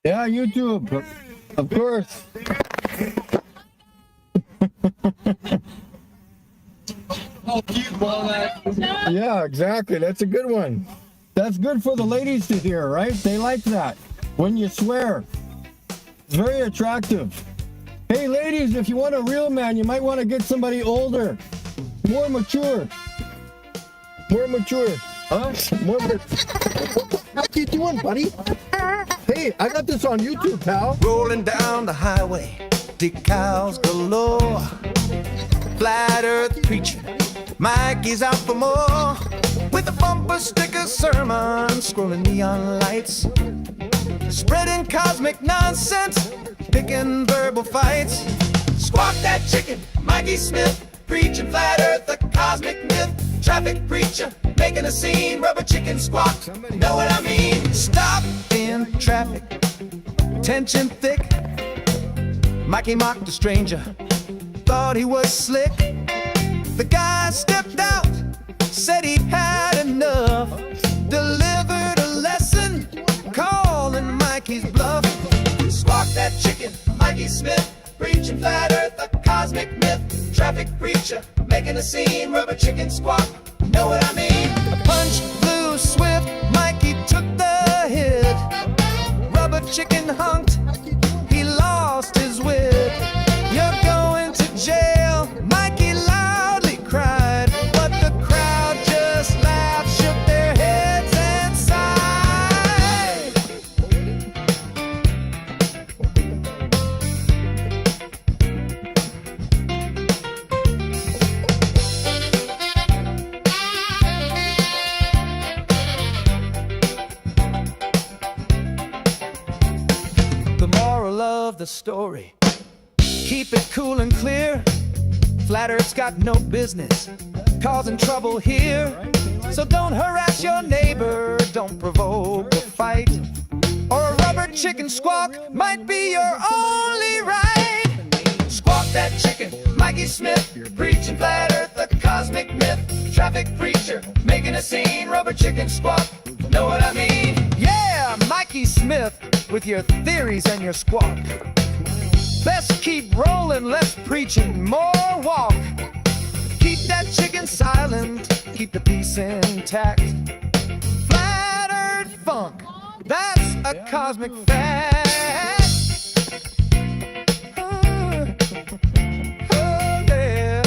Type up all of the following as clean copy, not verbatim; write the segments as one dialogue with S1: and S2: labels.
S1: Yeah, YouTube, of course. Yeah, exactly. That's a good one. That's good for the ladies to hear, right? They like that. When you swear. It's very attractive. Hey, ladies, if you want a real man, you might want to get somebody older. More mature. More mature. Huh? More What are you doing, buddy? Hey, I got this on YouTube, pal.
S2: Rolling down the highway, decals galore. Flat earth preacher, Mikey's out for more. With a bumper sticker sermon, scrolling neon lights. Spreading cosmic nonsense, picking verbal fights. Squawk that chicken, Mikey Smith, preaching flat earth, the cosmic myth. Traffic preacher, making a scene, rubber chicken squawk, know what I mean? Stop in traffic, tension thick. Mikey mocked a stranger, thought he was slick. The guy stepped out, said he had enough, delivered a lesson, calling Mikey's bluff. Squawk that chicken, Mikey Smith, preaching flat earth, the cosmic myth. Traffic preacher, making a scene, rubber chicken squawk, know what I mean? A punch flew swift, Mikey took the hit. Rubber chicken hunked, he lost his wit. You're going to jail, Mikey loudly cried. But the crowd just laughed, shook their heads and sighed. The moral of the story, keep it cool and clear. Flat Earth's got no business causing trouble here. So don't harass your neighbor, don't provoke a fight. Or a rubber chicken squawk might be your only right. Squawk that chicken, Mikey Smith, preaching flat earth, the cosmic myth. Traffic preacher, making a scene, rubber chicken squawk, know what I mean? Yeah, Mikey Smith, with your theories and your squawk. Best keep rolling, less preaching, more walk. Keep that chicken silent, keep the peace intact. Flat earth funk, that's a cosmic fact. Oh, yeah.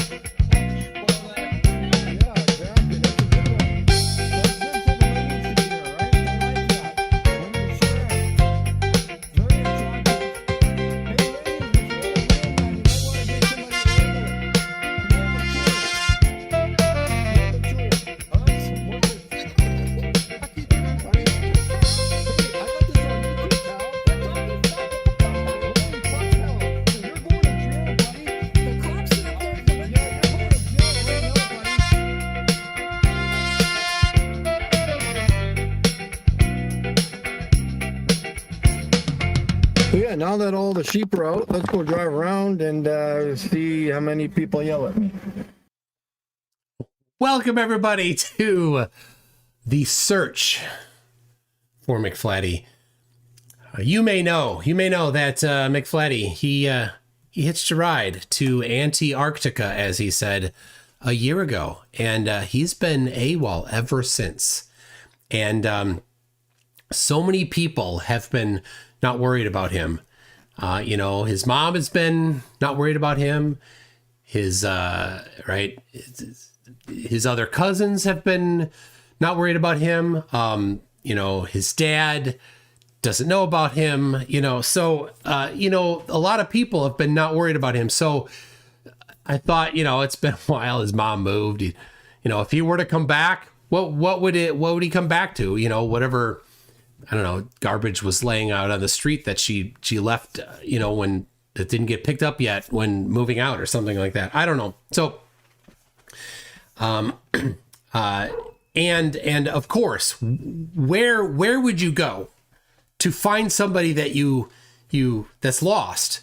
S1: Yeah, now that all the sheep are out, let's go drive around and see how many people yell at me.
S3: Welcome everybody to the search for McFlatty. You may know that McFlatty, he hitched a ride to Antarctica, as he said, a year ago, and he's been AWOL ever since. And so many people have been not worried about him. His mom has been not worried about him. His his other cousins have been not worried about him. His dad doesn't know about him, so a lot of people have been not worried about him. So I thought, it's been a while. His mom moved. If he were to come back, what would he come back to? Whatever, I don't know, garbage was laying out on the street that she left, when it didn't get picked up yet when moving out or something like that. I don't know. So, and of course, where would you go to find somebody that that's lost?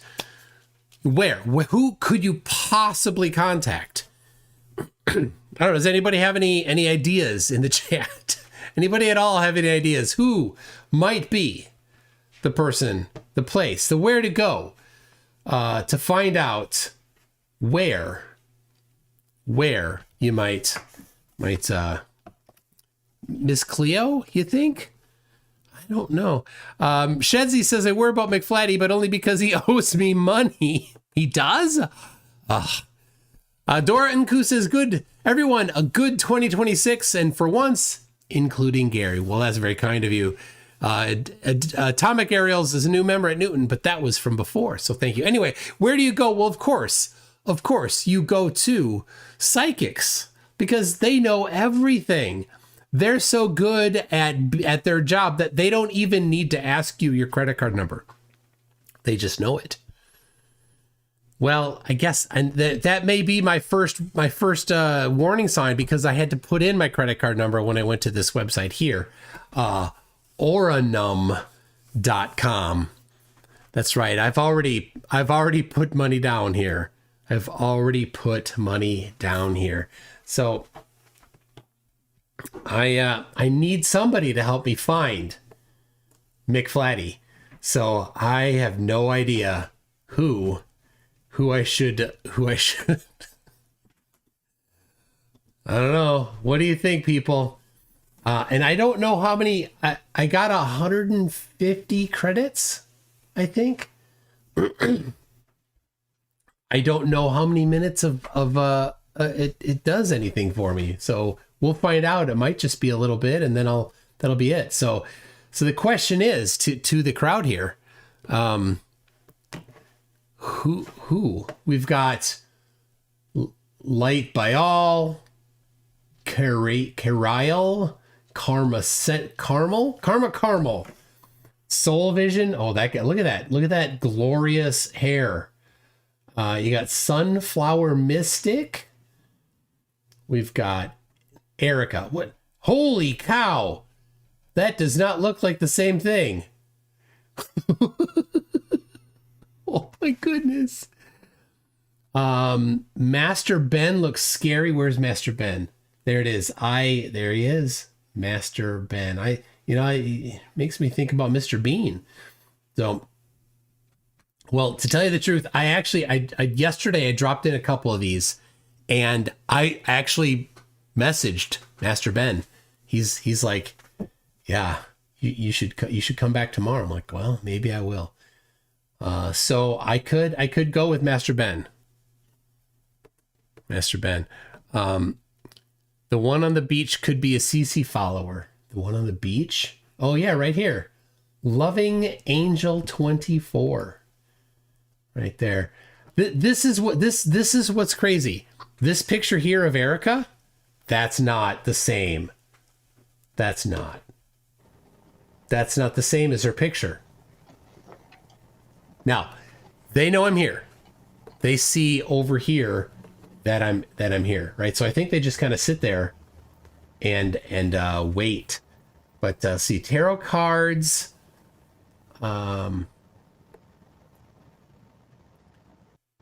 S3: Who could you possibly contact? I don't know. Does anybody have any ideas in the chat? Anybody at all have any ideas who might be the person, the place, the where to go to find out where you might Miss Cleo, you think? I don't know. Shedsy says, I worry about McFlatty, but only because he owes me money. He does? Dora Nku says, good, everyone, a good 2026, and for once, including Gary. Well, that's very kind of you. Atomic Aerials is a new member at Newton, but that was from before, so thank you. Anyway, where do you go? Well, of course, you go to psychics, because they know everything. They're so good at their job that they don't even need to ask you your credit card number. They just know it. Well, I guess, and that may be my first warning sign, because I had to put in my credit card number when I went to this website here, oranum.com. That's right. I've already put money down here. So I need somebody to help me find McFlatty. So I have no idea who I should. I don't know. What do you think, people? And I don't know how many. I got 150 credits, I think. I don't know how many minutes of it does anything for me. So we'll find out. It might just be a little bit, and then that'll be it. So the question is to the crowd here, who we've got: Light by All, Kariel, Karma Carmel, Soul Vision. Oh, that guy! Look at that glorious hair. You got Sunflower Mystic. We've got Erica. What? Holy cow! That does not look like the same thing. Oh my goodness. Master Ben looks scary. Where's Master Ben? There it is. There he is. Master Ben. It makes me think about Mr. Bean. So, well, to tell you the truth, I yesterday I dropped in a couple of these, and I actually messaged Master Ben. He's like, yeah, you should come back tomorrow. I'm like, well, maybe I will. So I could go with Master Ben. The one on the beach could be a CC follower. The one on the beach. Oh yeah, right here. Loving Angel 24. Right there. This is what's crazy. This picture here of Erica, that's not the same. That's not the same as her picture. Now, they know I'm here. They see over here that I'm here, right? So I think they just kind of sit there and wait. But see, tarot cards.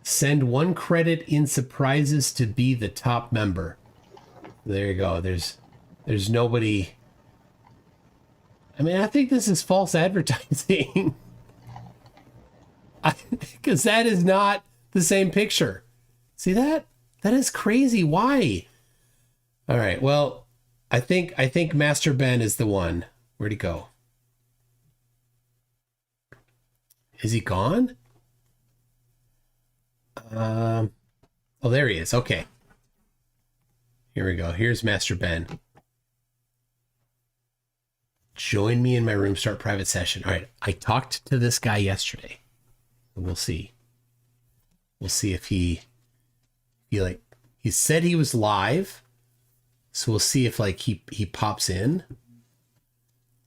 S3: Send 1 credit in surprises to be the top member. There you go. There's nobody. I mean, I think this is false advertising. Because that is not the same picture. See that? That is crazy. Why? All right. Well, I think Master Ben is the one. Where'd he go? Is he gone? Oh, there he is. Okay. Here we go. Here's Master Ben. Join me in my room, start private session. All right. I talked to this guy yesterday. We'll see. We'll see if he said he was live. So we'll see if he pops in. I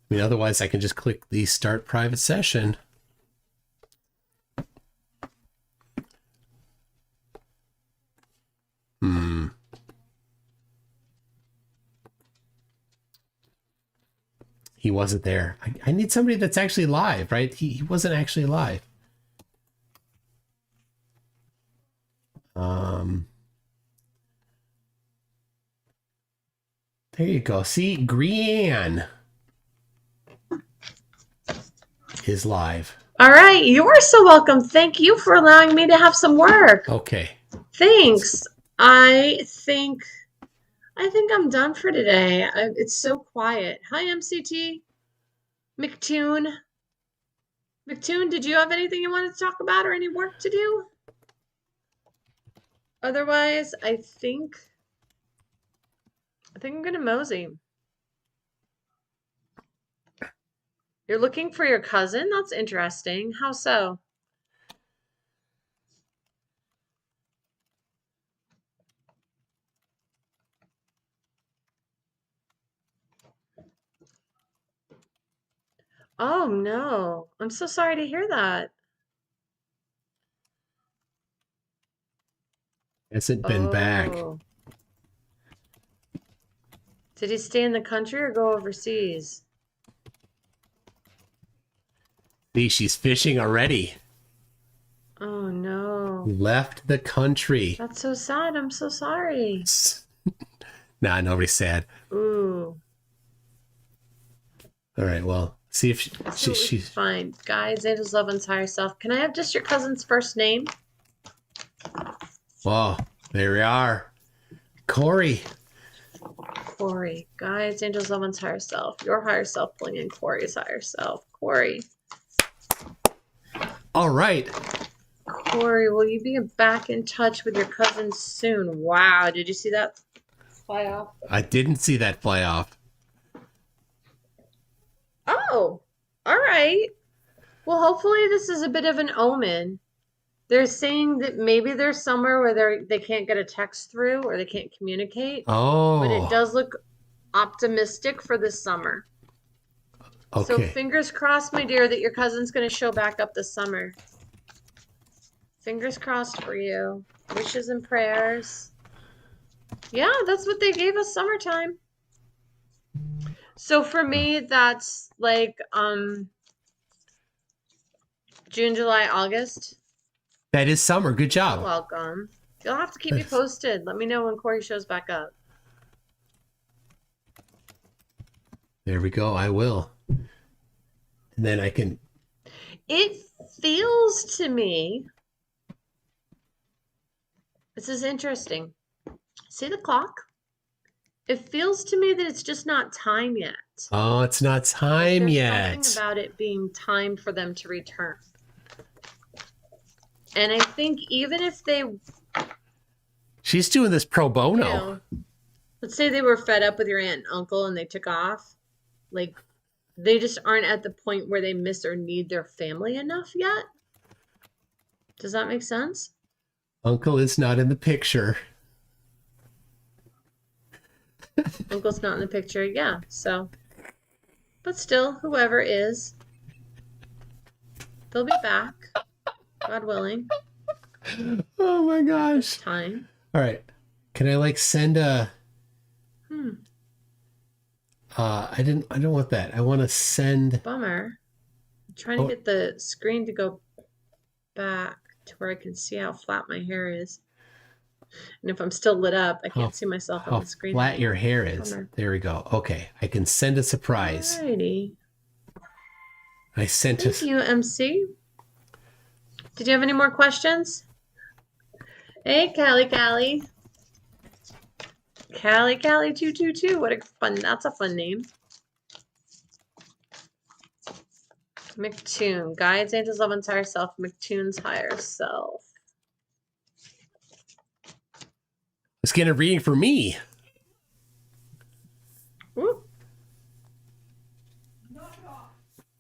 S3: mean, otherwise I can just click the start private session. He wasn't there. I need somebody that's actually live, right? He wasn't actually live. There you go. See, Grianne is live.
S4: All right, you're so welcome. Thank you for allowing me to have some work.
S3: Okay.
S4: Thanks. I think I'm done for today. It's so quiet. Hi, MCT. McTune. McTune, did you have anything you wanted to talk about or any work to do? Otherwise, I think I'm gonna mosey. You're looking for your cousin? That's interesting. How so? Oh no. I'm so sorry to hear that.
S3: Hasn't been back.
S4: Oh. Did he stay in the country or go overseas?
S3: See, she's fishing already.
S4: Oh no.
S3: Left the country.
S4: That's so sad. I'm so sorry.
S3: Nah, nobody's sad.
S4: Ooh.
S3: All right, well, see if she's
S4: fine. Guides, angels, love, and higher self. Can I have just your cousin's first name?
S3: Whoa, there we are. Corey.
S4: Corey. Guides, angels, love, and higher self. Your higher self pulling in Corey's higher self. Corey.
S3: All right.
S4: Corey, will you be back in touch with your cousin soon? Wow, did you see that fly off?
S3: I didn't see that fly off.
S4: Oh, all right. Well, hopefully this is a bit of an omen. They're saying that maybe there's somewhere where they can't get a text through or they can't communicate.
S3: Oh.
S4: But it does look optimistic for this summer.
S3: Okay.
S4: So fingers crossed, my dear, that your cousin's going to show back up this summer. Fingers crossed for you. Wishes and prayers. Yeah, that's what they gave us, summertime. So for me, that's like June, July, August.
S3: That is summer. Good job.
S4: You're welcome. You'll have to keep me posted. Let me know when Corey shows back up.
S3: There we go. I will. And then I can.
S4: It feels to me. This is interesting. See the clock? It feels to me that it's just not time yet.
S3: Oh, it's not time
S4: There's
S3: yet.
S4: something about it being time for them to return. And I think even if they,
S3: She's doing this pro bono.
S4: you know, let's say they were fed up with your aunt and uncle and they took off, like they just aren't at the point where they miss or need their family enough yet. Does that make sense?
S3: Uncle is not in the picture.
S4: Uncle's not in the picture, yeah. So, but still, whoever is, they'll be back, God willing.
S3: Oh my gosh.
S4: Time.
S3: All right. Can I like send a I don't want that. I want to send
S4: Bummer. I'm trying to get the screen to go back to where I can see how flat my hair is. And if I'm still lit up, I can't see myself on
S3: how
S4: the screen.
S3: flat your hair is.
S4: Bummer.
S3: There we go. Okay. I can send a surprise.
S4: Alrighty.
S3: I sent
S4: Thank you, MC. Did you have any more questions? Hey, Callie. Callie 222. What a fun, that's a fun name. McTune. Guides, angels, love, and higher self. McTune's higher self.
S3: Let's get a reading for me.
S4: Ooh.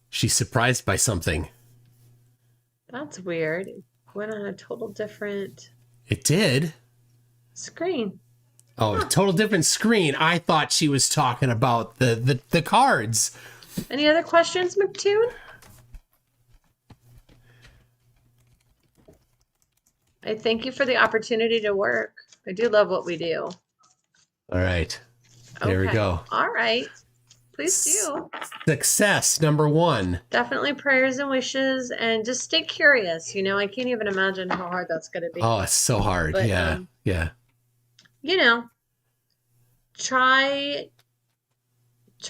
S3: She's surprised by something.
S4: That's weird. It went on a total different
S3: It did.
S4: screen.
S3: Oh, total different screen. I thought she was talking about the cards.
S4: Any other questions, McTune? I thank you for the opportunity to work. I do love what we do.
S3: All right. There we
S4: Okay.
S3: go.
S4: All right. Please do.
S3: Success number 1.
S4: Definitely prayers and wishes, and just stay curious. You know, I can't even imagine how hard that's going to be.
S3: Oh, it's so hard.
S4: But,
S3: yeah. Yeah.
S4: You know, try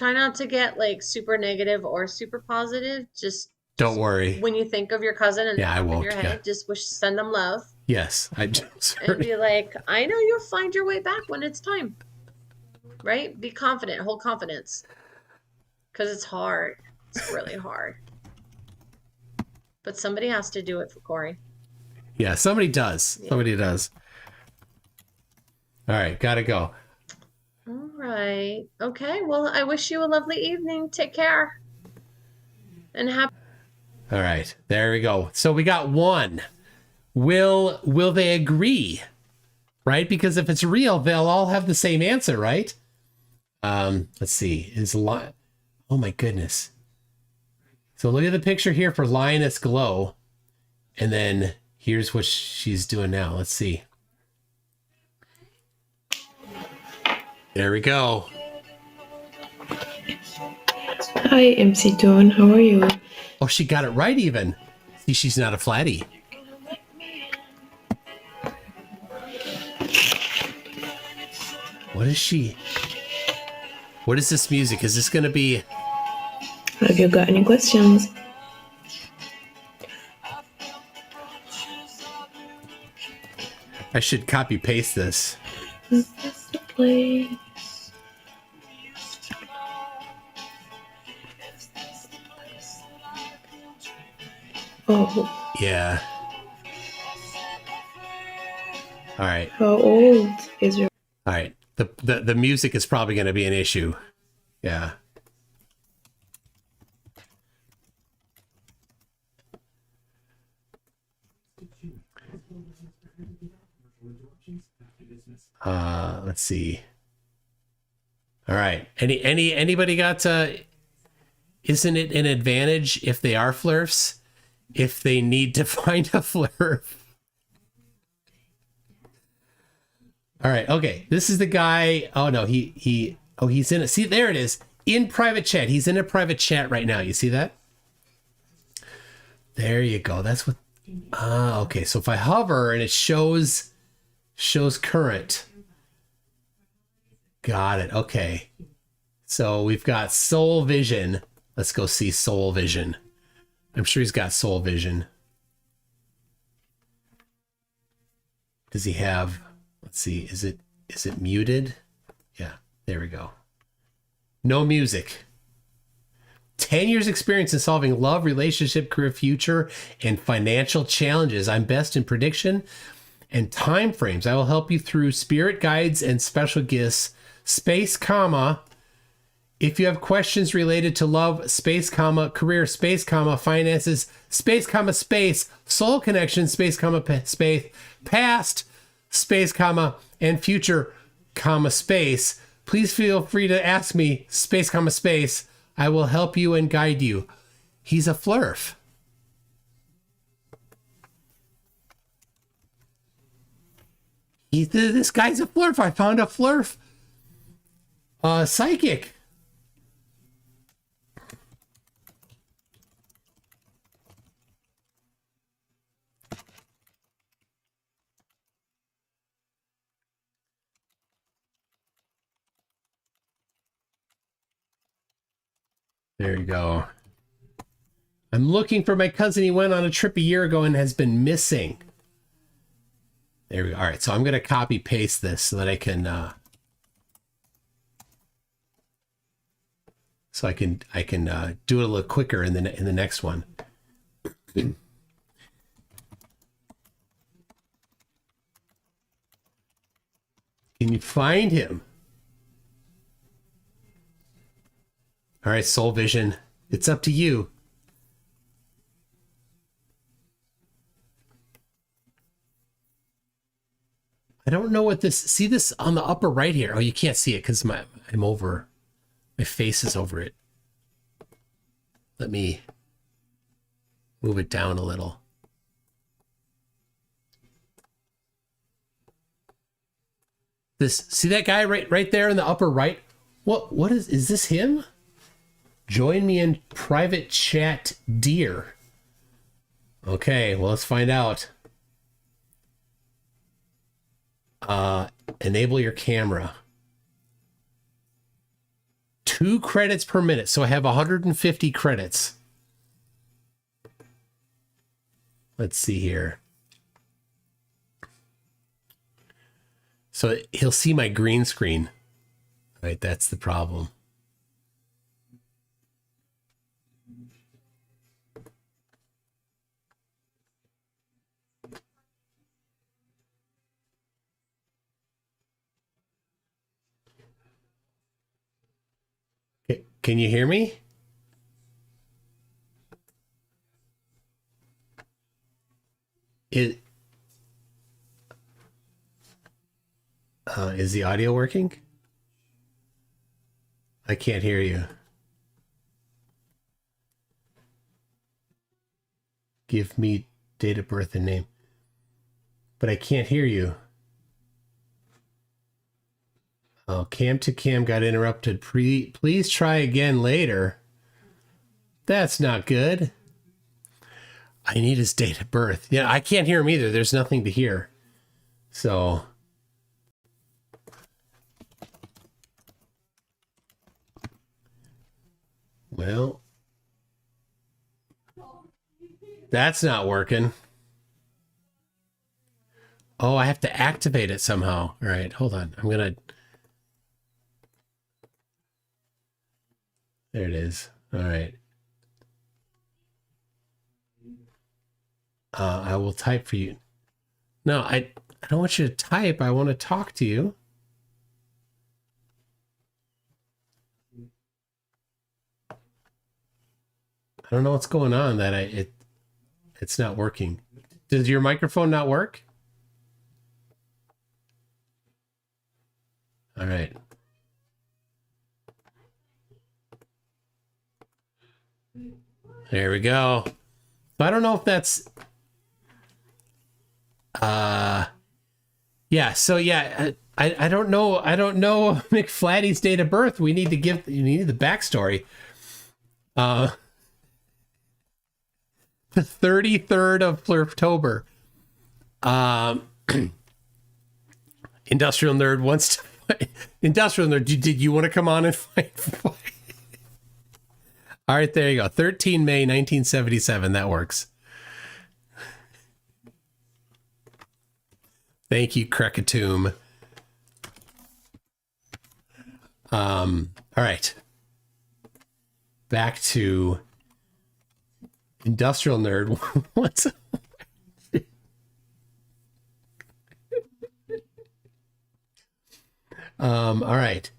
S4: not to get like super negative or super positive. Just
S3: Don't worry.
S4: When you think of your cousin and
S3: Yeah, I
S4: in
S3: won't.
S4: your head, just send them love
S3: Yes, I do.
S4: and be like, I know you'll find your way back when it's time. Right? Be confident. Hold confidence. Because it's hard. It's really hard. But somebody has to do it for Corey.
S3: Yeah, somebody does.
S4: Yeah.
S3: Somebody does. All right, gotta go.
S4: All right. Okay. Well, I wish you a lovely evening. Take care. And happy.
S3: All right, there we go. So we got one. Will they agree? Right? Because if it's real, they'll all have the same answer, right? Let's see. Oh my goodness. So look at the picture here for Lioness Glow. And then here's what she's doing now. Let's see. There we go.
S5: Hi, MC Tone. How are you?
S3: Oh, she got it right even. See, she's not a flatty. What is she? What is this music? Is this going to be...
S5: Have you got any questions?
S3: I should copy paste this.
S5: Is this the place? Oh,
S3: Yeah. All right.
S5: how old is your...
S3: All right. The music is probably going to be an issue. Yeah. Let's see. All right. Anybody got isn't it an advantage if they are flirfs if they need to find a flirf? All right. Okay. This is the guy. Oh no, he's in it. See, there it is. In private chat. He's in a private chat right now. You see that? There you go. That's what. Okay. So if I hover and it shows current. Got it. Okay. So we've got Soul Vision. Let's go see Soul Vision. I'm sure he's got Soul Vision. Does he have... Let's see. Is it muted? Yeah. There we go. No music. 10 years experience in solving love, relationship, career, future, and financial challenges. I'm best in prediction and time frames. I will help you through spirit guides and special gifts. Space, comma. If you have questions related to love, space, comma, career, space, comma, finances, space, comma, space, soul connection, space, comma, space, past, space, comma, and future, comma, space, please feel free to ask me, space, comma, space. I will help you and guide you. He's a flirf. This guy's a flirf. I found a flirf. Psychic. There you go. I'm looking for my cousin. He went on a trip a year ago and has been missing. There we go. All right, so I'm going to copy paste this so that I can do it a little quicker in the next one. Can you find him? All right, Soul Vision, it's up to you. I don't know what this... See this on the upper right here? Oh, you can't see it because I'm over... My face is over it. Let me move it down a little. See that guy right there in the upper right? What is this him? Join me in private chat, dear. Okay, well, let's find out. Enable your camera. 2 credits per minute. So I have 150 credits. Let's see here. So he'll see my green screen. Right, that's the problem. Can you hear me? Is the audio working? I can't hear you. Give me date of birth and name. But I can't hear you. Oh, cam to cam got interrupted. Please try again later. That's not good. I need his date of birth. Yeah, I can't hear him either. There's nothing to hear. So... Well, that's not working. Oh, I have to activate it somehow. All right, hold on. I'm going to... There it is. All right. I will type for you. No, I don't want you to type. I want to talk to you. I don't know what's going on that it's not working. Does your microphone not work? All right. There we go. I don't know if that's yeah, so yeah, I don't know McFlatty's date of birth. You need the backstory. The 33rd of October. Industrial Nerd wants to fight. Industrial Nerd, did you want to come on and fight? All right, there you go. 13 May 1977. That works. Thank you, Krekatoom. All right. Back to Industrial Nerd. What's all right.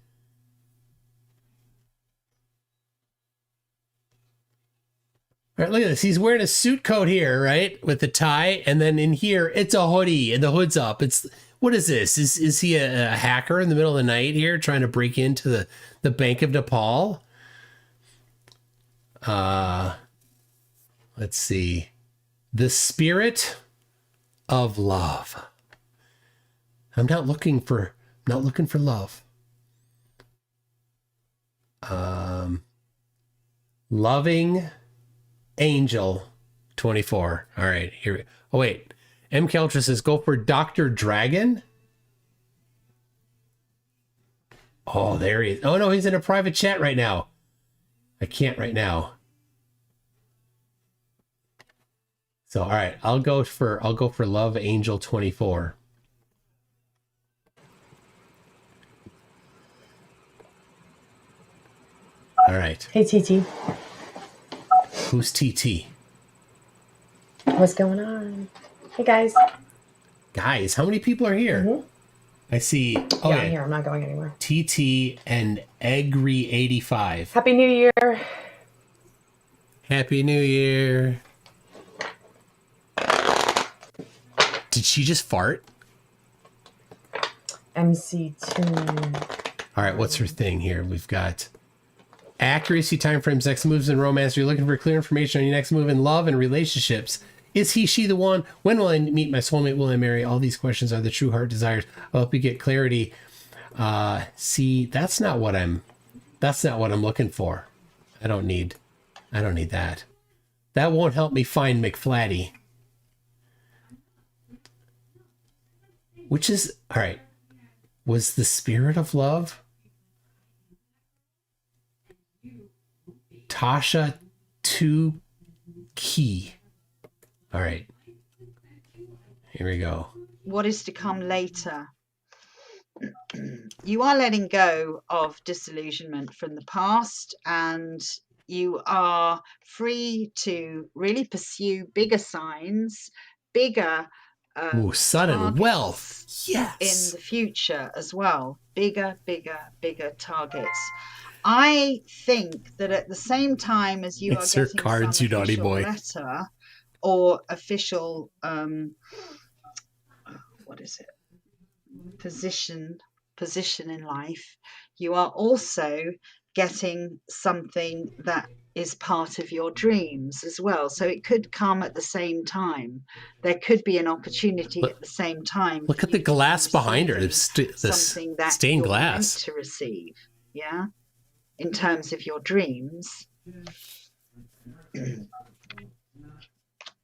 S3: All right, look at this. He's wearing a suit coat here, right? With the tie, and then in here, it's a hoodie, and the hood's up. What is this? Is he a hacker in the middle of the night here trying to break into the Bank of Nepal? Let's see. The Spirit of Love. I'm not looking for love. Loving Angel 24. All right, here. Oh wait. M. Keltra says go for Dr. Dragon. Oh, there he is. Oh no, he's in a private chat right now. I can't right now. So all right, I'll go for Love Angel 24. All right.
S6: Hey, TT.
S3: Who's TT?
S6: What's going on? Hey, guys.
S3: Guys, how many people are here?
S6: Mm-hmm.
S3: I see. Oh,
S6: yeah, I'm here. I'm not going anywhere.
S3: TT and Egri85.
S6: Happy New Year.
S3: Happy New Year. Did she just fart?
S6: MC Tune.
S3: All right, what's her thing here? We've got accuracy, time frames, next moves in romance. You're looking for clear information on your next move in love and relationships. Is he, she the one? When will I meet my soulmate? Will I marry? All these questions are the true heart desires. I'll help you get clarity. See, that's not what I'm looking for. I don't need that. That won't help me find McFlatty. Which is, all right, was the Spirit of Love Tasha 2 Key. All right. Here we go.
S7: What is to come later? You are letting go of disillusionment from the past, and you are free to really pursue bigger signs, bigger
S3: Ooh, sudden
S7: targets
S3: wealth.
S7: in
S3: Yes.
S7: the future as well. Bigger targets. I think that at the same time as you are
S3: Insert
S7: getting
S3: cards,
S7: some
S3: you naughty
S7: official
S3: boy.
S7: letter or official what is it? Position in life, you are also getting something that is part of your dreams as well. So it could come at the same time. There could be an opportunity at the same time.
S3: Look
S7: for
S3: at the
S7: you to be
S3: glass behind her.
S7: receiving
S3: This
S7: something that
S3: stained
S7: you're
S3: glass.
S7: meant to receive. Yeah, in terms of your dreams.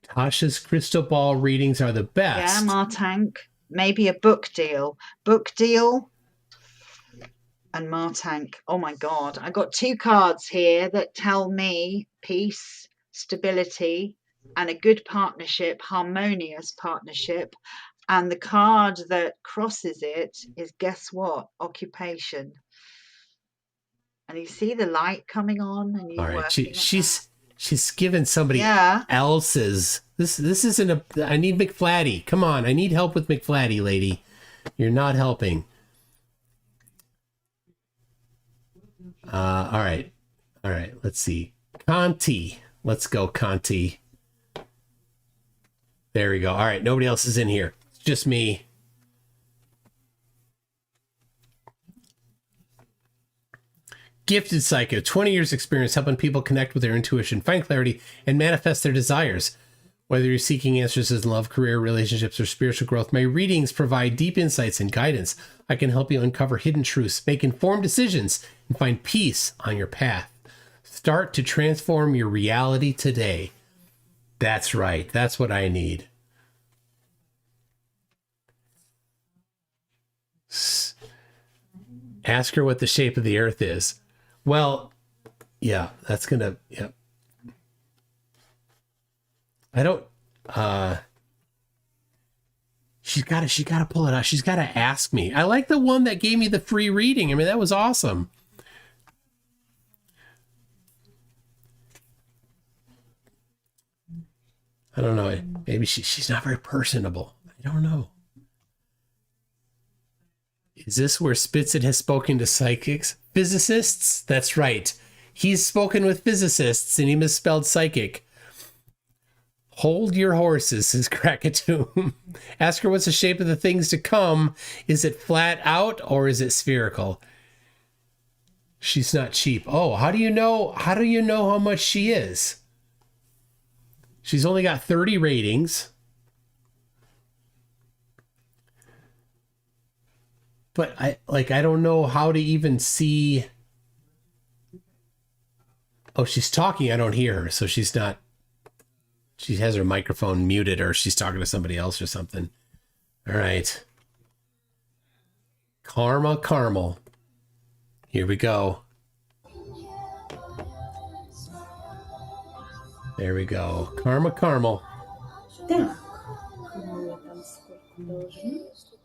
S3: Tasha's crystal ball readings are the best.
S7: Yeah, Martank. Maybe a book deal. Book deal and Martank. Oh my God. I got 2 cards here that tell me peace, stability, and a good partnership, harmonious partnership. And the card that crosses it is, guess what? Occupation. And you see the light coming on, and you
S3: All right,
S7: working at that.
S3: she's given somebody
S7: Yeah.
S3: else's. This isn't a. I need McFlatty. Come on, I need help with McFlatty, lady. You're not helping. All right. Let's see. Conti. Let's go, Conti. There we go. All right, nobody else is in here. It's just me. Gifted Psycho, 20 years experience helping people connect with their intuition, find clarity, and manifest their desires. Whether you're seeking answers in love, career, relationships, or spiritual growth, my readings provide deep insights and guidance. I can help you uncover hidden truths, make informed decisions, and find peace on your path. Start to transform your reality today. That's right. That's what I need. Ask her what the shape of the earth is. Well, yeah, that's gonna, yeah. I don't, she's gotta pull it out. She's gotta ask me. I like the one that gave me the free reading. I mean, that was awesome. I don't know. Maybe she's not very personable. I don't know. Is this where Spitzit has spoken to psychics? Physicists? That's right. He's spoken with physicists and he misspelled psychic. Hold your horses, says Krakatoon. Ask her what's the shape of the things to come. Is it flat out or is it spherical? She's not cheap. Oh, how do you know how much she is? She's only got 30 ratings. But I don't know how to even see. Oh, she's talking. I don't hear her. So she's not. She has her microphone muted or she's talking to somebody else or something. All right. Karma Caramel. Here we go. There we go. Karma Caramel.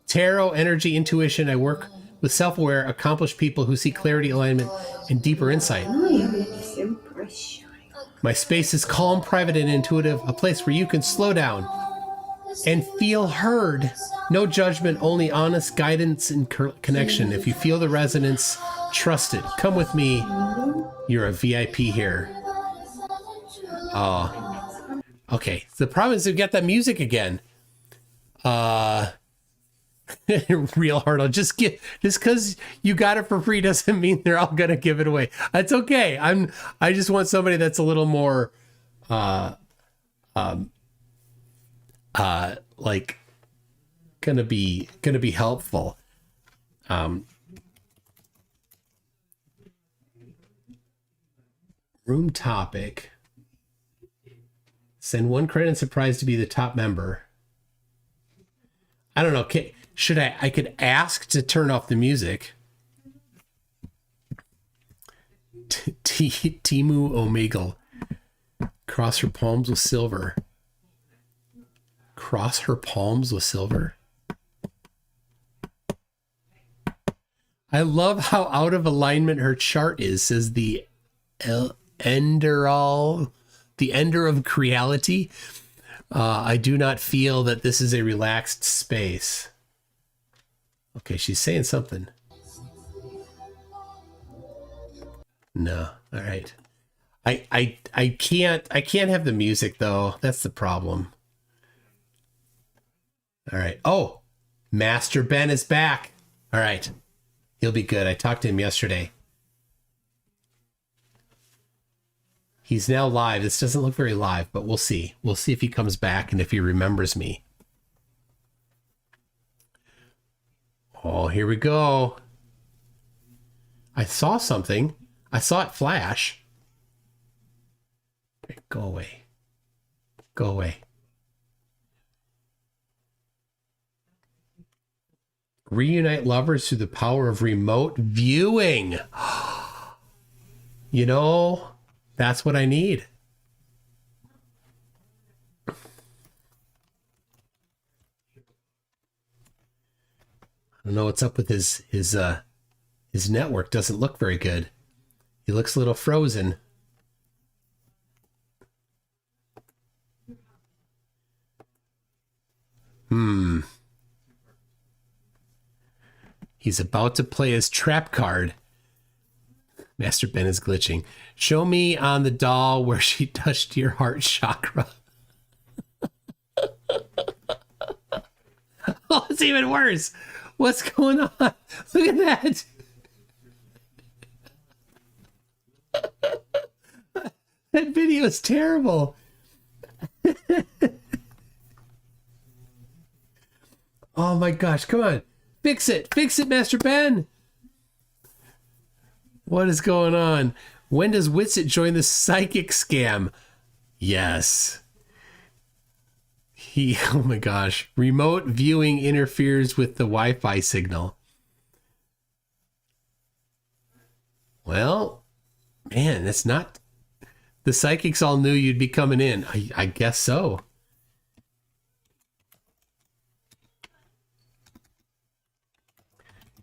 S3: Tarot, energy, intuition. I work with self-aware, accomplished people who seek clarity, alignment, and deeper insight. My space is calm, private, and intuitive, a place where you can slow down and feel heard. No judgment, only honest guidance and connection. If you feel the resonance, trust it. Come with me. You're a VIP here. Okay. The problem is we've got that music again. Real hard. Just because you got it for free doesn't mean they're all gonna give it away. That's okay. I just want somebody that's a little more like gonna be helpful. Room topic. Send 1 credit and surprise to be the top member. I don't know. Should I could ask to turn off the music. Timu Omegle. Cross her palms with silver. cross her palms with silver? I love how out of alignment her chart is, says the ender of creality. I do not feel that this is a relaxed space. Okay, she's saying something. No, all right. I can't have the music though. That's the problem. All right. Oh, Master Ben is back. All right. He'll be good. I talked to him yesterday. He's now live. This doesn't look very live, but we'll see. We'll see if he comes back and if he remembers me. Oh, here we go. I saw something. I saw it flash. Okay, go away. Go away. Reunite lovers through the power of remote viewing. You know, that's what I need. I don't know what's up with his network. Doesn't look very good. He looks a little frozen. He's about to play his trap card. Master Ben is glitching. Show me on the doll where she touched your heart chakra. Oh, it's even worse. What's going on? Look at that. That video is terrible. Oh my gosh, come on. Fix it, Master Ben. What is going on? When does Witsit join the psychic scam? Yes. Oh my gosh. Remote viewing interferes with the Wi-Fi signal. Well, man, it's not... The psychics all knew you'd be coming in. I guess so.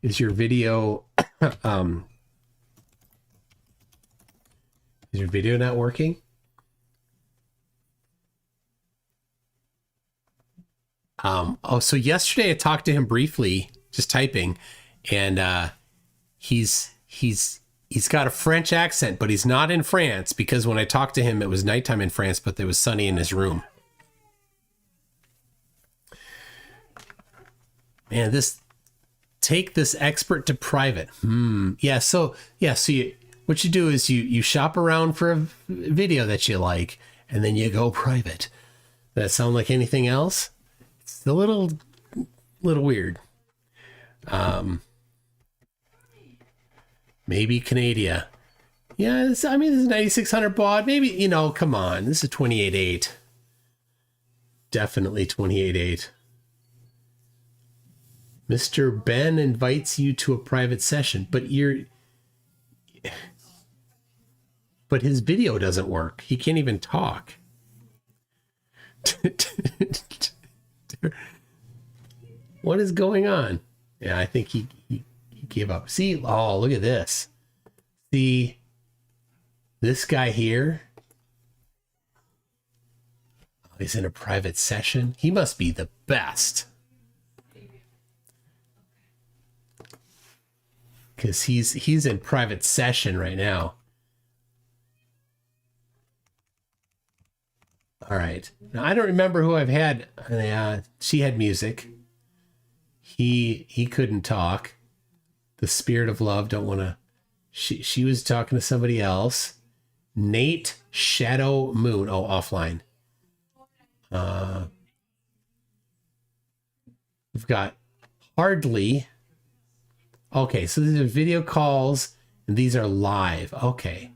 S3: Is your video is your video not working? So yesterday I talked to him briefly, just typing, and he's got a French accent, but he's not in France, because when I talked to him it was nighttime in France, but it was sunny in his room. Man, take this expert to private. Yeah, so what you do is you shop around for a video that you like, and then you go private. Does that sound like anything else? It's a little weird. Maybe Canada. Yeah, this is 9600 baud. Maybe, come on. This is 28.8. Definitely 28.8. Mr. Ben invites you to a private session, but his video doesn't work. He can't even talk. What is going on? Yeah, I think he gave up. See, oh, look at this. See, this guy here. He's in a private session. He must be the best. Because he's in private session right now. All right. Now I don't remember who I've had. She had music. He couldn't talk. The Spirit of Love don't want to. She was talking to somebody else. Nate Shadow Moon. Oh, offline. We've got Hardly. Okay, so these are video calls, and these are live. Okay.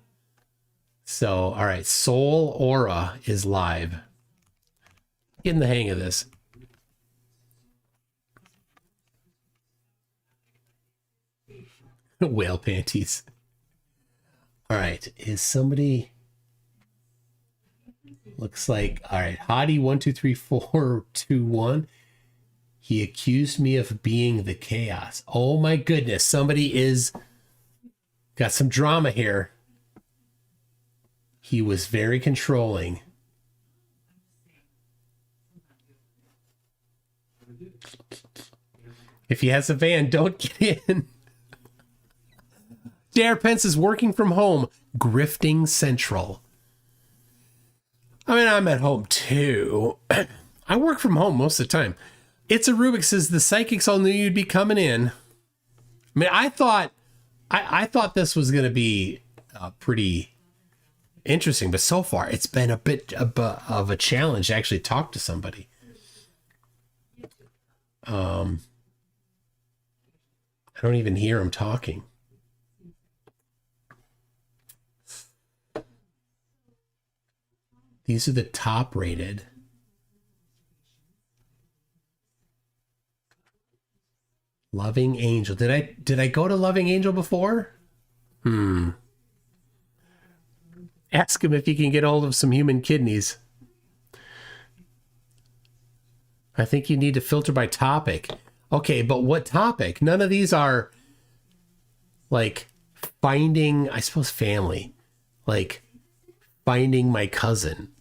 S3: So, all right, Soul Aura is live. Getting the hang of this. Whale panties. All right, is somebody Looks like, all right, Hottie123421. He accused me of being the chaos. Oh my goodness, somebody is got some drama here. He was very controlling. If he has a van, don't get in. J.R. Pence is working from home, grifting central. I mean, I'm at home too. I work from home most of the time. It's a Rubik says the psychics all knew you'd be coming in. I mean, I thought this was going to be pretty interesting, but so far it's been a bit of a challenge to actually talk to somebody. I don't even hear him talking. These are the top rated. Loving Angel. Did I go to Loving Angel before? Ask him if he can get hold of some human kidneys. I think you need to filter by topic. Okay, but what topic? None of these are like finding, I suppose, family. Like finding my cousin.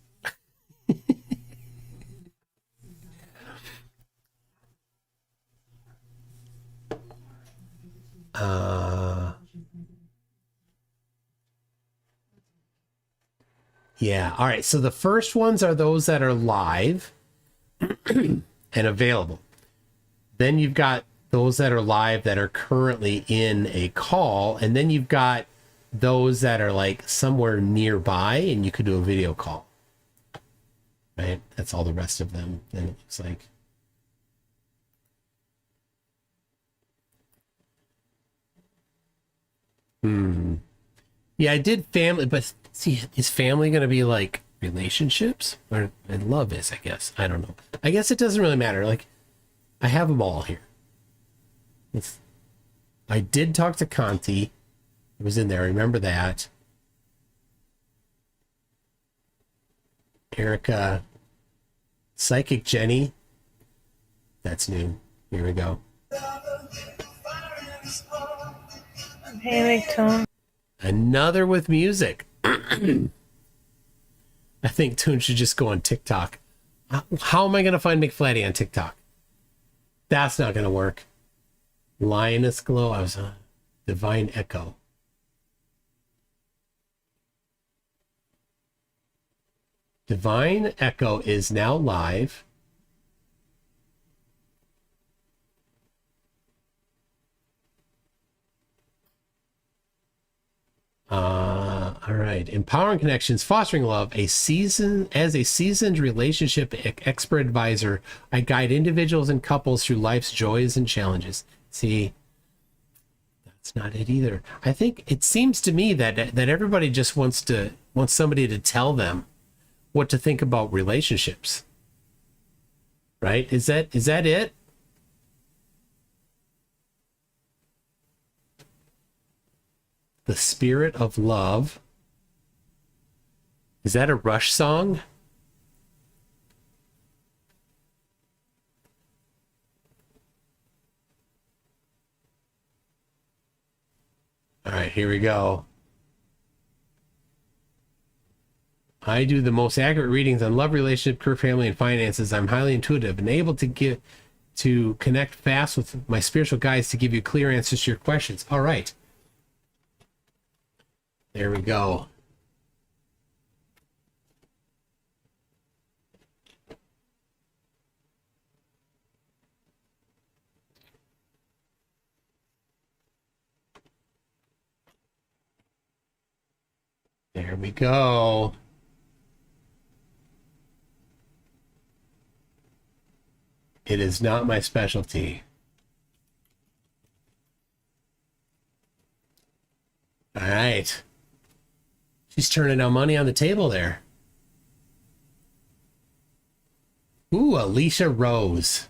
S3: Yeah. All right. So the first ones are those that are live and available. Then you've got those that are live that are currently in a call. And then you've got those that are like somewhere nearby and you could do a video call. Right. That's all the rest of them. Then it looks like. Yeah, I did family, but see, is family going to be like relationships or and love is, I guess. I don't know. I guess it doesn't really matter. Like, I have them all here. I did talk to Conti. It was in there. I remember that. Erica. Psychic Jenny. That's new. Here we go.
S8: Hey, Toon.
S3: Another with music. I think Toon should just go on TikTok. How am I going to find McFlatty on TikTok? That's not going to work. Lioness Glow. I was on Divine Echo. Divine Echo is now live. All right. Empowering connections, fostering love, as a seasoned relationship expert advisor, I guide individuals and couples through life's joys and challenges. See, that's not it either. I think it seems to me that everybody just wants somebody to tell them what to think about relationships. Right? Is that it? The Spirit of Love. Is that a Rush song? All right, here we go. I do the most accurate readings on love, relationship, career, family, and finances. I'm highly intuitive and able to connect fast with my spiritual guides to give you clear answers to your questions. All right. There we go. There we go. It is not my specialty. All right. She's turning out money on the table there. Ooh, Alicia Rose.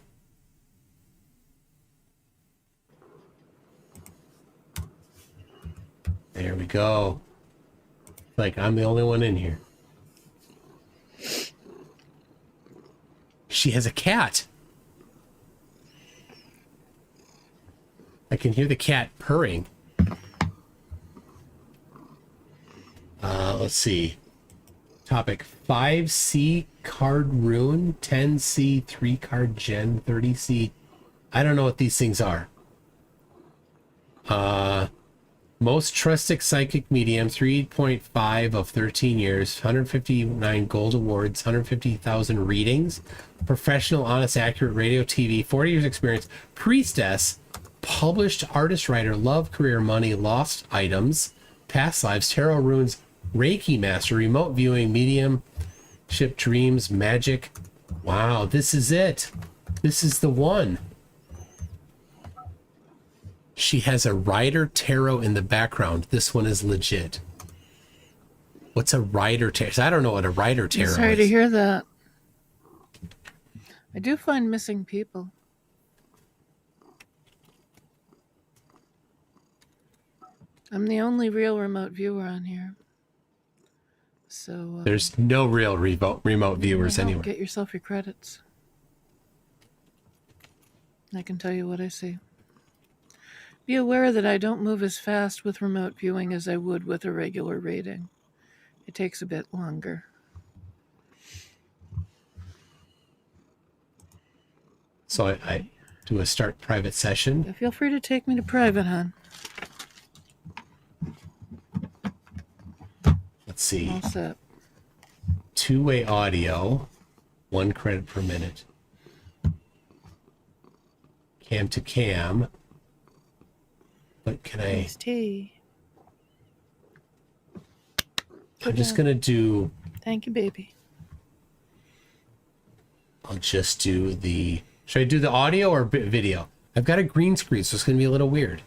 S3: There we go. Like, I'm the only one in here. She has a cat. I can hear the cat purring. Let's see. Topic 5C card rune, 10C 3 card gen, 30C. I don't know what these things are. Most trusted psychic medium, 3.5 of 13 years, 159 gold awards, 150,000 readings, professional, honest, accurate radio, TV, 40 years experience, priestess, published artist, writer, love, career, money, lost items, past lives, tarot runes, Reiki master, remote viewing, mediumship, dreams, magic. Wow, this is it. This is the one. She has a rider tarot in the background. This one is legit. What's a rider tarot? I don't know what a rider tarot is.
S8: Sorry to hear that. I do find missing people. I'm the only real remote viewer on here. So
S3: there's no real remote viewers anywhere.
S8: Get yourself your credits. I can tell you what I see. Be aware that I don't move as fast with remote viewing as I would with a regular rating. It takes a bit longer.
S3: So I do a start private session.
S8: Yeah, feel free to take me to private, hon.
S3: Let's see.
S8: All set.
S3: Two-way audio, 1 credit per minute. Cam to cam. But can I?
S8: Nice tea.
S3: I'm just gonna do.
S8: Thank you, baby.
S3: I'll just do the. Should I do the audio or video? I've got a green screen, so it's gonna be a little weird.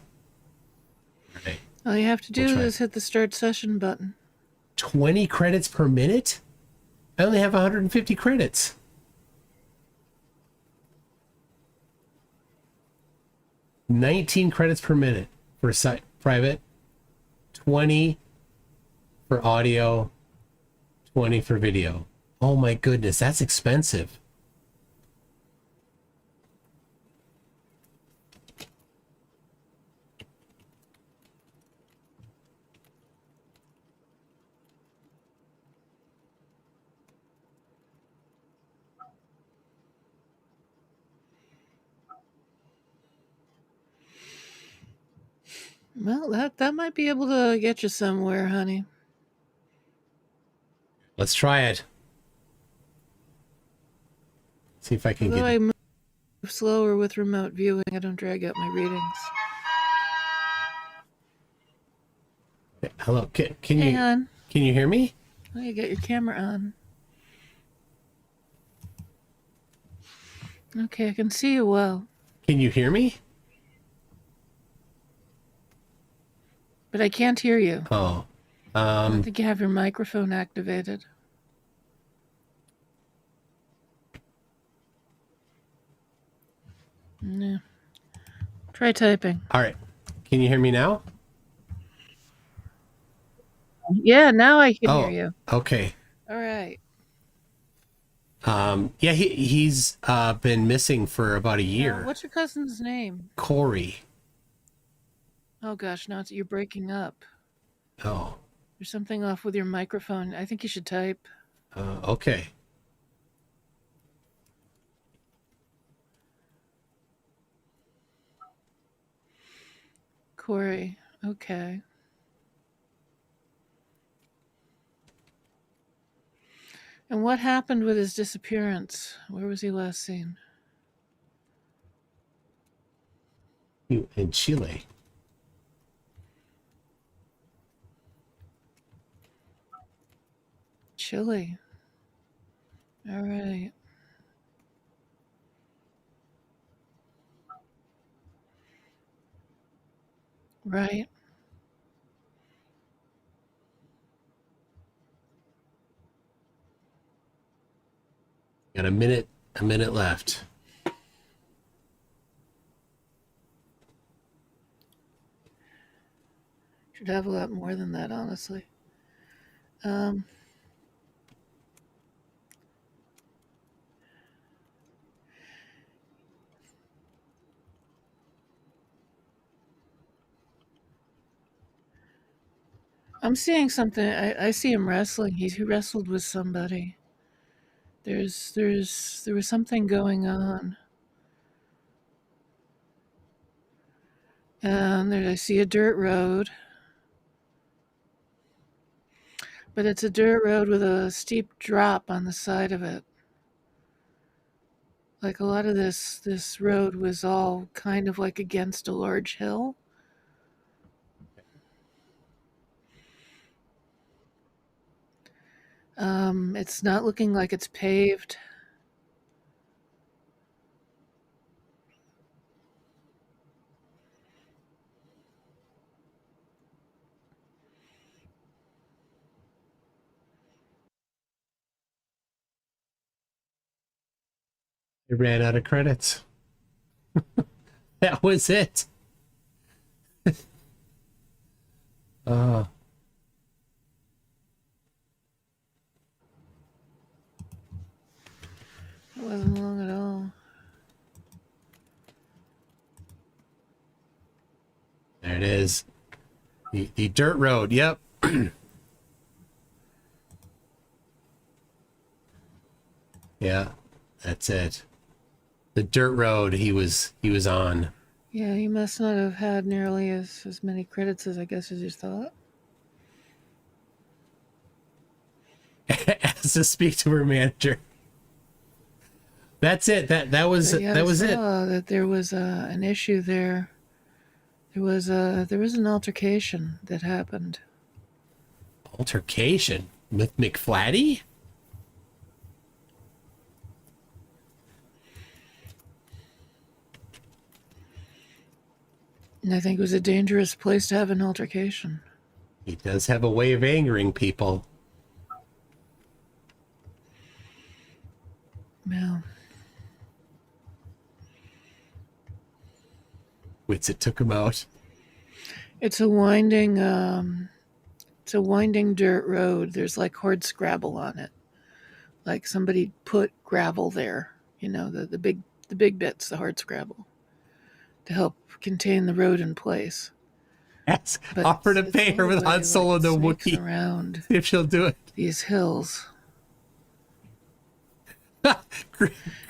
S3: All right.
S8: All you have to do is hit the start session button.
S3: 20 credits per minute? I only have 150 credits. $19 credits per minute for private, 20 for audio, 20 for video. Oh my goodness, that's expensive.
S8: Well, that might be able to get you somewhere, honey.
S3: Let's try it. See if I can
S8: Although
S3: get
S8: I
S3: it.
S8: move slower with remote viewing, I don't drag out my readings.
S3: Hello, can
S8: Hey,
S3: you
S8: hon.
S3: can you hear me?
S8: Oh, you got your camera on. Okay, I can see you well.
S3: Can you hear me?
S8: But I can't hear you.
S3: Oh.
S8: I don't think you have your microphone activated. No. Try typing.
S3: All right. Can you hear me now?
S8: Yeah, now I can hear you.
S3: Okay.
S8: All right.
S3: Yeah, he's been missing for about a year.
S8: What's your cousin's name?
S3: Corey.
S8: Oh gosh, now you're breaking up.
S3: Oh.
S8: There's something off with your microphone. I think you should type.
S3: Okay.
S8: Corey. Okay. And what happened with his disappearance? Where was he last seen?
S3: In Chile.
S8: Chile. All right. Right.
S3: Got a minute left.
S8: Should have a lot more than that, honestly. I'm seeing something. I see him wrestling. He wrestled with somebody. There was something going on. And there I see a dirt road. But it's a dirt road with a steep drop on the side of it. Like a lot of this road was all kind of like against a large hill. It's not looking like it's paved.
S3: It ran out of credits. That was it. uh,
S8: It wasn't long at all.
S3: there it is. The dirt road. Yep. Yeah, that's it. The dirt road he was on.
S8: Yeah, he must not have had nearly as many credits as I guess as you thought.
S3: As to speak to her manager. That's it. That was
S8: But yeah,
S3: that
S8: I
S3: was it.
S8: saw that there was an issue there. There was an altercation that happened.
S3: Altercation with McFlatty?
S8: And I think it was a dangerous place to have an altercation.
S3: He does have a way of angering people.
S8: Well,
S3: Witsit took him out.
S8: it's a winding dirt road. There's like hard scrabble on it. Like somebody put gravel there, the big bits, the hard scrabble, to help contain the road in place.
S3: Offer to pay her with Han Solo the Wookiee.
S8: Around
S3: See if she'll do it.
S8: these hills.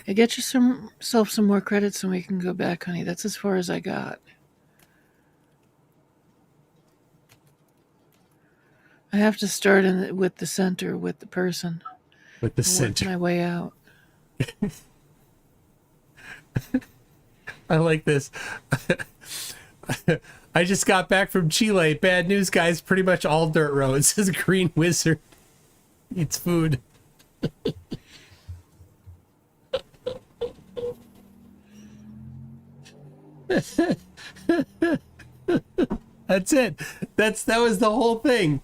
S8: Hey, get yourself some more credits and we can go back, honey. That's as far as I got. I have to start with the center, with the person.
S3: With the
S8: Work
S3: center.
S8: my way out.
S3: I like this. I just got back from Chile. Bad news, guys. Pretty much all dirt roads. This green wizard eats food. That's it. That was the whole thing.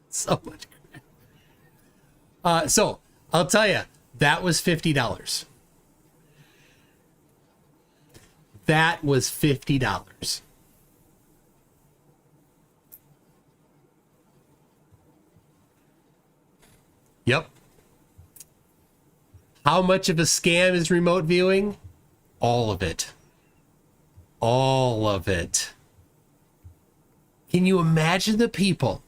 S3: So much. So I'll tell you, that was $50. That was $50. Yep. How much of a scam is remote viewing? All of it. All of it. Can you imagine the people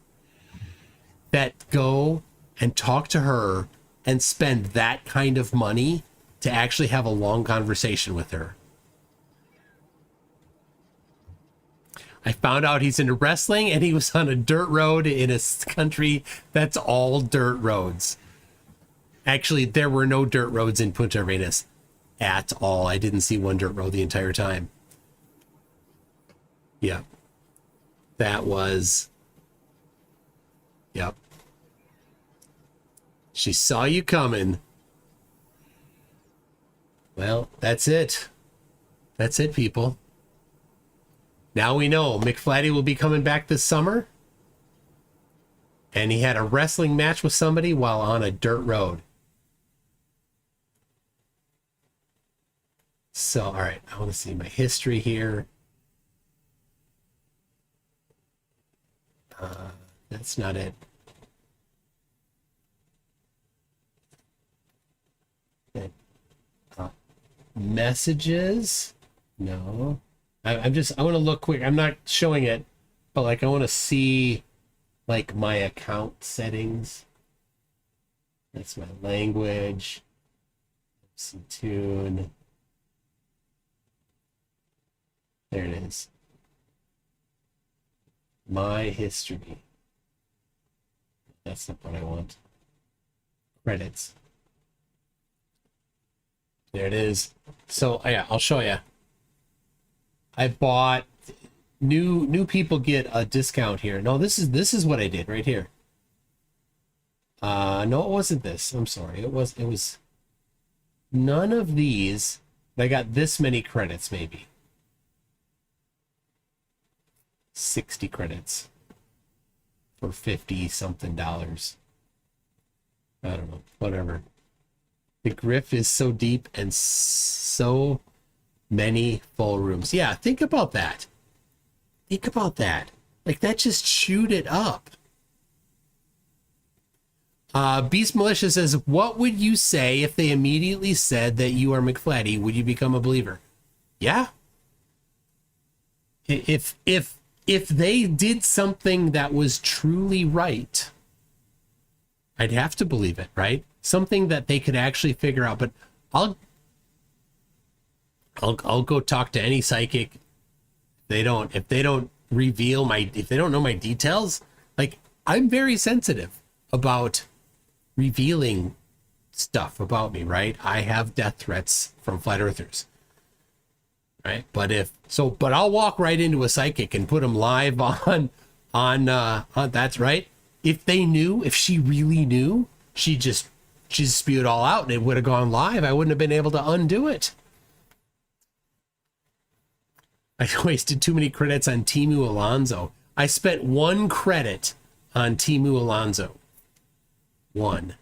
S3: that go and talk to her and spend that kind of money to actually have a long conversation with her? I found out he's into wrestling and he was on a dirt road in a country that's all dirt roads. Actually, there were no dirt roads in Punta Arenas at all. I didn't see one dirt road the entire time. Yeah. That was... Yep. She saw you coming. Well, that's it. That's it, people. Now we know McFlatty will be coming back this summer. And he had a wrestling match with somebody while on a dirt road. So, all right. I want to see my history here. That's not it. Okay. Messages. No. I want to look quick. I'm not showing it, but like I want to see like my account settings. That's my language. Some tune. There it is. My history. That's not what I want. Credits. There it is. So yeah, I'll show you. I bought new people get a discount here. No, this is what I did right here. No, it wasn't this. I'm sorry. It was none of these. I got this many credits, maybe 60 credits for 50 something dollars. I don't know, whatever. The griff is so deep and so many full rooms. Yeah, think about that. Think about that. Like, that just chewed it up. Beast Militia says, what would you say if they immediately said that you are McFlatty? Would you become a believer? Yeah. If they did something that was truly right, I'd have to believe it, right? Something that they could actually figure out. But I'll go talk to any psychic. If they don't reveal if they don't know my details, like, I'm very sensitive about revealing stuff about me, right? I have death threats from flat earthers, right? But I'll walk right into a psychic and put them live on that's right. If she really knew, she spewed it all out and it would have gone live. I wouldn't have been able to undo it. I wasted too many credits on Timu Alonso. I spent 1 credit on Timu Alonso. 1.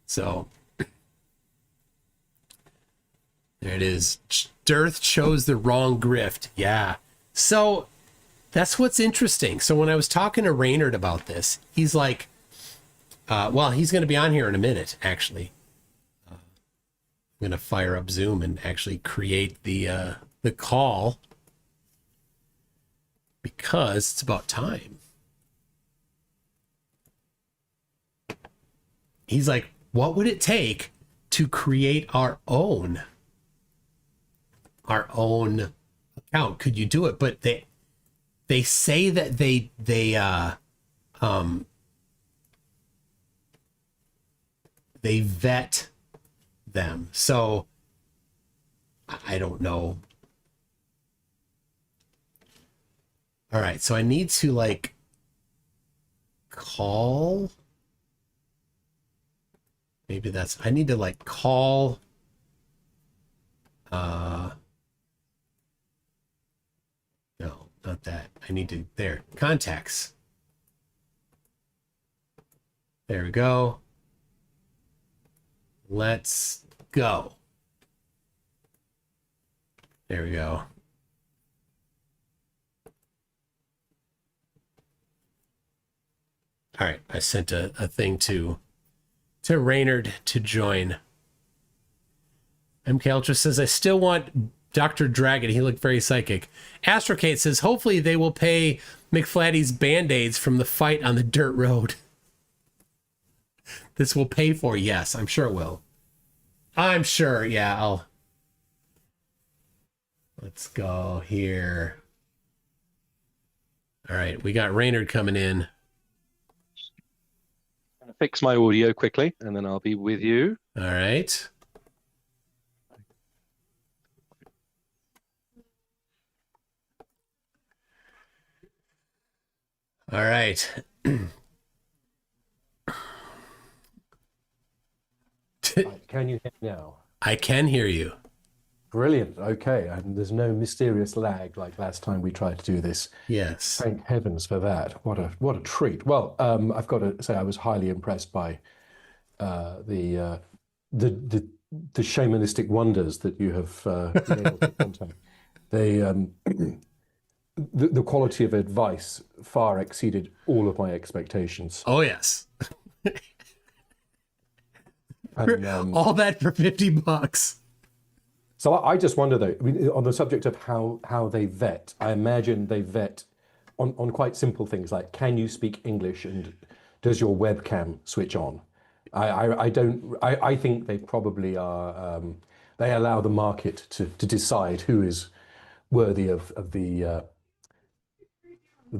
S3: So there it is. Dearth chose the wrong grift. Yeah. So that's what's interesting. So when I was talking to Raynard about this, he's like, well, he's going to be on here in a minute, actually. I'm going to fire up Zoom and actually create the call, because it's about time. He's like, what would it take to create our own account? Could you do it? But they say that they vet them. So I don't know. All right, so I need to like call. Maybe I need to like call. No, not that. I need to, contacts. There we go. Let's go. There we go. All right, I sent a thing to Raynard to join. MK Ultra says, I still want Dr. Dragon. He looked very psychic. Astrocate says, hopefully they will pay McFlatty's Band-Aids from the fight on the dirt road. This will pay for, yes, I'm sure it will. I'm sure, yeah, let's go here. All right, we got Raynard coming in.
S9: Fix my audio quickly and then I'll be with you.
S3: All right. All right.
S10: Can you hear me now?
S3: I can hear you.
S10: Brilliant. Okay. And there's no mysterious lag like last time we tried to do this.
S3: Yes.
S10: Thank heavens for that. What a treat. Well, I've got to say I was highly impressed by the shamanistic wonders that you have been able to contact. The quality of advice far exceeded all of my expectations.
S3: Oh, yes.
S10: And,
S3: all that for $50.
S10: So I just wonder though, I mean, on the subject of how they vet, I imagine they vet on quite simple things like, can you speak English and does your webcam switch on? I think they probably are, they allow the market to decide who is worthy of the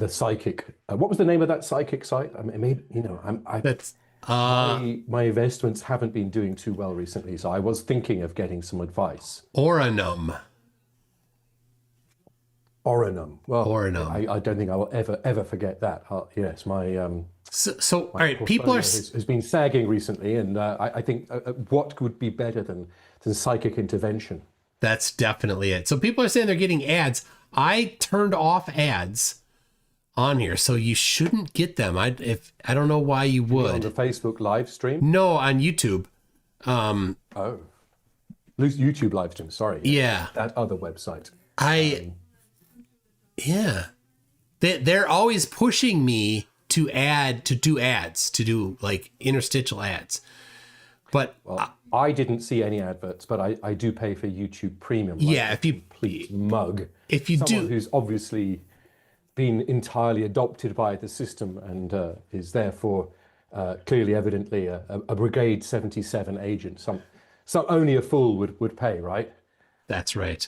S10: psychic. What was the name of that psychic site? I mean, maybe, you know,
S3: That's
S10: my investments haven't been doing too well recently, so I was thinking of getting some advice.
S3: Oranum.
S10: Oranum. Well,
S3: Oranum.
S10: I don't think I will ever forget that. Yes, my
S3: So all right, people are
S10: has been sagging recently, and I think what would be better than psychic intervention?
S3: That's definitely it. So people are saying they're getting ads. I turned off ads on here, so you shouldn't get them. I don't know why you would.
S10: On the Facebook live stream?
S3: No, on YouTube.
S10: Oh, YouTube live stream. Sorry.
S3: Yeah.
S10: That other website.
S3: Yeah. They're always pushing me to do ads, to do like interstitial ads. But
S10: I didn't see any adverts, but I do pay for YouTube Premium. Like
S3: yeah, if you
S10: complete mug.
S3: If you
S10: someone
S3: do,
S10: who's obviously been entirely adopted by the system and is therefore clearly, evidently, a Brigade 77 agent. Some only a fool would pay, right?
S3: That's right.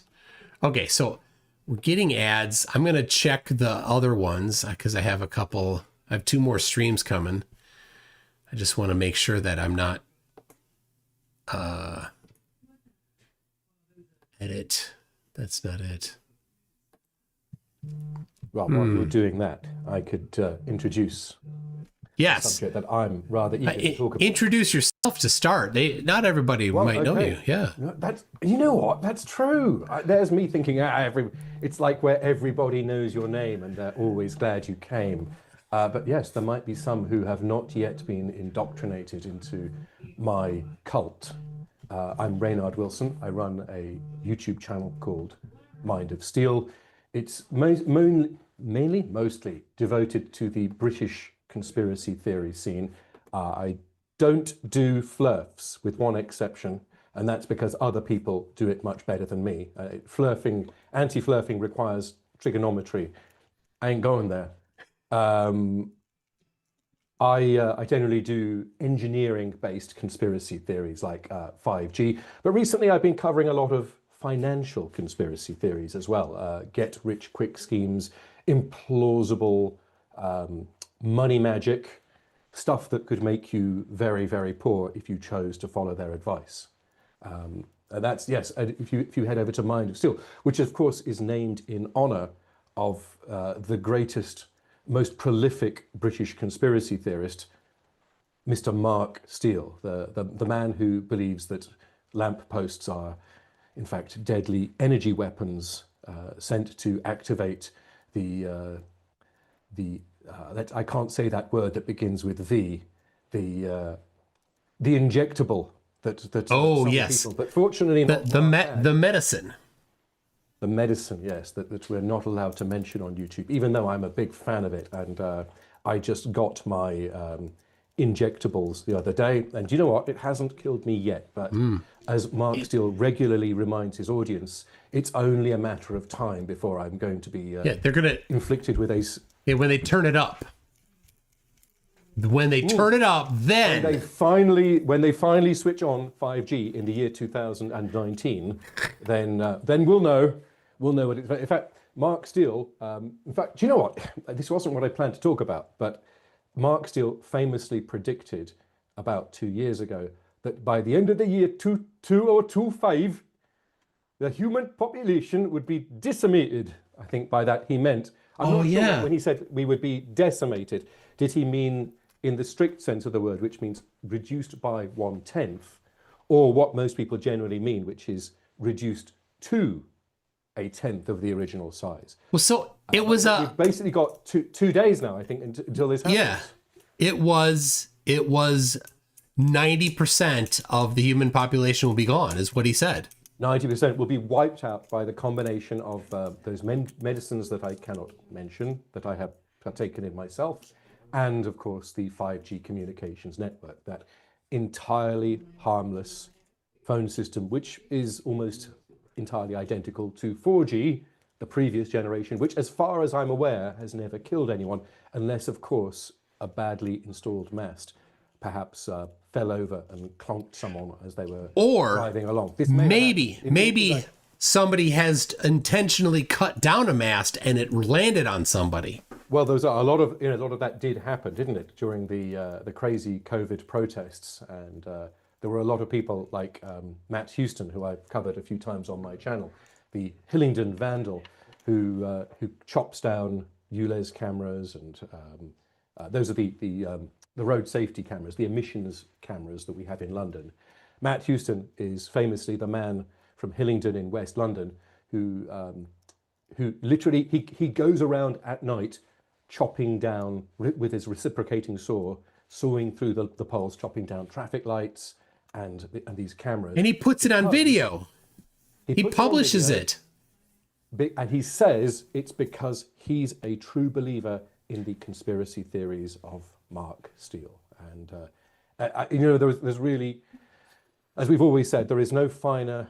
S3: Okay, so we're getting ads. I'm gonna check the other ones because I have a couple. I have 2 more streams coming. I just want to make sure that I'm not edit. That's not it.
S10: Well, while you're doing that, I could introduce a subject that I'm rather eager to talk about.
S3: Introduce yourself to start. Not everybody might know you. Yeah.
S10: You know what? That's true. There's me thinking, it's like where everybody knows your name and they're always glad you came. But yes, there might be some who have not yet been indoctrinated into my cult. I'm Reynard Wilson. I run a YouTube channel called Mind of Steel. It's mostly devoted to the British conspiracy theory scene. I don't do flirfs, with one exception, and that's because other people do it much better than me. Anti-flirfing requires trigonometry. I ain't going there. I generally do engineering-based conspiracy theories like 5G, but recently I've been covering a lot of financial conspiracy theories as well. Get-rich-quick schemes, implausible money magic, stuff that could make you very, very poor if you chose to follow their advice. And that's, yes, if you head over to Mind of Steel, which of course is named in honor of the greatest, most prolific British conspiracy theorist, Mr. Mark Steele, the man who believes that lamp posts are, in fact, deadly energy weapons sent to activate the I can't say that word that begins with the injectable that
S3: oh
S10: some
S3: yes,
S10: people, but fortunately
S3: the medicine.
S10: The medicine, yes, that we're not allowed to mention on YouTube, even though I'm a big fan of it. And I just got my injectables the other day. And you know what? It hasn't killed me yet. But as Mark Steele regularly reminds his audience, it's only a matter of time before I'm going to be
S3: they're gonna
S10: inflicted with a...
S3: Yeah, when they turn it up. When they turn it up, then...
S10: When they finally switch on 5G in the year 2019, then we'll know. We'll know what it's... In fact, Mark Steele... in fact, do you know what? This wasn't what I planned to talk about, but Mark Steele famously predicted about 2 years ago that by the end of the year 2025, the human population would be decimated. I think by that he meant... I'm not sure when he said we would be decimated. Did he mean in the strict sense of the word, which means reduced by 1/10, or what most people generally mean, which is reduced to 1/10 of the original size?
S3: Well, so it was
S10: we've basically got two days now, I think, until this happens.
S3: Yeah, it was 90% of the human population will be gone, is what he said.
S10: 90% will be wiped out by the combination of those medicines that I cannot mention, that I have taken in myself, and of course the 5G communications network, that entirely harmless phone system, which is almost entirely identical to 4G, the previous generation, which, as far as I'm aware, has never killed anyone, unless, of course, a badly installed mast perhaps fell over and clonked someone as they were driving along. This
S3: maybe somebody has intentionally cut down a mast and it landed on somebody.
S10: Well, there's a lot of that did happen, didn't it, during the crazy COVID protests, and there were a lot of people like Matt Houston, who I've covered a few times on my channel, the Hillingdon vandal, who chops down ULEZ cameras, and those are the road safety cameras, the emissions cameras that we have in London. Matt Houston is famously the man from Hillingdon in West London who literally he goes around at night chopping down with his reciprocating saw, sawing through the poles, chopping down traffic lights and these cameras.
S3: And he puts it on video. He publishes it.
S10: And he says it's because he's a true believer in the conspiracy theories of Mark Steele. And, there's really, as we've always said, there is no finer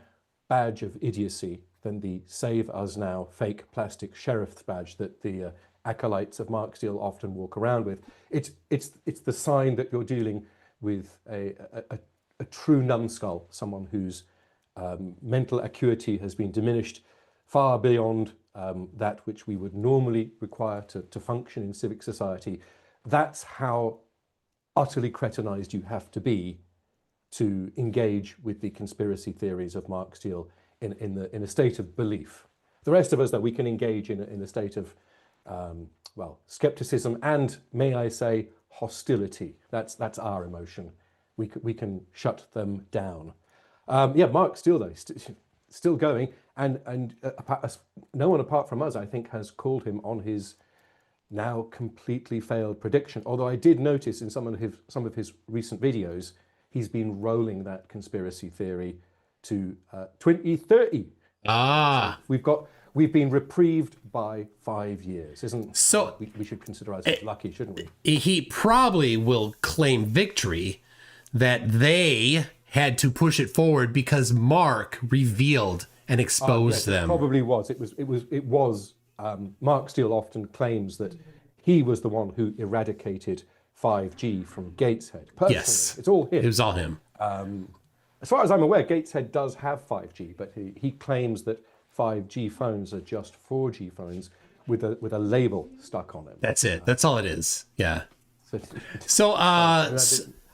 S10: badge of idiocy than the Save Us Now fake plastic sheriff's badge that the acolytes of Mark Steele often walk around with. It's the sign that you're dealing with a true numbskull, someone whose mental acuity has been diminished far beyond that which we would normally require to function in civic society. That's how utterly cretinized you have to be to engage with the conspiracy theories of Mark Steele in a state of belief. The rest of us, though, we can engage in a state of skepticism and, may I say, hostility. That's our emotion. We can shut them down. Mark Steele, though, still going, and no one apart from us, I think, has called him on his now completely failed prediction. Although I did notice in some of his recent videos, he's been rolling that conspiracy theory to 2030. So we've been reprieved by 5 years, isn't? So we should consider ourselves lucky, shouldn't we?
S3: He probably will claim victory that they had to push it forward because Mark revealed and exposed them.
S10: It probably was. It was. Mark Steele often claims that he was the one who eradicated 5G from Gateshead. Personally, yes, it's all him.
S3: It was all him.
S10: As far as I'm aware, Gateshead does have 5G, but he claims that 5G phones are just 4G phones with a label stuck on them.
S3: That's it. That's all it is. Yeah. So I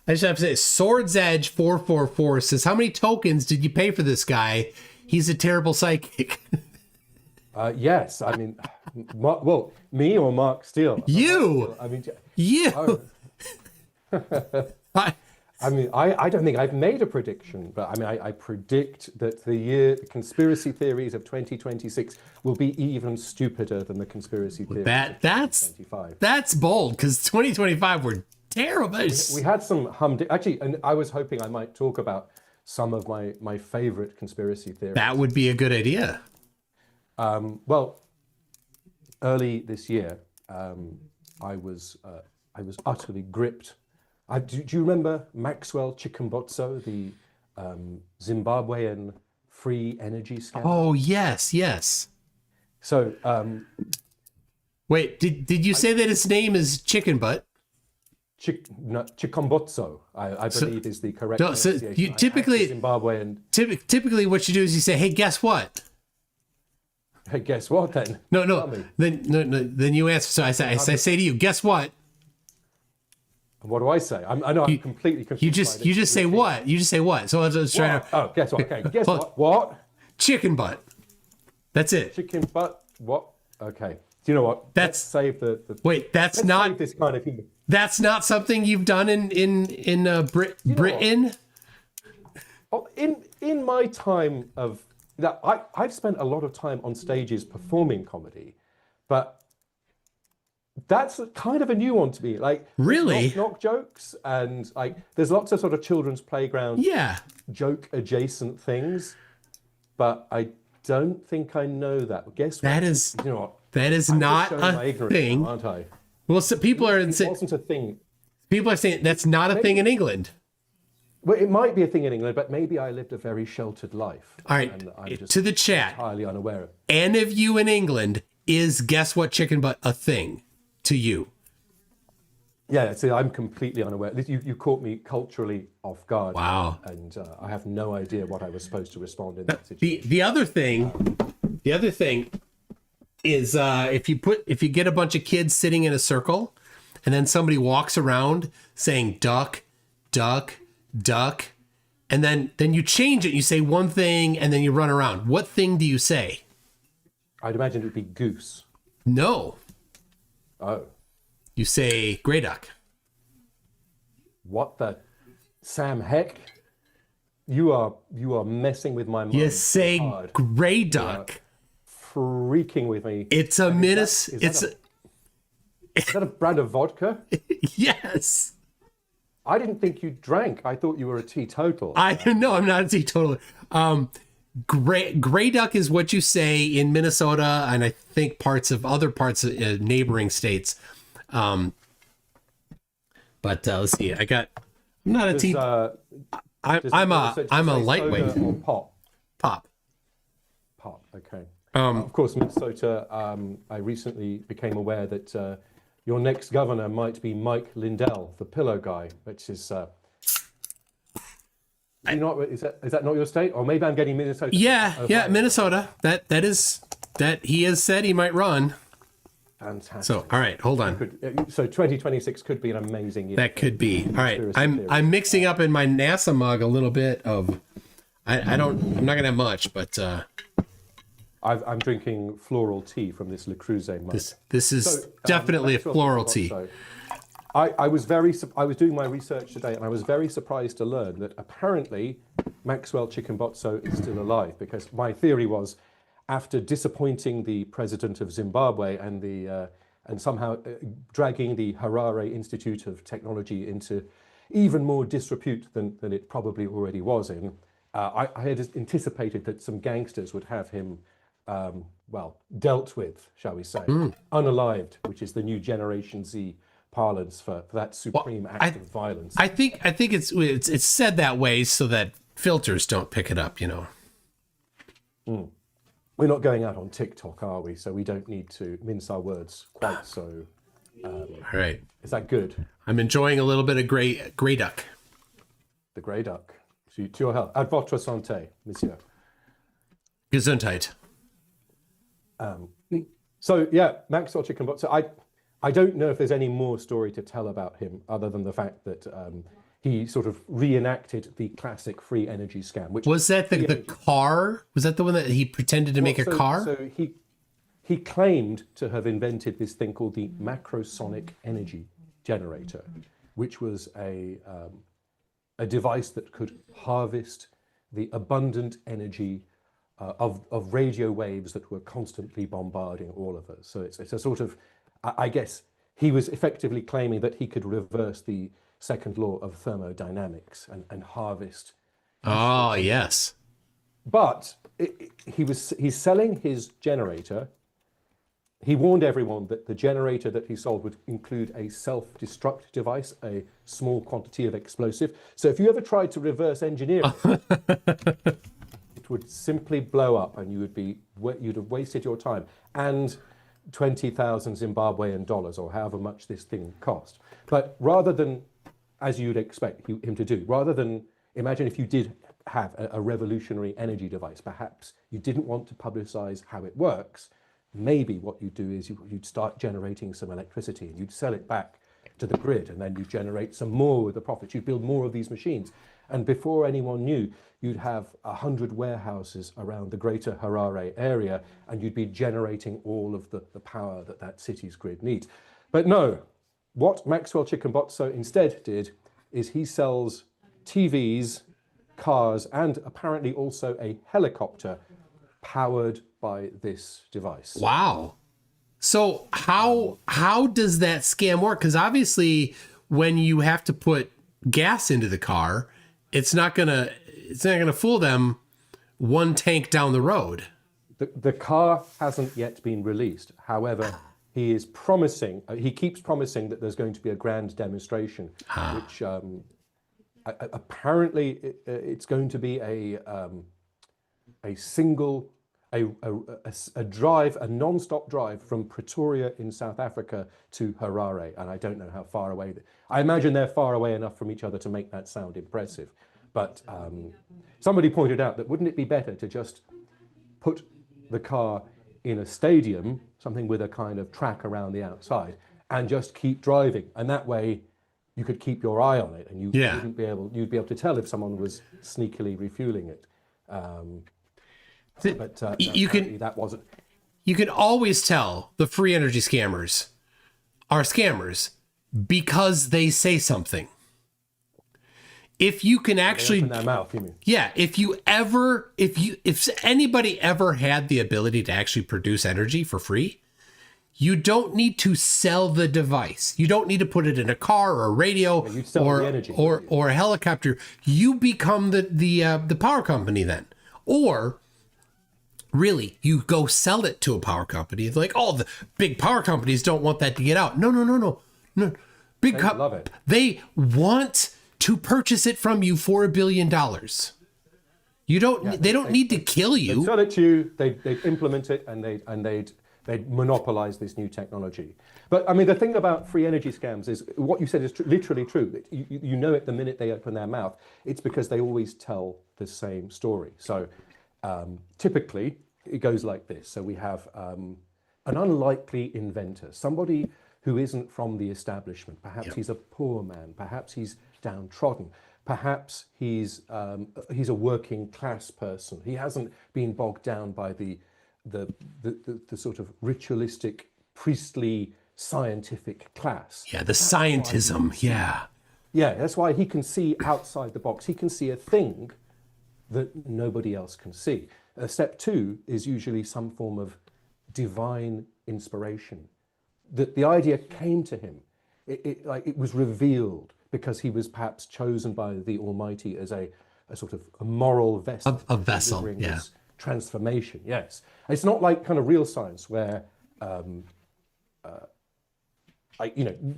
S3: just have to say, Swords Edge 444 says, "How many tokens did you pay for this guy? He's a terrible psychic."
S10: Yes, I mean, me or Mark Steele?
S3: You. You.
S10: I don't think I've made a prediction, but I mean, I predict that the conspiracy theories of 2026 will be even stupider than the conspiracy theories of 2025.
S3: That's bold, because 2025 were terrible.
S10: We had some actually, and I was hoping I might talk about some of my favorite conspiracy theories.
S3: That would be a good idea.
S10: Early this year, I was utterly gripped. Do you remember Maxwell Chikumbotso, the Zimbabwean free energy scam?
S3: Oh, yes.
S10: So,
S3: wait, did you say that his name is Chicken Butt?
S10: Chikumbotso, I believe, is the correct pronunciation.
S3: You typically
S10: Zimbabwean.
S3: Typically, what you do is you say, "Hey, guess what?"
S10: Hey, guess what then?
S3: No. Then you answer. So I say to you, "Guess what?"
S10: What do I say? I know I'm completely confused.
S3: You just say what? You just say what? So let's try to.
S10: Oh, guess what? Okay, guess what? What?
S3: Chicken butt. That's it.
S10: Chicken butt. What? Okay. Do you know what?
S3: Let's
S10: save the.
S3: Wait, that's not
S10: save this kind of humor.
S3: That's not something you've done in Britain.
S10: Oh, in my time of that, I've spent a lot of time on stages performing comedy, but that's kind of a new one to me. Like,
S3: really,
S10: knock jokes, and like there's lots of sort of children's playground, joke adjacent things, but I don't think I know that. Guess what?
S3: That is,
S10: you know what?
S3: That is not a thing,
S10: aren't I?
S3: Well, so people are saying
S10: it wasn't a thing.
S3: People are saying that's not a thing in England.
S10: Well, it might be a thing in England, but maybe I lived a very sheltered life.
S3: All right,
S10: and I'm just
S3: to the chat,
S10: entirely unaware of it.
S3: any of you in England, is guess what chicken butt a thing to you?
S10: Yeah, see, I'm completely unaware. You caught me culturally off guard.
S3: Wow.
S10: And I have no idea what I was supposed to respond in that situation.
S3: The other thing is if you get a bunch of kids sitting in a circle and then somebody walks around saying duck, duck, duck, and then you change it, you say one thing and then you run around. What thing do you say?
S10: I'd imagine it would be goose.
S3: No.
S10: Oh.
S3: You say gray duck.
S10: What the Sam heck? You are messing with my mind.
S3: You say
S10: so hard.
S3: gray duck.
S10: Freaking with me.
S3: It's a Minnesota.
S10: Is that a brand of vodka?
S3: Yes.
S10: I didn't think you drank. I thought you were a teetotal.
S3: No, I'm not a teetotaler. Gray duck is what you say in Minnesota, and I think other parts of neighboring states. But let's see. I'm not a tea. I'm a lightweight.
S10: Or pop.
S3: Pop.
S10: Okay. Of course, Minnesota. I recently became aware that your next governor might be Mike Lindell, the pillow guy, which is. Is that not your state? Or maybe I'm getting Minnesota.
S3: Yeah, Minnesota. That he has said he might run.
S10: Fantastic.
S3: So, all right, hold on.
S10: So 2026 could be an amazing year.
S3: That could be. All right, I'm mixing up in my NASA mug a little bit of. I'm not gonna have much, but.
S10: I'm drinking floral tea from this Le Creuset mug.
S3: This is definitely a floral tea.
S10: I was doing my research today, and I was very surprised to learn that apparently Maxwell Chickenbotso is still alive, because my theory was, after disappointing the president of Zimbabwe and somehow dragging the Harare Institute of Technology into even more disrepute than it probably already was in, I had anticipated that some gangsters would have him dealt with, shall we say, unalived, which is the new Generation Z parlance for that supreme act of violence.
S3: I think it's said that way so that filters don't pick it up,
S10: We're not going out on TikTok, are we? So we don't need to mince our words quite so.
S3: All right.
S10: Is that good?
S3: I'm enjoying a little bit of gray duck.
S10: The grey duck. To your health. Ad votre santé, monsieur.
S3: Gesundheit.
S10: So yeah, Maxwell Chickenbotso. I don't know if there's any more story to tell about him other than the fact that he sort of reenacted the classic free energy scam. Which
S3: was that the car? Was that the one that he pretended to make a car?
S10: So he claimed to have invented this thing called the macrosonic energy generator, which was a device that could harvest the abundant energy of radio waves that were constantly bombarding all of us. So it's a sort of, I guess, he was effectively claiming that he could reverse the second law of thermodynamics and harvest.
S3: Oh, yes.
S10: But he's selling his generator. He warned everyone that the generator that he sold would include a self-destruct device, a small quantity of explosive. So if you ever tried to reverse engineer it, it would simply blow up, and you'd have wasted your time and 20,000 Zimbabwean dollars, or however much this thing cost. But rather than, as you'd expect him to do, rather than imagine if you did have a revolutionary energy device, perhaps you didn't want to publicize how it works. Maybe what you'd do is you'd start generating some electricity and you'd sell it back to the grid, and then you'd generate some more with the profits. You'd build more of these machines. And before anyone knew, you'd have 100 warehouses around the greater Harare area, and you'd be generating all of the power that city's grid needs. But no, what Maxwell Chickenbotso instead did is he sells TVs, cars, and apparently also a helicopter powered by this device.
S3: Wow. So how does that scam work? Because obviously, when you have to put gas into the car, it's not gonna fool them one tank down the road.
S10: The car hasn't yet been released. However, he is promising. He keeps promising that there's going to be a grand demonstration, which apparently it's going to be a single, a drive, a non-stop drive from Pretoria in South Africa to Harare, and I don't know how far away. I imagine they're far away enough from each other to make that sound impressive. But somebody pointed out that wouldn't it be better to just put the car in a stadium, something with a kind of track around the outside, and just keep driving, and that way you could keep your eye on it, and you'd be able to tell if someone was sneakily refueling it.
S3: You can always tell the free energy scammers are scammers because they say something. If you can actually
S10: open their mouth, you mean?
S3: Yeah, if anybody ever had the ability to actually produce energy for free, you don't need to sell the device. You don't need to put it in a car or a radio or a helicopter. You become the power company then. Or really, you go sell it to a power company. It's like, oh, the big power companies don't want that to get out. No.
S10: Love it.
S3: They want to purchase it from you for $1 billion. They don't need to kill you.
S10: They sell it to you. They implement it, and they'd monopolize this new technology. But I mean, the thing about free energy scams is what you said is literally true. You know it the minute they open their mouth. It's because they always tell the same story. So typically, it goes like this. So we have an unlikely inventor, somebody who isn't from the establishment. Perhaps he's a poor man. Perhaps he's downtrodden. Perhaps he's a working class person. He hasn't been bogged down by the sort of ritualistic, priestly, scientific class.
S3: Yeah, the scientism. Yeah,
S10: that's why he can see outside the box. He can see a thing that nobody else can see. Step two is usually some form of divine inspiration. The idea came to him. It was revealed because he was perhaps chosen by the Almighty as a sort of a moral vessel.
S3: A vessel, yeah.
S10: This transformation, yes. It's not like kind of real science where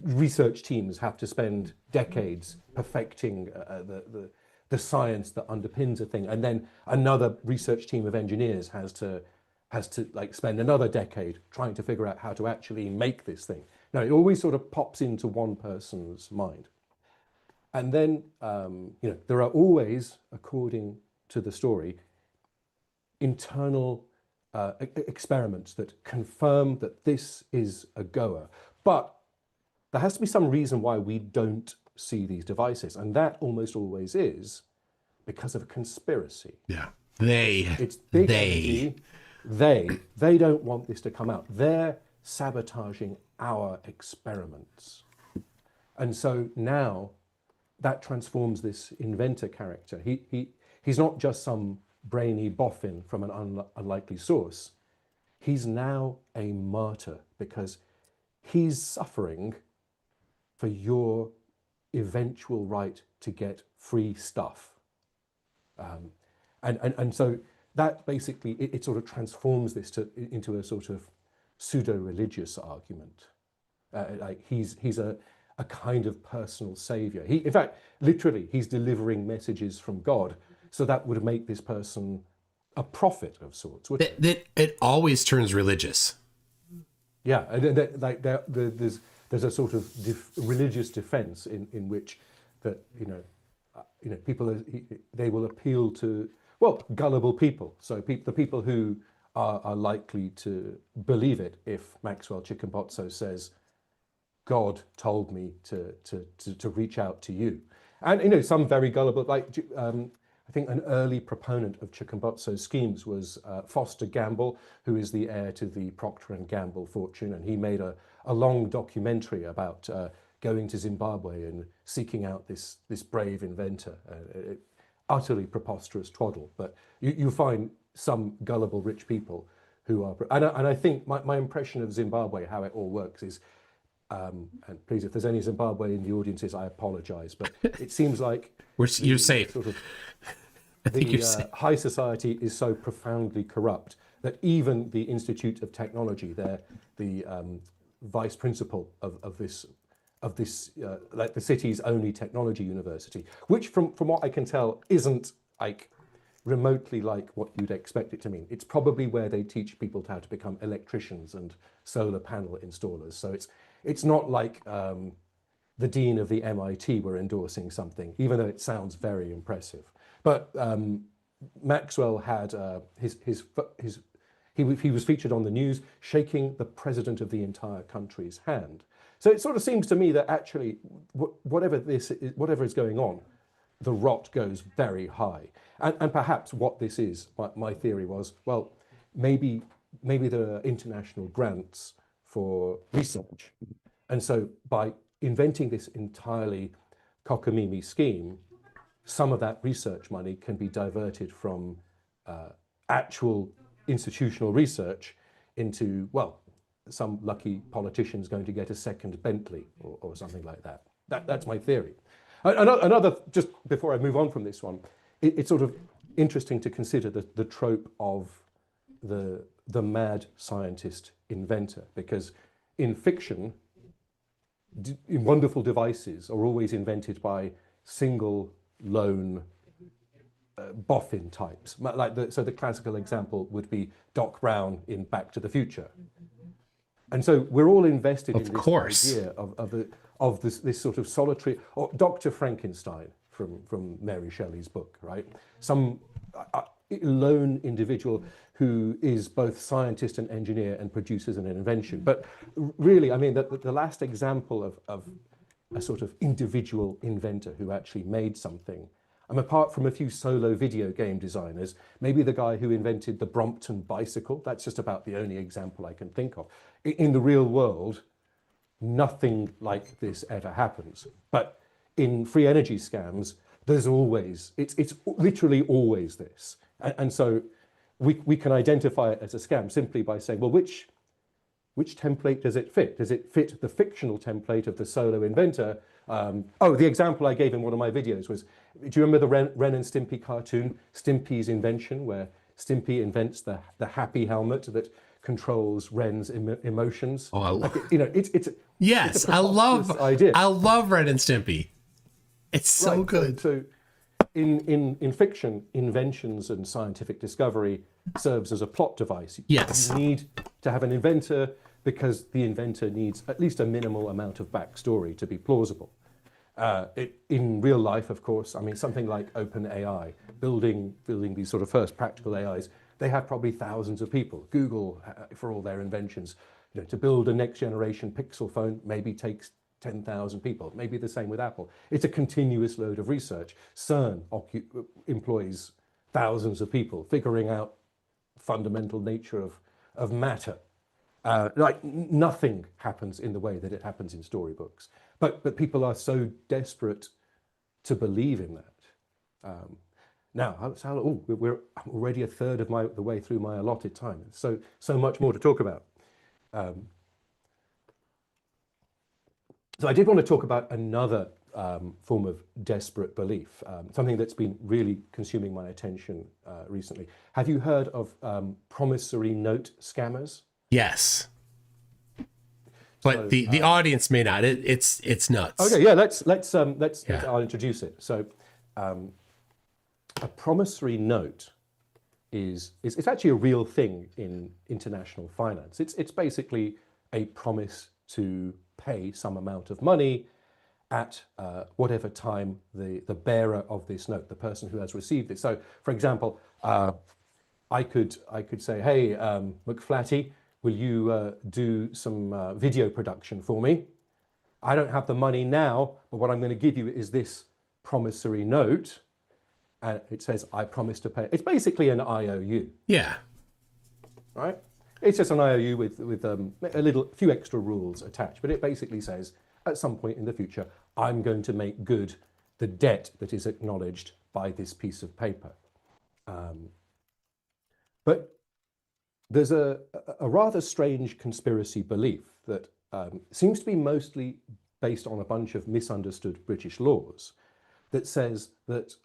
S10: research teams have to spend decades perfecting the science that underpins a thing, and then another research team of engineers has to like spend another decade trying to figure out how to actually make this thing. No, it always sort of pops into one person's mind. And then, there are always, according to the story, internal experiments that confirm that this is a goer. But there has to be some reason why we don't see these devices. And that almost always is because of a conspiracy.
S3: Yeah.
S10: It's big energy. They don't want this to come out. They're sabotaging our experiments. And so now that transforms this inventor character. He's not just some brainy boffin from an unlikely source. He's now a martyr because he's suffering for your eventual right to get free stuff. And so that basically, it sort of transforms this into a sort of pseudo-religious argument. Like he's a kind of personal savior. In fact, literally, he's delivering messages from God. So that would make this person a prophet of sorts.
S3: It always turns religious.
S10: Yeah, there's a sort of religious defense in which that people they will appeal to gullible people. So the people who are likely to believe it if Maxwell Chickenbotso says, God told me to reach out to you. And some very gullible, like I think an early proponent of Chickenbotso's schemes was Foster Gamble, who is the heir to the Procter & Gamble fortune, and he made a long documentary about going to Zimbabwe and seeking out this brave inventor. Utterly preposterous twaddle, but you find some gullible rich people who are, and I think my impression of Zimbabwe, how it all works is, and please, if there's any Zimbabwe in the audiences, I apologize, but it seems like
S3: you're safe.
S10: Sort of,
S3: I think you're safe.
S10: High society is so profoundly corrupt that even the Institute of Technology, the vice principal of this of this, like the city's only technology university, which from what I can tell isn't like remotely like what you'd expect it to mean. It's probably where they teach people how to become electricians and solar panel installers. So it's not like the dean of the MIT were endorsing something, even though it sounds very impressive. But Maxwell had he was featured on the news shaking the president of the entire country's hand. So it sort of seems to me that actually, whatever is going on, the rot goes very high. And perhaps what this is, my theory was, well, maybe there are international grants for research. And so by inventing this entirely cockamamie scheme, some of that research money can be diverted from actual institutional research into, well, some lucky politician's going to get a second Bentley or something like that. That's my theory. Another, just before I move on from this one, it's sort of interesting to consider the trope of the mad scientist inventor, because in fiction, wonderful devices are always invented by single, lone, boffin types. So the classical example would be Doc Brown in Back to the Future. And so we're all invested in this idea of this sort of solitary, or Dr. Frankenstein from Mary Shelley's book, right? Some lone individual who is both scientist and engineer and produces an invention. But really, I mean, the last example of a sort of individual inventor who actually made something, apart from a few solo video game designers, maybe the guy who invented the Brompton bicycle, that's just about the only example I can think of. In the real world, nothing like this ever happens. But in free energy scams, there's always, it's literally always this. And so we can identify it as a scam simply by saying, well, which template does it fit? Does it fit the fictional template of the solo inventor? The example I gave in one of my videos was, do you remember the Ren and Stimpy cartoon, Stimpy's Invention, where Stimpy invents the happy helmet that controls Ren's emotions?
S3: Yes, I love Ren and Stimpy. It's so good.
S10: So in fiction, inventions and scientific discovery serves as a plot device.
S3: Yes.
S10: You need to have an inventor because the inventor needs at least a minimal amount of backstory to be plausible. In real life, of course, I mean, something like OpenAI, building these sort of first practical AIs, they have probably thousands of people. Google, for all their inventions, to build a next generation Pixel phone maybe takes 10,000 people, maybe the same with Apple. It's a continuous load of research. CERN employs thousands of people figuring out fundamental nature of matter. Like nothing happens in the way that it happens in storybooks. But people are so desperate to believe in that. Now, we're already a third of the way through my allotted time. So much more to talk about. So I did want to talk about another form of desperate belief, something that's been really consuming my attention recently. Have you heard of promissory note scammers?
S3: Yes. But the audience may not. It's nuts.
S10: Okay, yeah. Let's I'll introduce it. So, a promissory note it's actually a real thing in international finance. It's basically a promise to pay some amount of money at whatever time the bearer of this note, the person who has received it. So, for example, I could say, hey, McFlatty, will you do some video production for me? I don't have the money now, but what I'm going to give you is this promissory note. And it says, I promise to pay. It's basically an IOU.
S3: Yeah.
S10: Right? It's just an IOU with a few extra rules attached. But it basically says, at some point in the future, I'm going to make good the debt that is acknowledged by this piece of paper. But there's a rather strange conspiracy belief that seems to be mostly based on a bunch of misunderstood British laws that says that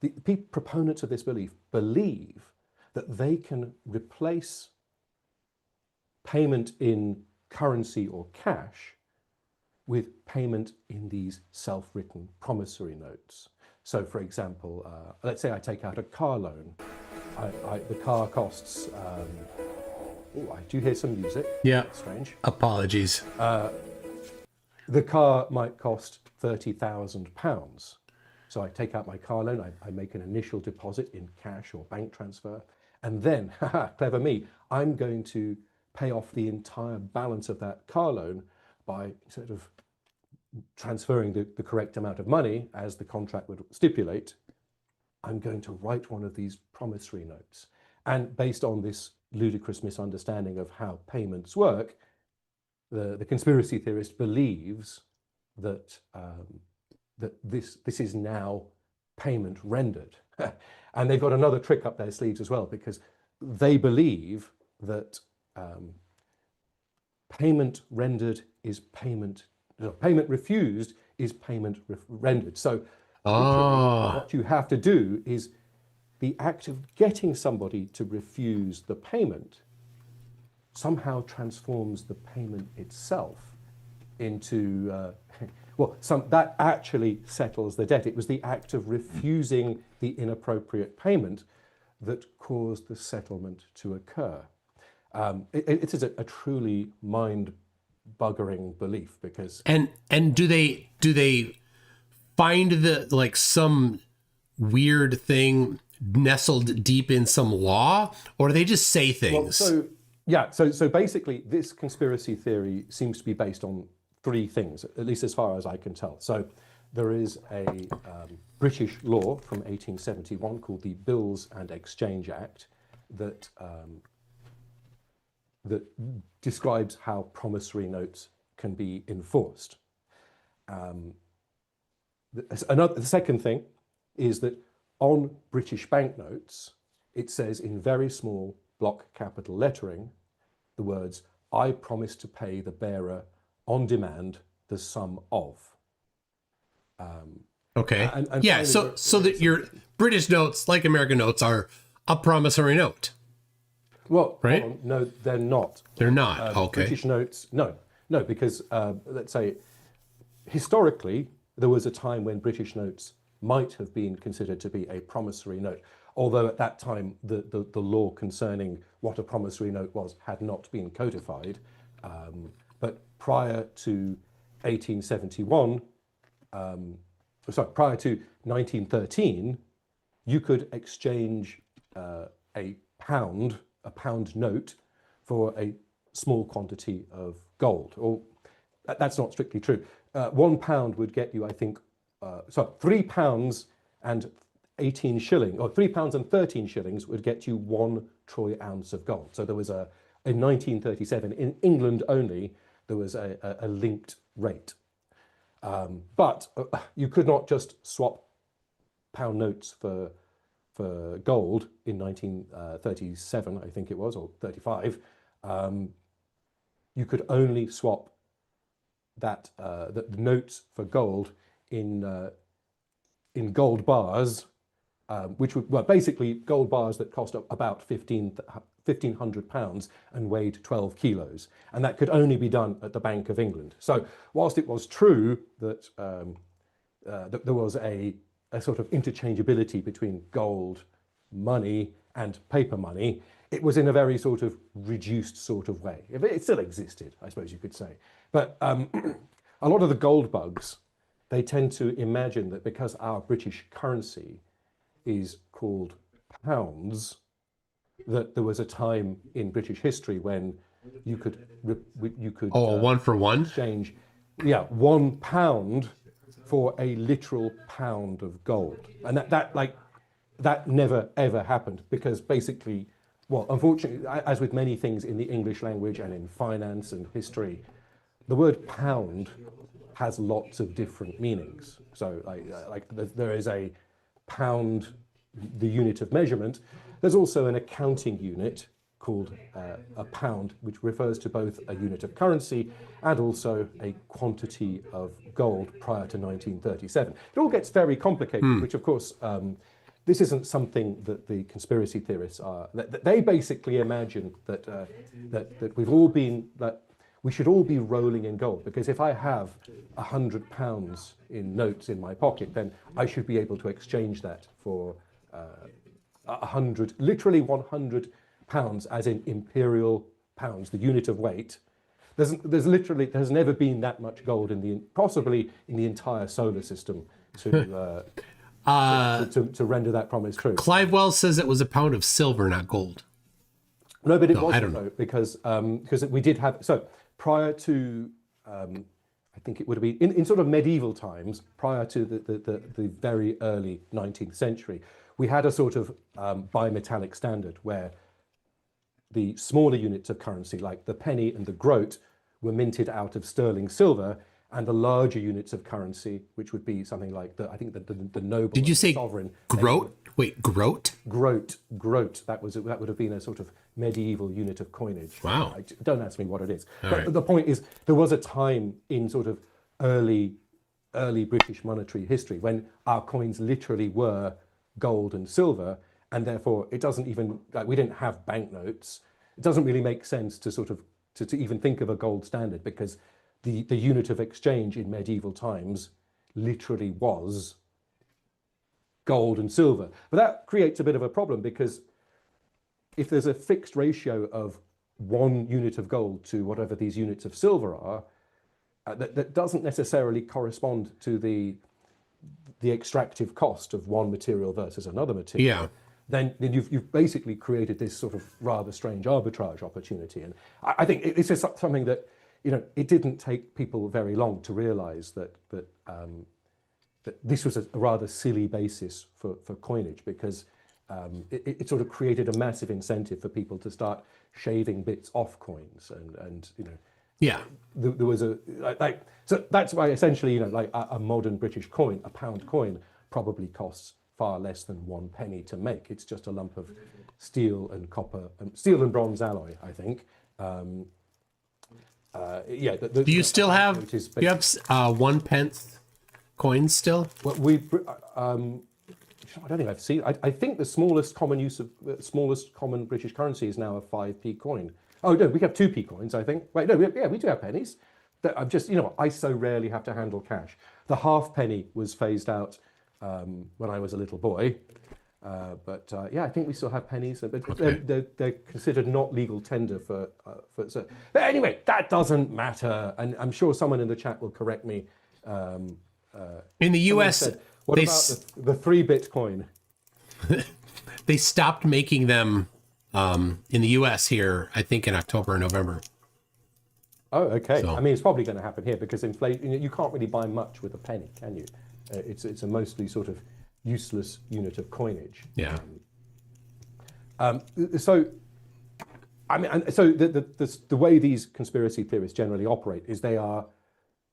S10: the proponents of this belief believe that they can replace payment in currency or cash with payment in these self-written promissory notes. So, for example, let's say I take out a car loan. The car costs. I do hear some music.
S3: Yeah.
S10: That's strange.
S3: Apologies.
S10: The car might cost £30,000. So I take out my car loan, I make an initial deposit in cash or bank transfer, and then, clever me, I'm going to pay off the entire balance of that car loan by sort of transferring the correct amount of money as the contract would stipulate. I'm going to write one of these promissory notes. And based on this ludicrous misunderstanding of how payments work, the conspiracy theorist believes that that this is now payment rendered. And they've got another trick up their sleeves as well, because they believe that payment rendered is payment, payment refused is payment rendered. So what you have to do is the act of getting somebody to refuse the payment somehow transforms the payment itself into that actually settles the debt. It was the act of refusing the inappropriate payment that caused the settlement to occur. It is a truly mind-buggering belief, because
S3: and do they find some weird thing nestled deep in some law, or do they just say things?
S10: So basically this conspiracy theory seems to be based on three things, at least as far as I can tell. So there is a British law from 1871 called the Bills and Exchange Act that describes how promissory notes can be enforced. The second thing is that on British banknotes, it says in very small block capital lettering the words, "I promise to pay the bearer on demand the sum of."
S3: Okay.
S10: And
S3: yeah.
S10: finally,
S3: So that your British notes, like American notes, are a promissory note.
S10: Well,
S3: right?
S10: hold on. No, they're not.
S3: They're not. Okay.
S10: British notes, no, because let's say historically there was a time when British notes might have been considered to be a promissory note, although at that time the law concerning what a promissory note was had not been codified. But prior to 1871, prior to 1913, you could exchange a pound note for a small quantity of gold. Or that's not strictly true. £1 would get you, I think, £3 and 18 shillings, or £3 and 13 shillings would get you 1 troy ounce of gold. So there was in 1937, in England only, there was a linked rate. But you could not just swap pound notes for gold in 1937, I think it was, or 35. You could only swap the notes for gold in gold bars, which were basically gold bars that cost about £1,500 and weighed 12 kilos. And that could only be done at the Bank of England. So whilst it was true that there was a sort of interchangeability between gold money and paper money, it was in a very sort of reduced sort of way. It still existed, I suppose you could say. But a lot of the gold bugs, they tend to imagine that because our British currency is called pounds, that there was a time in British history when you could
S3: a one for one
S10: exchange, £1 for a literal pound of gold, and that never ever happened, because basically, well, unfortunately, as with many things in the English language and in finance and history, the word pound has lots of different meanings. So there is a pound, the unit of measurement. There's also an accounting unit called a pound, which refers to both a unit of currency and also a quantity of gold prior to 1937. It all gets very complicated, which of course, this isn't something that the conspiracy theorists are. They basically imagine that we've all been, that we should all be rolling in gold, because if I have £100 in notes in my pocket, then I should be able to exchange that for 100, literally £100, as in imperial pounds, the unit of weight. There's never been that much gold possibly in the entire solar system to render that promise true.
S3: Clive Wells says it was a pound of silver, not gold.
S10: No, but it
S3: I
S10: wasn't,
S3: don't know.
S10: though, because we did have, so prior to, I think it would have been in sort of medieval times, prior to the very early 19th century, we had a sort of bimetallic standard where the smaller units of currency, like the penny and the groat, were minted out of sterling silver, and the larger units of currency, which would be something like the noble.
S3: Did you say
S10: sovereign?
S3: groat? Wait, groat?
S10: Groat. That would have been a sort of medieval unit of coinage.
S3: Wow.
S10: Don't ask me what it is.
S3: All
S10: But
S3: right.
S10: the point is, there was a time in sort of early British monetary history when our coins literally were gold and silver, and therefore it doesn't even, like, we didn't have banknotes. It doesn't really make sense to sort of to even think of a gold standard, because the unit of exchange in medieval times literally was gold and silver. But that creates a bit of a problem, because if there's a fixed ratio of 1 unit of gold to whatever these units of silver are, that doesn't necessarily correspond to the extractive cost of one material versus another material.
S3: Yeah.
S10: Then you've basically created this sort of rather strange arbitrage opportunity. And I think it's just something that, it didn't take people very long to realize that this was a rather silly basis for coinage, because it sort of created a massive incentive for people to start shaving bits off coins, and
S3: Yeah.
S10: there was so that's why essentially, like a modern British coin, a pound coin, probably costs far less than 1 penny to make. It's just a lump of steel and copper, steel and bronze alloy, I think.
S3: Do you still have? Do you have 1 pence coins still?
S10: Well, I don't think I've seen. I think the smallest common British currency is now a 5p coin. Oh no, we have 2p coins, I think. Wait, no, we do have pennies. I'm just, I so rarely have to handle cash. The halfpenny was phased out when I was a little boy, but I think we still have pennies. But
S3: Okay.
S10: they're considered not legal tender for. So, but anyway, that doesn't matter, and I'm sure someone in the chat will correct me.
S3: In the U.S.,
S10: Said, what about the 3 Bitcoin?
S3: they stopped making them in the U.S. here, I think, in October or November.
S10: Oh, okay.
S3: So-
S10: I mean, it's probably going to happen here, because inflation. You can't really buy much with a penny, can you? It's a mostly sort of useless unit of coinage.
S3: Yeah.
S10: So, I mean, so the way these conspiracy theorists generally operate is they are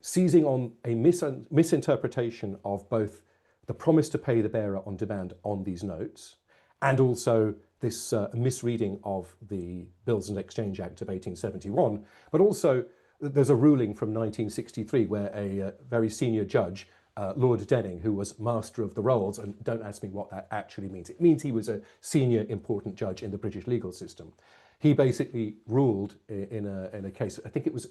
S10: seizing on a misinterpretation of both the promise to pay the bearer on demand on these notes, and also this misreading of the Bills and Exchange Act of 1871. But also, there's a ruling from 1963 where a very senior judge, Lord Denning, who was Master of the Rolls, and don't ask me what that actually means. It means he was a senior important judge in the British legal system. He basically ruled in a case, I think it was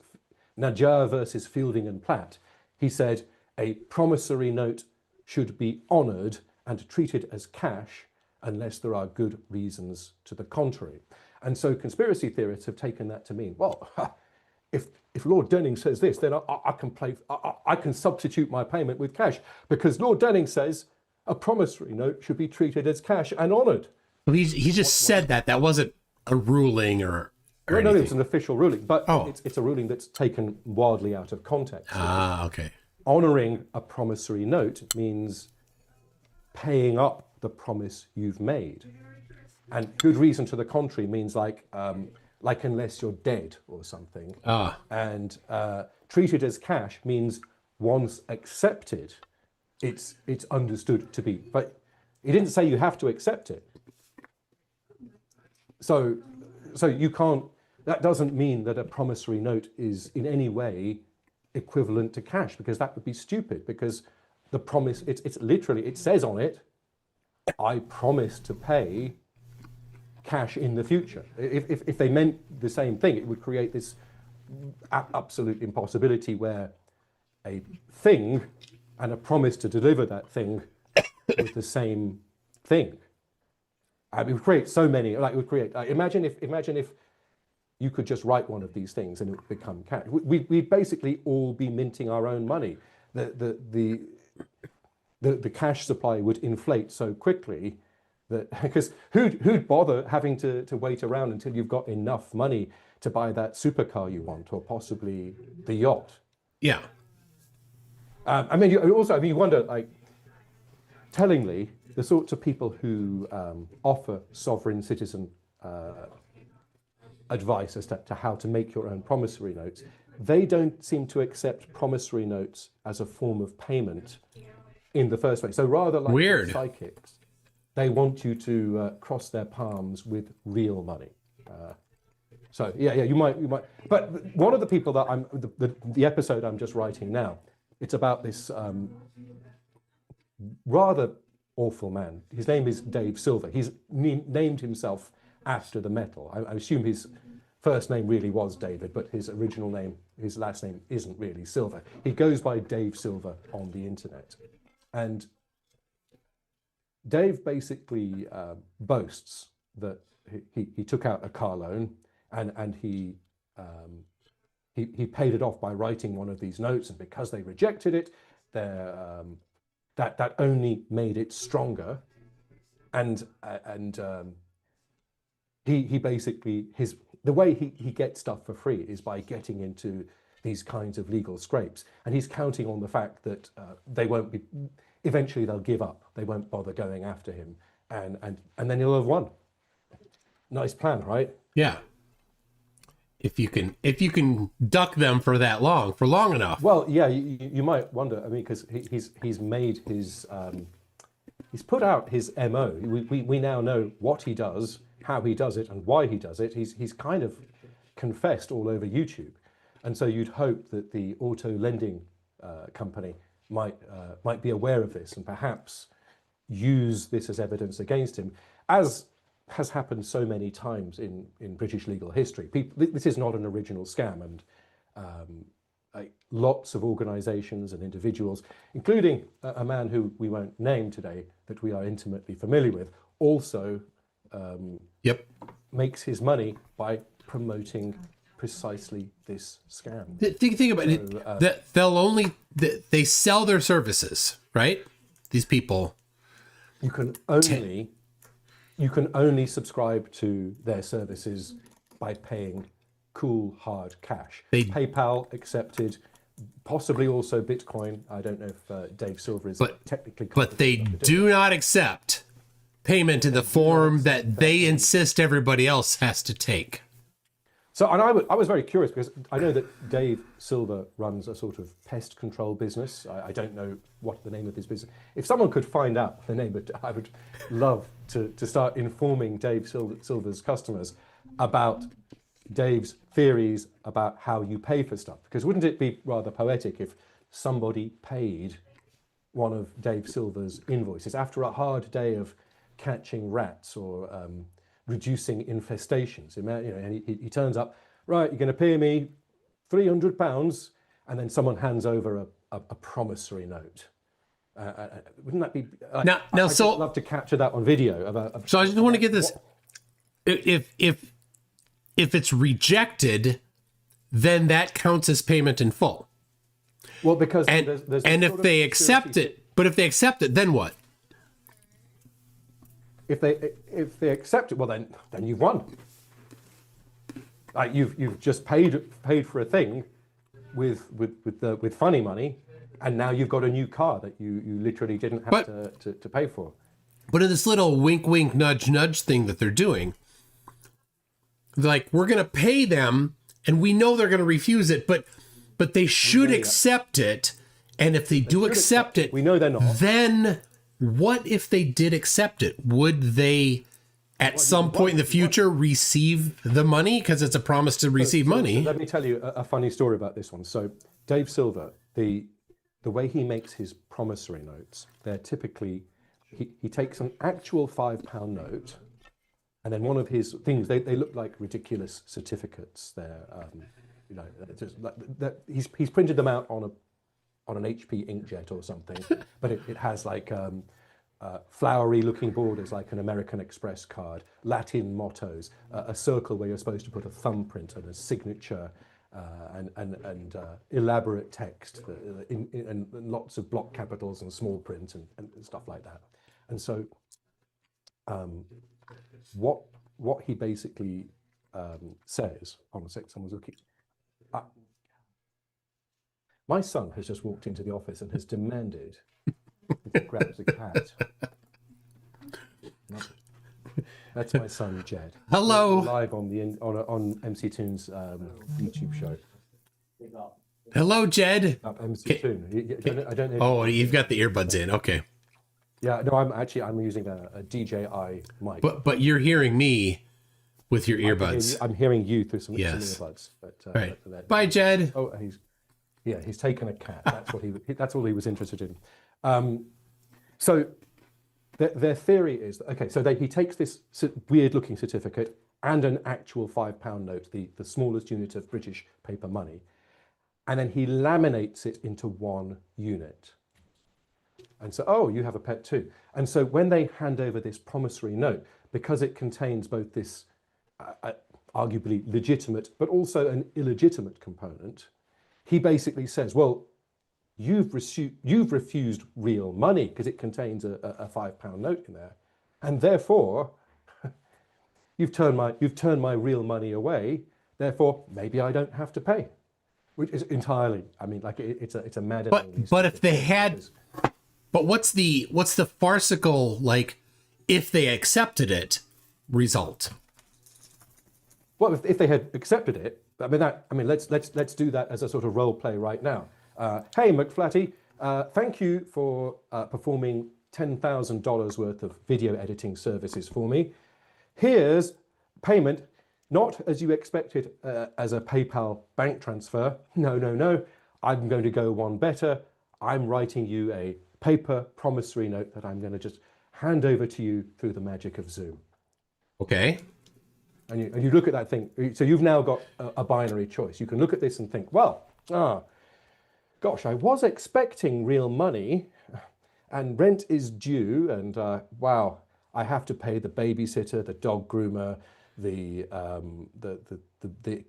S10: Najjar versus Fielding and Platt. He said a promissory note should be honoured and treated as cash unless there are good reasons to the contrary. And so conspiracy theorists have taken that to mean, well, if Lord Denning says this, then I can substitute my payment with cash, because Lord Denning says a promissory note should be treated as cash and honoured.
S3: Well, he just said that. That wasn't a ruling or
S10: No,
S3: anything.
S10: it's an official ruling, but
S3: Oh.
S10: it's a ruling that's taken wildly out of context.
S3: Ah, okay.
S10: Honouring a promissory note means paying up the promise you've made, and good reason to the contrary means like unless you're dead or something. And treated as cash means once accepted, it's understood to be. But he didn't say you have to accept it. So you can't. That doesn't mean that a promissory note is in any way equivalent to cash, because that would be stupid. Because the promise, it's literally, it says on it, I promise to pay cash in the future. If they meant the same thing, it would create this absolute impossibility where a thing and a promise to deliver that thing was the same thing. It would create so many, like it would create, imagine if you could just write one of these things and it would become cash. We'd basically all be minting our own money. The cash supply would inflate so quickly that, because who'd bother having to wait around until you've got enough money to buy that supercar you want, or possibly the yacht.
S3: Yeah.
S10: I mean, you wonder, like, tellingly, the sorts of people who offer sovereign citizen advice as to how to make your own promissory notes, they don't seem to accept promissory notes as a form of payment in the first place. So rather like
S3: Weird.
S10: Psychics, they want you to cross their palms with real money. So yeah, you might. But one of the people that the episode I'm just writing now, it's about this rather awful man. His name is Dave Silver. He's named himself after the metal. I assume his first name really was David, but his original name, his last name, isn't really Silver. He goes by Dave Silver on the internet, and Dave basically boasts that he took out a car loan and he paid it off by writing one of these notes, and because they rejected it, that only made it stronger, and he basically, the way he gets stuff for free is by getting into these kinds of legal scrapes, and he's counting on the fact that they won't be, eventually they'll give up, they won't bother going after him, and then he'll have won. Nice plan, right?
S3: Yeah. If you can duck them for long enough.
S10: Well, yeah, you might wonder. I mean, because he's made his he's put out his MO. We now know what he does, how he does it, and why he does it. He's kind of confessed all over YouTube, and so you'd hope that the auto lending company might be aware of this and perhaps use this as evidence against him, as has happened so many times in British legal history. This is not an original scam, and lots of organisations and individuals, including a man who we won't name today, that we are intimately familiar with, also makes his money by promoting precisely this scam.
S3: Think about it. That they sell their services, right? These people.
S10: You can only subscribe to their services by paying cool, hard cash. PayPal accepted, possibly also Bitcoin. I don't know if Dave Silver is technically...
S3: But they do not accept payment in the form that they insist everybody else has to take.
S10: So, and I was very curious, because I know that Dave Silver runs a sort of pest control business. I don't know what the name of his business. If someone could find out the name, I would love to start informing Dave Silver's customers about Dave's theories about how you pay for stuff. Because wouldn't it be rather poetic if somebody paid one of Dave Silver's invoices after a hard day of catching rats or reducing infestations? And he turns up, right, you're going to pay me £300, and then someone hands over a promissory note. Wouldn't that be?
S3: Now,
S10: I'd love to capture that on video.
S3: So I just want to get this: if it's rejected, then that counts as payment in full.
S10: Well, because
S3: there's if they accept it, but if they accept it, then what?
S10: If they accept it, well then you've won. You've just paid for a thing with funny money, and now you've got a new car that you literally didn't have to pay for.
S3: But in this little wink wink nudge nudge thing that they're doing, like, we're gonna pay them and we know they're gonna refuse it, but they should accept it, and if they do accept it,
S10: we know they're not.
S3: Then what if they did accept it? Would they at some point in the future receive the money, because it's a promise to receive money?
S10: Let me tell you a funny story about this one. So Dave Silver, the way he makes his promissory notes, they're typically, he takes an actual £5 note, and then one of his things, they look like ridiculous certificates. you know, just like that. He's printed them out on an HP inkjet or something, but it has like flowery looking borders like an American Express card, Latin mottos, a circle where you're supposed to put a thumbprint and a signature, and elaborate text, and lots of block capitals and small print and stuff like that. And so what he basically says, hold on a sec, someone's looking. My son has just walked into the office and has demanded he grabs the cat. That's my son, Jed.
S3: Hello.
S10: Live on MC Toon's YouTube show.
S3: Hello, Jed.
S10: MC Toon. I don't know.
S3: Oh, you've got the earbuds in. Okay.
S10: Yeah, no, I'm using a DJI mic.
S3: But you're hearing me with your earbuds.
S10: I'm hearing you through some earbuds.
S3: Right. Bye, Jed.
S10: Oh, he's taken a cat. That's all he was interested in. So their theory is that, okay, so he takes this weird looking certificate and an actual £5 note, the smallest unit of British paper money, and then he laminates it into one unit. And so, oh, you have a pet too. And so when they hand over this promissory note, because it contains both this arguably legitimate, but also an illegitimate component, he basically says, well, you've refused real money because it contains a £5 note in there. And therefore, you've turned my real money away. Therefore, maybe I don't have to pay. Which is entirely, I mean, like it's a maddening.
S3: But if they had, but what's the farcical, like, if they accepted it, result?
S10: Well, if they had accepted it, let's do that as a sort of role play right now. Hey, McFlatty, thank you for performing $10,000 worth of video editing services for me. Here's payment, not as you expected as a PayPal bank transfer. No. I'm going to go one better. I'm writing you a paper promissory note that I'm going to just hand over to you through the magic of Zoom.
S3: Okay.
S10: And you look at that thing. So you've now got a binary choice. You can look at this and think, well, gosh, I was expecting real money and rent is due. And wow, I have to pay the babysitter, the dog groomer, the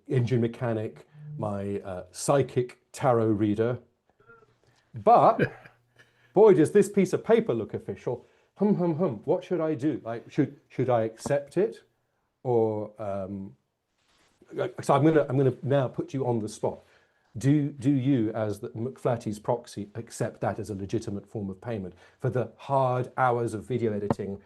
S10: engine mechanic, my psychic tarot reader. But boy, does this piece of paper look official. What should I do? Like, should I accept it? Or so I'm gonna now put you on the spot. Do you, as the McFlatty's proxy, accept that as a legitimate form of payment for the hard hours of video editing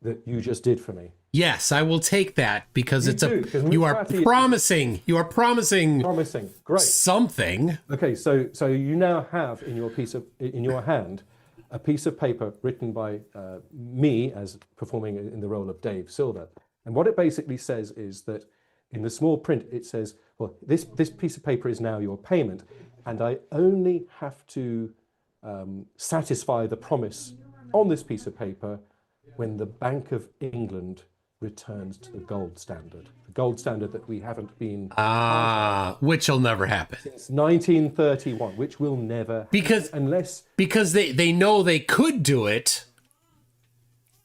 S10: that you just did for me?
S3: Yes, I will take that because you are promising
S10: Great.
S3: something.
S10: Okay, so you now have in your hand a piece of paper written by me as performing in the role of Dave Silver. And what it basically says is that in the small print, it says, well, this piece of paper is now your payment, and I only have to satisfy the promise on this piece of paper when the Bank of England returns to the gold standard. The gold standard that we haven't been...
S3: which will never happen.
S10: Since 1931, which will never happen,
S3: because they know they could do it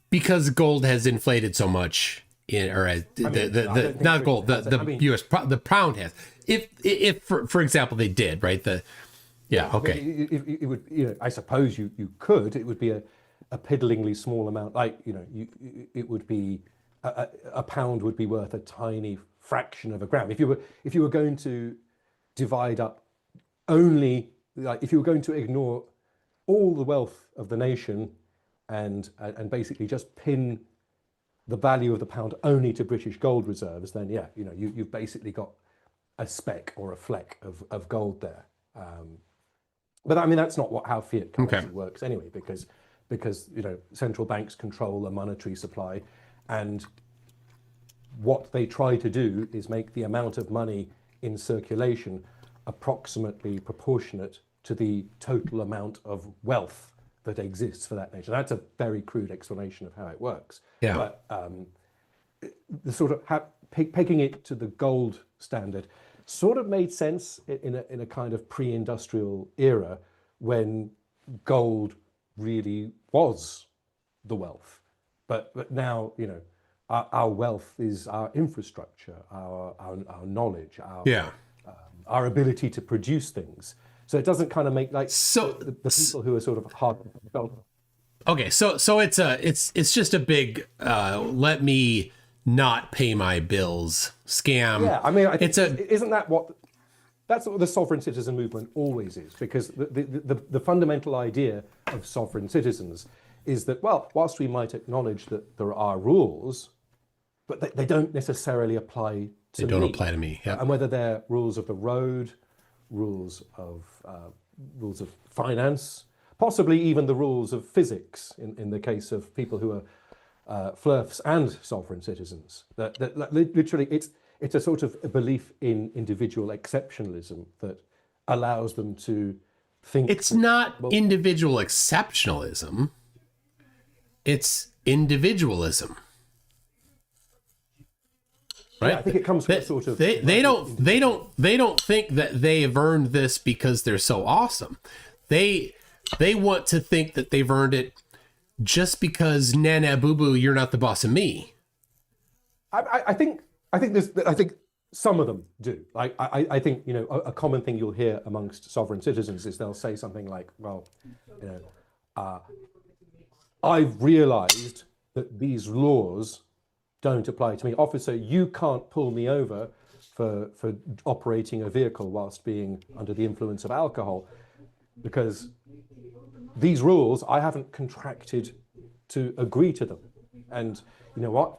S3: because gold has inflated so much. Not gold, the pound has. If for example they did, right? Okay.
S10: It would, I suppose you could. It would be a piddlingly small amount. Like, it would be a pound would be worth a tiny fraction of a gram. If you were going to divide up only, like, if you were going to ignore all the wealth of the nation and basically just pin the value of the pound only to British gold reserves, then you've basically got a speck or a fleck of gold there. But I mean, that's not how fiat currency works anyway, because central banks control the monetary supply, and what they try to do is make the amount of money in circulation approximately proportionate to the total amount of wealth that exists for that nation. That's a very crude explanation of how it works.
S3: Yeah.
S10: But the sort of pegging it to the gold standard, sort of made sense in a kind of pre-industrial era when gold really was the wealth. But now, you know, our wealth is our infrastructure, our knowledge, our ability to produce things. So it doesn't kind of make like the people who are sort of hard.
S3: Okay, so it's just a big let me not pay my bills scam.
S10: Yeah, I mean, isn't that what the sovereign citizen movement always is? Because the fundamental idea of sovereign citizens is that, well, whilst we might acknowledge that there are rules, but they don't necessarily apply to me.
S3: They don't apply to me. Yeah.
S10: And whether they're rules of the road, rules of finance, possibly even the rules of physics in the case of people who are flerfs and sovereign citizens. That literally it's a sort of a belief in individual exceptionalism that allows them to think.
S3: It's not individual exceptionalism. It's individualism. Right?
S10: Yeah, I think it comes from a sort of
S3: they don't think that they've earned this because they're so awesome. They want to think that they've earned it just because Nana Boo Boo, you're not the boss of me.
S10: I think some of them do. Like I think, you know, a common thing you'll hear amongst sovereign citizens is they'll say something like, well, you know, I've realized that these laws don't apply to me. Officer, you can't pull me over for operating a vehicle whilst being under the influence of alcohol, because these rules, I haven't contracted to agree to them. And you know what?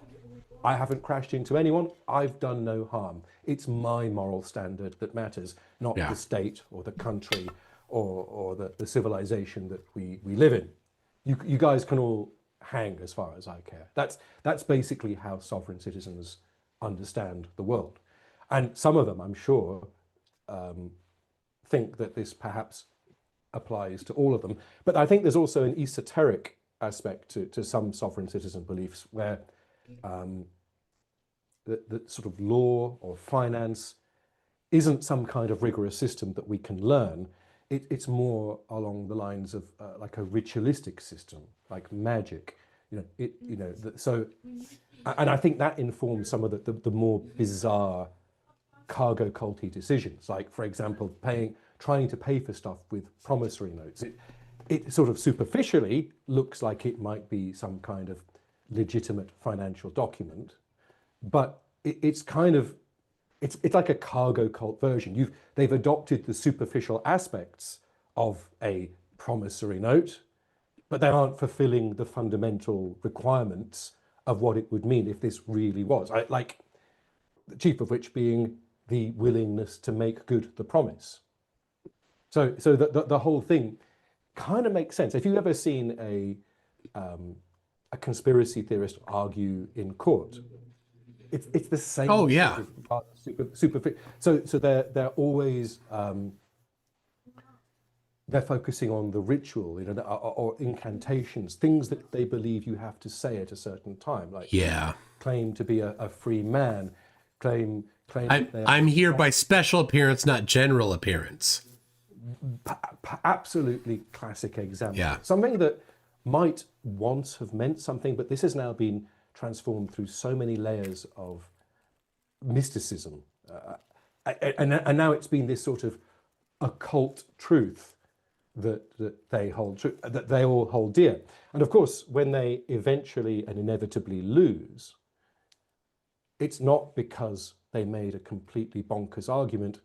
S10: I haven't crashed into anyone. I've done no harm. It's my moral standard that matters, not the state or the country or the civilization that we live in. You guys can all hang as far as I care. That's basically how sovereign citizens understand the world. And some of them, I'm sure, think that this perhaps applies to all of them. But I think there's also an esoteric aspect to some sovereign citizen beliefs where the sort of law or finance isn't some kind of rigorous system that we can learn. It's more along the lines of like a ritualistic system, like magic. So, and I think that informs some of the more bizarre cargo culty decisions. Like, for example, trying to pay for stuff with promissory notes. It sort of superficially looks like it might be some kind of legitimate financial document, but it's kind of it's like a cargo cult version. They've adopted the superficial aspects of a promissory note, but they aren't fulfilling the fundamental requirements of what it would mean if this really was. Like the chief of which being the willingness to make good the promise. So the whole thing kind of makes sense. If you've ever seen a conspiracy theorist argue in court, it's the same.
S3: Oh yeah.
S10: So they're always they're focusing on the ritual, or incantations, things that they believe you have to say at a certain time, like claim to be a free man, claim.
S3: I'm here by special appearance, not general appearance.
S10: Absolutely classic example.
S3: Yeah.
S10: Something that might once have meant something, but this has now been transformed through so many layers of mysticism, and now it's been this sort of occult truth that they hold true, that they all hold dear. And of course, when they eventually and inevitably lose, it's not because they made a completely bonkers argument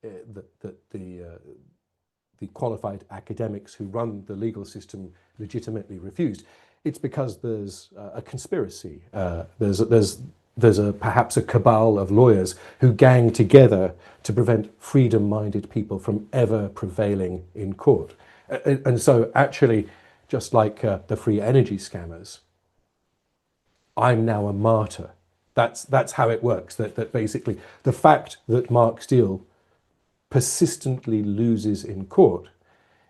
S10: that the qualified academics who run the legal system legitimately refused. It's because there's a conspiracy. There's perhaps a cabal of lawyers who gang together to prevent freedom-minded people from ever prevailing in court. And so actually, just like the free energy scammers, I'm now a martyr. That's how it works. That basically the fact that Mark Steele persistently loses in court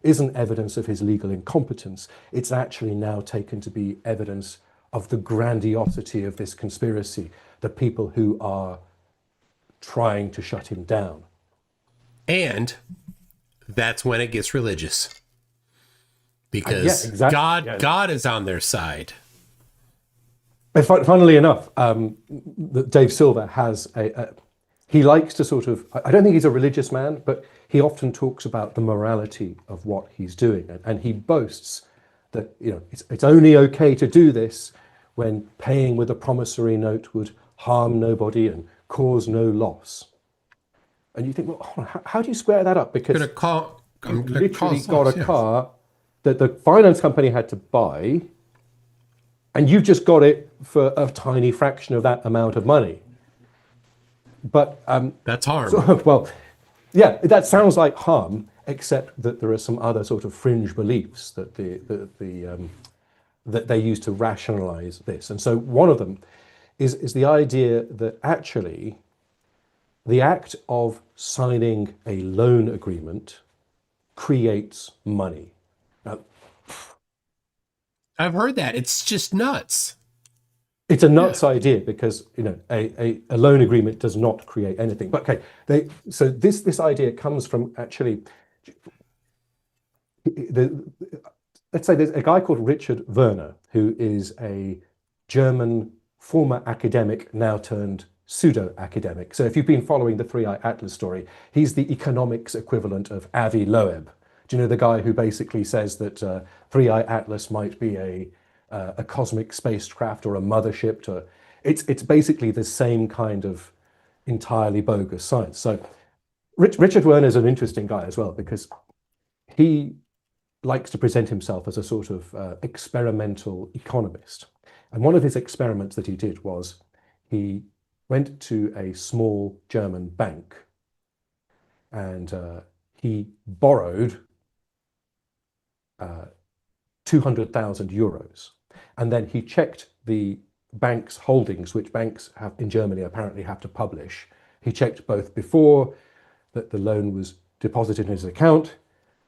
S10: isn't evidence of his legal incompetence. It's actually now taken to be evidence of the grandiosity of this conspiracy, the people who are trying to shut him down.
S3: And that's when it gets religious. Because
S10: Yeah, exactly.
S3: God,
S10: Yeah.
S3: God is on their side.
S10: But funnily enough, Dave Silver has he likes to sort of, I don't think he's a religious man, but he often talks about the morality of what he's doing. And he boasts that, you know, it's only okay to do this when paying with a promissory note would harm nobody and cause no loss. And you think, well, hold on, how do you square that up? Because
S3: I'm
S10: you literally got a car that the finance company had to buy, and you've just got it for a tiny fraction of that amount of money. But
S3: that's harm.
S10: So, well, yeah, that sounds like harm, except that there are some other sort of fringe beliefs that that they use to rationalize this. And so one of them is the idea that actually the act of signing a loan agreement creates money. Now,
S3: I've heard that. It's just nuts.
S10: it's a nuts idea because, you know, a loan agreement does not create anything. But okay, so this idea comes from actually let's say there's a guy called Richard Werner, who is a German former academic, now turned pseudo-academic. So if you've been following the Three-Eye Atlas story, he's the economics equivalent of Avi Loeb. Do you know the guy who basically says that Three-Eye Atlas might be a cosmic spacecraft or a mothership? It's basically the same kind of entirely bogus science. So Richard Werner is an interesting guy as well, because he likes to present himself as a sort of experimental economist. And one of his experiments that he did was he went to a small German bank and he borrowed 200,000 euros. And then he checked the bank's holdings, which banks have in Germany apparently have to publish. He checked both before that the loan was deposited in his account,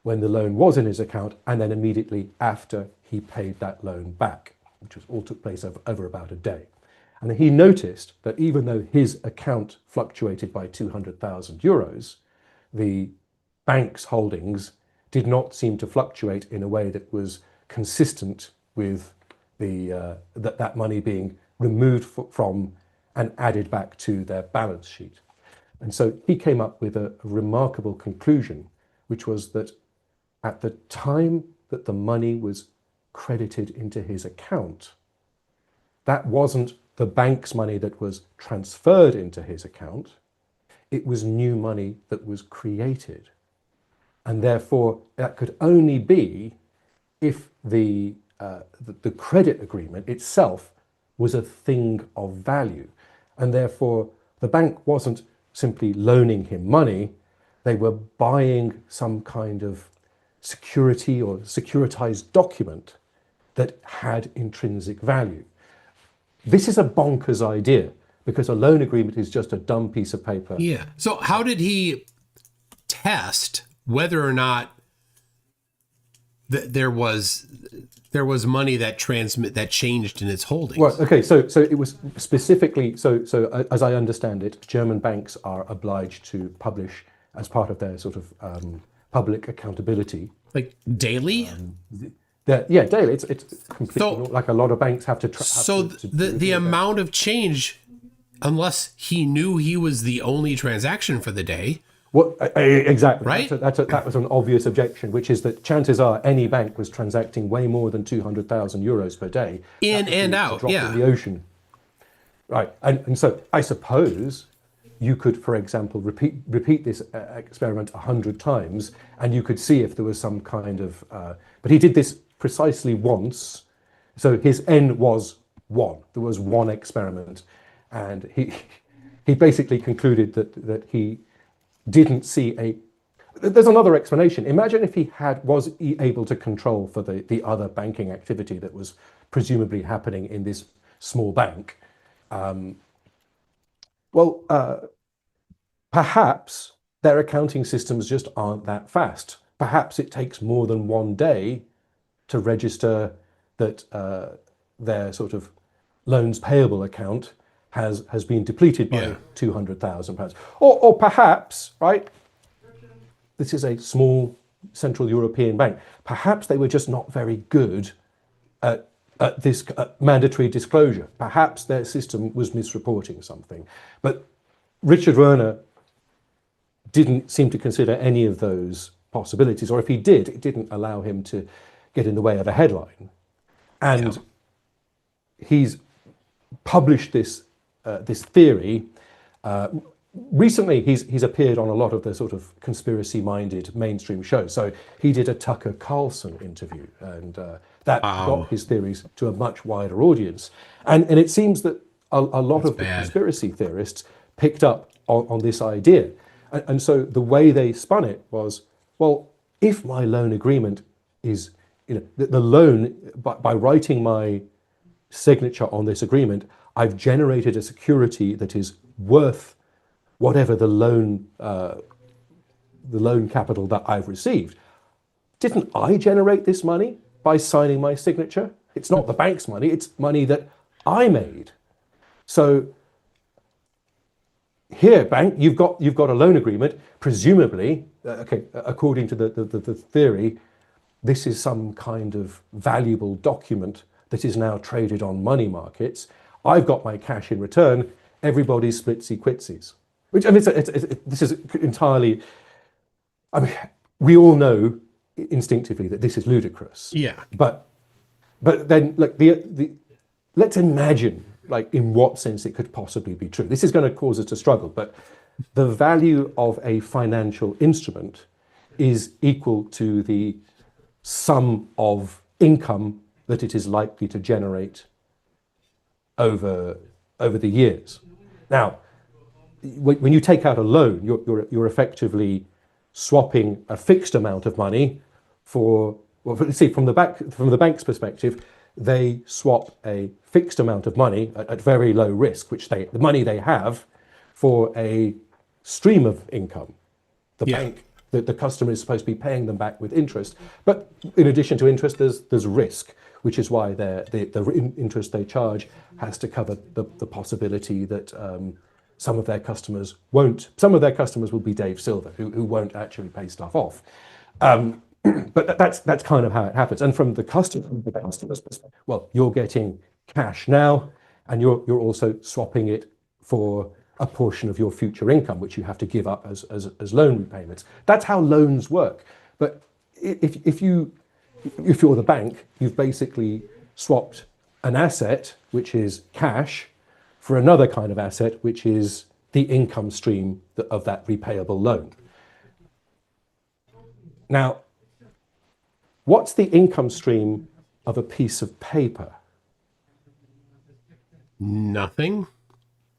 S10: when the loan was in his account, and then immediately after he paid that loan back, which all took place over about a day. And he noticed that even though his account fluctuated by 200,000 euros, the bank's holdings did not seem to fluctuate in a way that was consistent with that money being removed from and added back to their balance sheet. And so he came up with a remarkable conclusion, which was that at the time that the money was credited into his account, that wasn't the bank's money that was transferred into his account, it was new money that was created. And therefore, that could only be if the credit agreement itself was a thing of value. And therefore, the bank wasn't simply loaning him money, they were buying some kind of security or securitized document that had intrinsic value. This is a bonkers idea because a loan agreement is just a dumb piece of paper.
S3: Yeah. So how did he test whether or not there was money that changed in its holdings?
S10: Well, okay, so it was specifically so as I understand it, German banks are obliged to publish as part of their sort of public accountability.
S3: Like daily?
S10: Yeah, daily. It's completely like a lot of banks have to.
S3: The amount of change, unless he knew he was the only transaction for the day.
S10: Well, exactly.
S3: Right.
S10: That was an obvious objection, which is that chances are any bank was transacting way more than 200,000 euros per day.
S3: In and out,
S10: drop
S3: yeah.
S10: in the ocean. Right, and so I suppose you could, for example, repeat this experiment 100 times, and you could see if there was some kind of. But he did this precisely once, so his N was 1. There was one experiment, and he basically concluded that he didn't see a. There's another explanation. Imagine if he was able to control for the other banking activity that was presumably happening in this small bank. Perhaps their accounting systems just aren't that fast. Perhaps it takes more than one day to register that their sort of loans payable account has been depleted by
S3: Yeah.
S10: £200,000. Or perhaps, right, this is a small Central European bank. Perhaps they were just not very good at this mandatory disclosure. Perhaps their system was misreporting something. But Richard Werner didn't seem to consider any of those possibilities, or if he did, it didn't allow him to get in the way of a headline. And he's published this this theory. Recently, he's appeared on a lot of the sort of conspiracy-minded mainstream shows. So he did a Tucker Carlson interview, and that got his theories to a much wider audience. And it seems that a lot of the conspiracy theorists picked up on this idea. And so the way they spun it was, well, if my loan agreement is, the loan, by writing my signature on this agreement, I've generated a security that is worth whatever the loan capital that I've received. Didn't I generate this money by signing my signature? It's not the bank's money, it's money that I made. So here, bank, you've got a loan agreement, presumably, according to the theory, this is some kind of valuable document that is now traded on money markets. I've got my cash in return, everybody's splitsy-quitsies. Which, I mean, this is entirely, I mean, we all know instinctively that this is ludicrous.
S3: Yeah.
S10: But then, like, let's imagine, like, in what sense it could possibly be true. This is going to cause us to struggle, but the value of a financial instrument is equal to the sum of income that it is likely to generate over the years. Now, when you take out a loan, you're effectively swapping a fixed amount of money for, well, let's see, from the bank's perspective, they swap a fixed amount of money at very low risk, which the money they have, for a stream of income. The bank, the customer is supposed to be paying them back with interest, but in addition to interest, there's risk, which is why the interest they charge has to cover the possibility that some of their customers will be Dave Silver, who won't actually pay stuff off. But that's kind of how it happens. And from the customer's perspective, well, you're getting cash now, and you're also swapping it for a portion of your future income, which you have to give up as loan repayments. That's how loans work. But if you're the bank, you've basically swapped an asset, which is cash, for another kind of asset, which is the income stream of that repayable loan. Now, what's the income stream of a piece of paper?
S3: Nothing.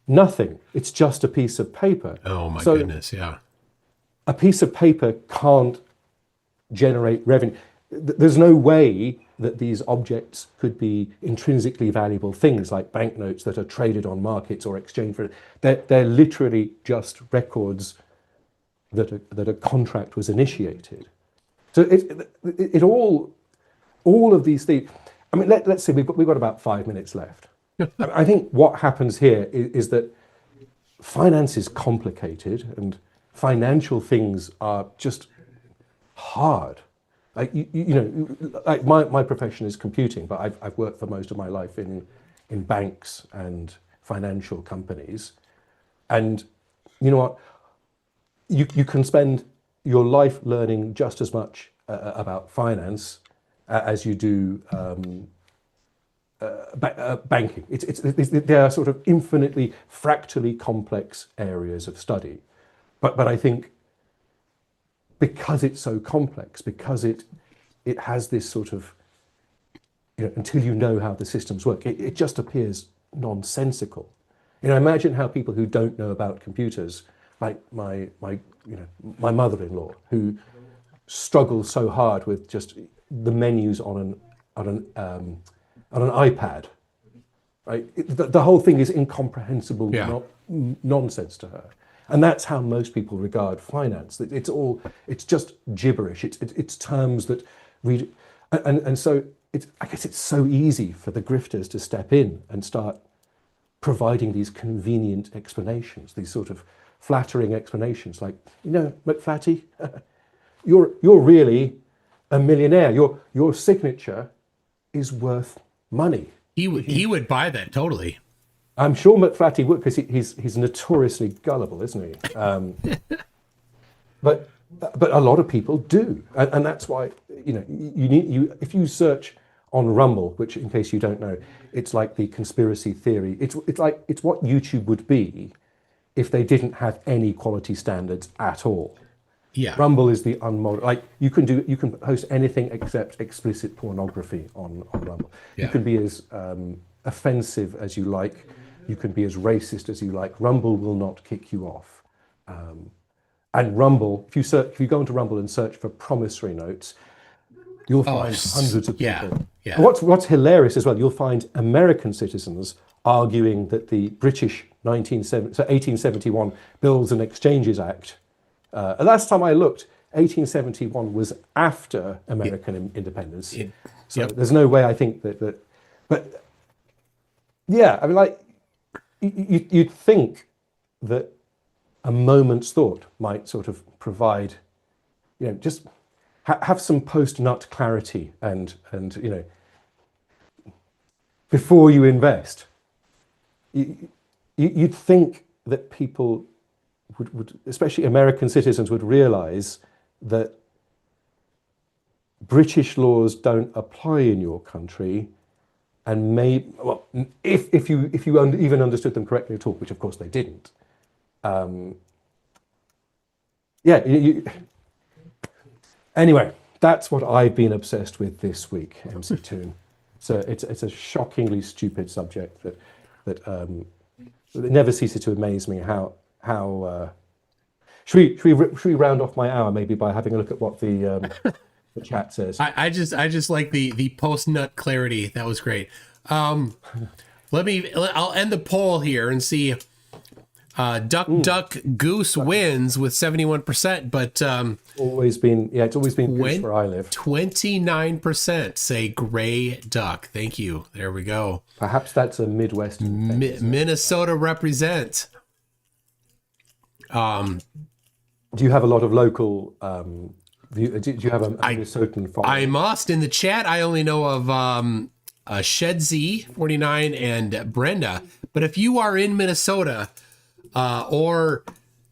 S10: Nothing. It's just a piece of paper.
S3: Oh my goodness, yeah.
S10: A piece of paper can't generate revenue. There's no way that these objects could be intrinsically valuable things like banknotes that are traded on markets or exchanged for. They're literally just records that a contract was initiated. So it all of these things. I mean, let's say we've got about 5 minutes left. I think what happens here is that finance is complicated and financial things are just hard. Like like my profession is computing, but I've worked for most of my life in banks and financial companies, and you know what? You can spend your life learning just as much about finance as you do banking. They are sort of infinitely fractally complex areas of study, but I think, because it's so complex, because it has this sort of, until you know how the systems work, it just appears nonsensical. Imagine how people who don't know about computers, like my mother-in-law, who struggles so hard with just the menus on an iPad, right? The whole thing is incomprehensible, nonsense to her. And that's how most people regard finance. It's just gibberish. It's terms that read, and so I guess it's so easy for the grifters to step in and start providing these convenient explanations, these sort of flattering explanations, like, McFlatty, you're really a millionaire. Your signature is worth money.
S3: He would buy that totally.
S10: I'm sure McFlatty would, because he's notoriously gullible, isn't he? But a lot of people do, and that's why if you search on Rumble, which, in case you don't know, it's like the conspiracy theory. It's what YouTube would be if they didn't have any quality standards at all.
S3: Yeah.
S10: Rumble is the unmodered. Like you can post anything except explicit pornography on Rumble.
S3: Yeah.
S10: You can be as offensive as you like. You can be as racist as you like. Rumble will not kick you off. And Rumble, if you go into Rumble and search for promissory notes, you'll find hundreds of people.
S3: Yeah.
S10: What's hilarious as well, you'll find American citizens arguing that the British 1871 Bills and Exchanges Act, last time I looked, 1871 was after American independence. So there's no way I think that. But yeah, I mean, like, you'd think that a moment's thought might sort of provide, just have some post-nut clarity and before you invest. You'd think that people would, especially American citizens, would realize that British laws don't apply in your country, and if you even understood them correctly at all, which of course they didn't. Anyway, that's what I've been obsessed with this week, MC Toon. So it's a shockingly stupid subject that it never ceases to amaze me how should we round off my hour maybe by having a look at what the chat says?
S3: I just like the post nut clarity. That was great. I'll end the poll here and see. Duck Goose wins with 71%, but it's always been Goose where I live. 29% say Gray Duck. Thank you. There we go.
S10: Perhaps that's a Midwestern thing,
S3: Minnesota represent.
S10: Do you have a lot of local? Do you have a Minnesotan following?
S3: I must. In the chat, I only know of Shedzy 49 and Brenda. But if you are in Minnesota. Or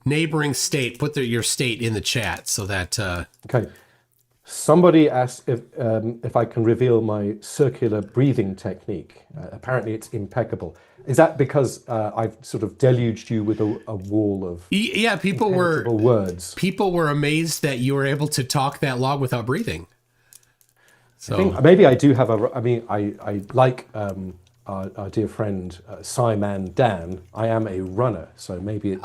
S3: neighboring state, put your state in the chat so that.
S10: Okay. Somebody asked if I can reveal my circular breathing technique. Apparently, it's impeccable. Is that because I've sort of deluged you with a wall of
S3: people were
S10: words?
S3: People were amazed that you were able to talk that long without breathing. So
S10: I think maybe I do have I like. Our dear friend Simon Dan, I am a runner, so maybe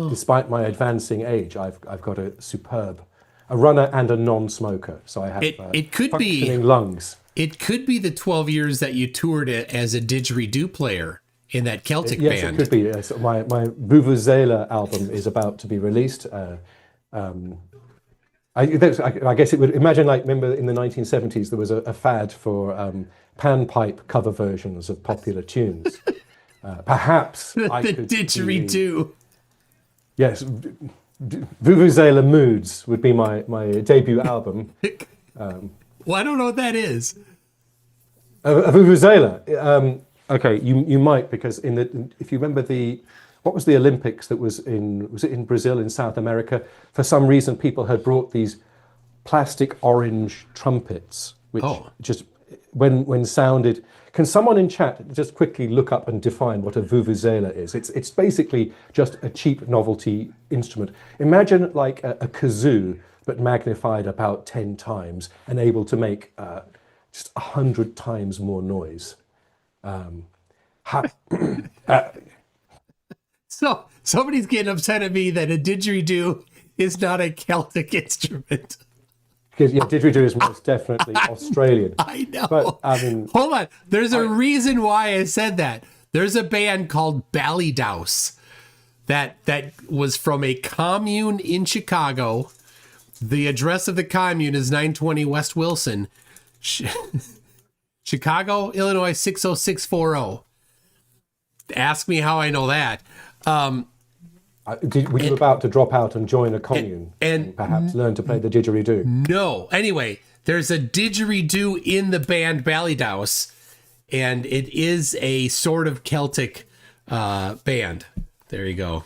S10: despite my advancing age, I've got a runner and a non-smoker, so I have
S3: it could
S10: functioning lungs.
S3: It could be the 12 years that you toured it as a didgeridoo player in that Celtic band.
S10: Yes, it could be. Yes. My Vuvuzela album is about to be released. I guess it would imagine, like, remember in the 1970s there was a fad for panpipe cover versions of popular tunes. Perhaps I could
S3: didgeridoo.
S10: Yes, Vuvuzela Moods would be my debut album.
S3: Well, I don't know what that is.
S10: A Vuvuzela. Okay, you might, because if you remember what was the Olympics that was it in Brazil, in South America? For some reason, people had brought these plastic orange trumpets, which just when sounded. Can someone in chat just quickly look up and define what a vuvuzela is? It's basically just a cheap novelty instrument. Imagine like a kazoo, but magnified about 10 times and able to make just 100 times more noise.
S3: So somebody's getting upset at me that a didgeridoo is not a Celtic instrument.
S10: Because didgeridoo is most definitely Australian.
S3: I know.
S10: But I mean,
S3: hold on. There's a reason why I said that. There's a band called Ballydouse that was from a commune in Chicago. The address of the commune is 920 West Wilson, Chicago, Illinois 60640. ask me how I know that.
S10: Were you about to drop out and join a commune and perhaps learn to play the didgeridoo?
S3: No. Anyway, there's a didgeridoo in the band Ballydouse, and it is a sort of Celtic band. There you go.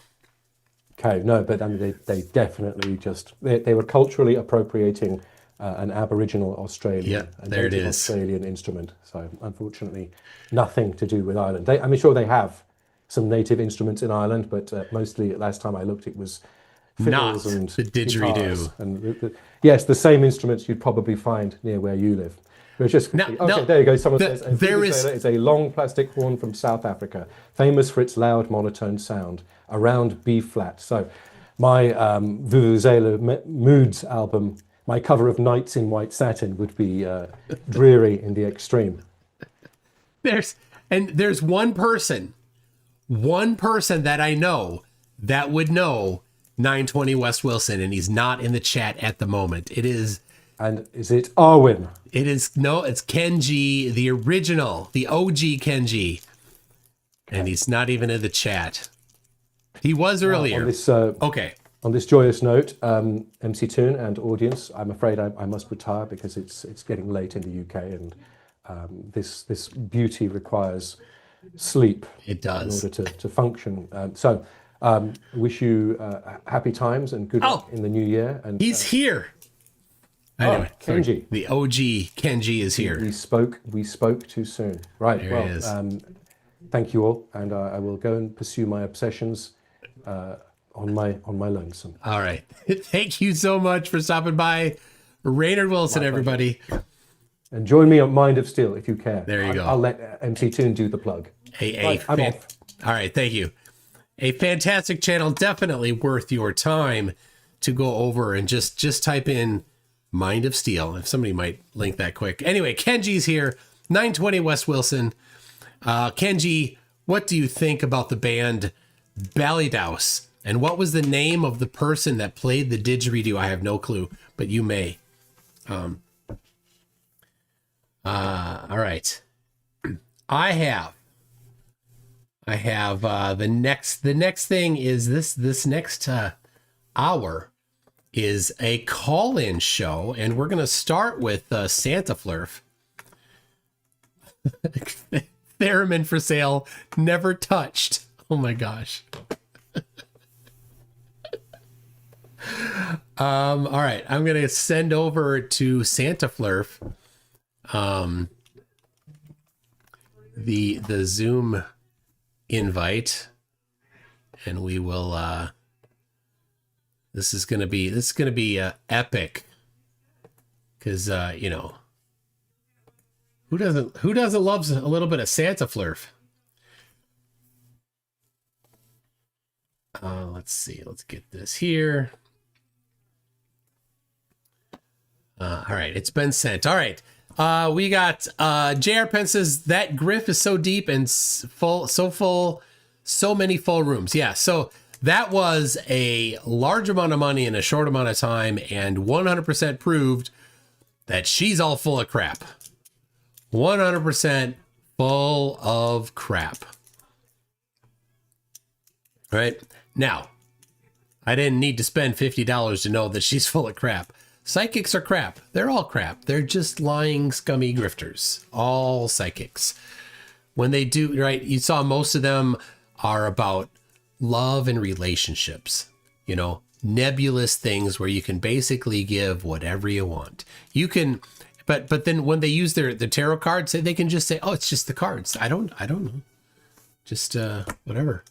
S10: Okay, no, but I mean, they definitely they were culturally appropriating an Aboriginal Australian,
S3: there it is.
S10: Australian instrument. So unfortunately, nothing to do with Ireland. I'm sure they have some native instruments in Ireland, but mostly last time I looked, it was fiddles
S3: Not
S10: and
S3: the didgeridoo.
S10: guitars and yes, the same instruments you'd probably find near where you live. It was just there you go. Someone says a vuvuzela is a long plastic horn from South Africa, famous for its loud monotone sound, a round B flat. So my Vuvuzela Moods album, my cover of Nights in White Satin would be dreary in the extreme.
S3: There's one person that I know that would know 920 West Wilson, and he's not in the chat at the moment. It is.
S10: And is it Arwin?
S3: It is, no, it's Kenji, the original, the OG Kenji. And he's not even in the chat. He was earlier.
S10: On this joyous note, MC Toon and audience, I'm afraid I must retire because it's getting late in the UK, and this beauty requires sleep.
S3: It does.
S10: In order to function. Wish you happy times and good luck in the new year. And
S3: he's here. Anyway,
S10: Kenji.
S3: The OG Kenji is here.
S10: We spoke too soon. Right.
S3: There he is.
S10: Thank you all, and I will go and pursue my obsessions on my lonesome.
S3: All right. Thank you so much for stopping by, Raynard Wilson, everybody.
S10: And join me on Mind of Steel if you care.
S3: There you go.
S10: I'll let MC Toon do the plug. I'm off.
S3: All right. Thank you. A fantastic channel, definitely worth your time to go over and just type in Mind of Steel. If somebody might link that quick. Anyway, Kenji's here, 920 West Wilson. Kenji, what do you think about the band Ballydouse? And what was the name of the person that played the didgeridoo? I have no clue, but you may. All right. I have the next thing is this next hour is a call-in show, and we're gonna start with Santa Flurf. Theremin for sale, never touched. Oh my gosh. All right, I'm gonna send over to Santa Flurf the Zoom invite, and we will this is gonna be epic, because you know, who doesn't love a little bit of Santa Flurf? Let's see, let's get this here. All right, it's been sent. All right, we got JR Penn says that Griff is so deep and full, so many full rooms. Yeah, so that was a large amount of money in a short amount of time, and 100% proved that she's all full of crap. 100% full of crap. All right, now, I didn't need to spend $50 to know that she's full of crap. Psychics are crap. They're all crap. They're just lying, scummy grifters. All psychics. When they do, right, you saw most of them are about love and relationships. You know, nebulous things where you can basically give whatever you want. You can, but then when they use their tarot cards, they can just say, oh, it's just the cards. I don't know. Just whatever.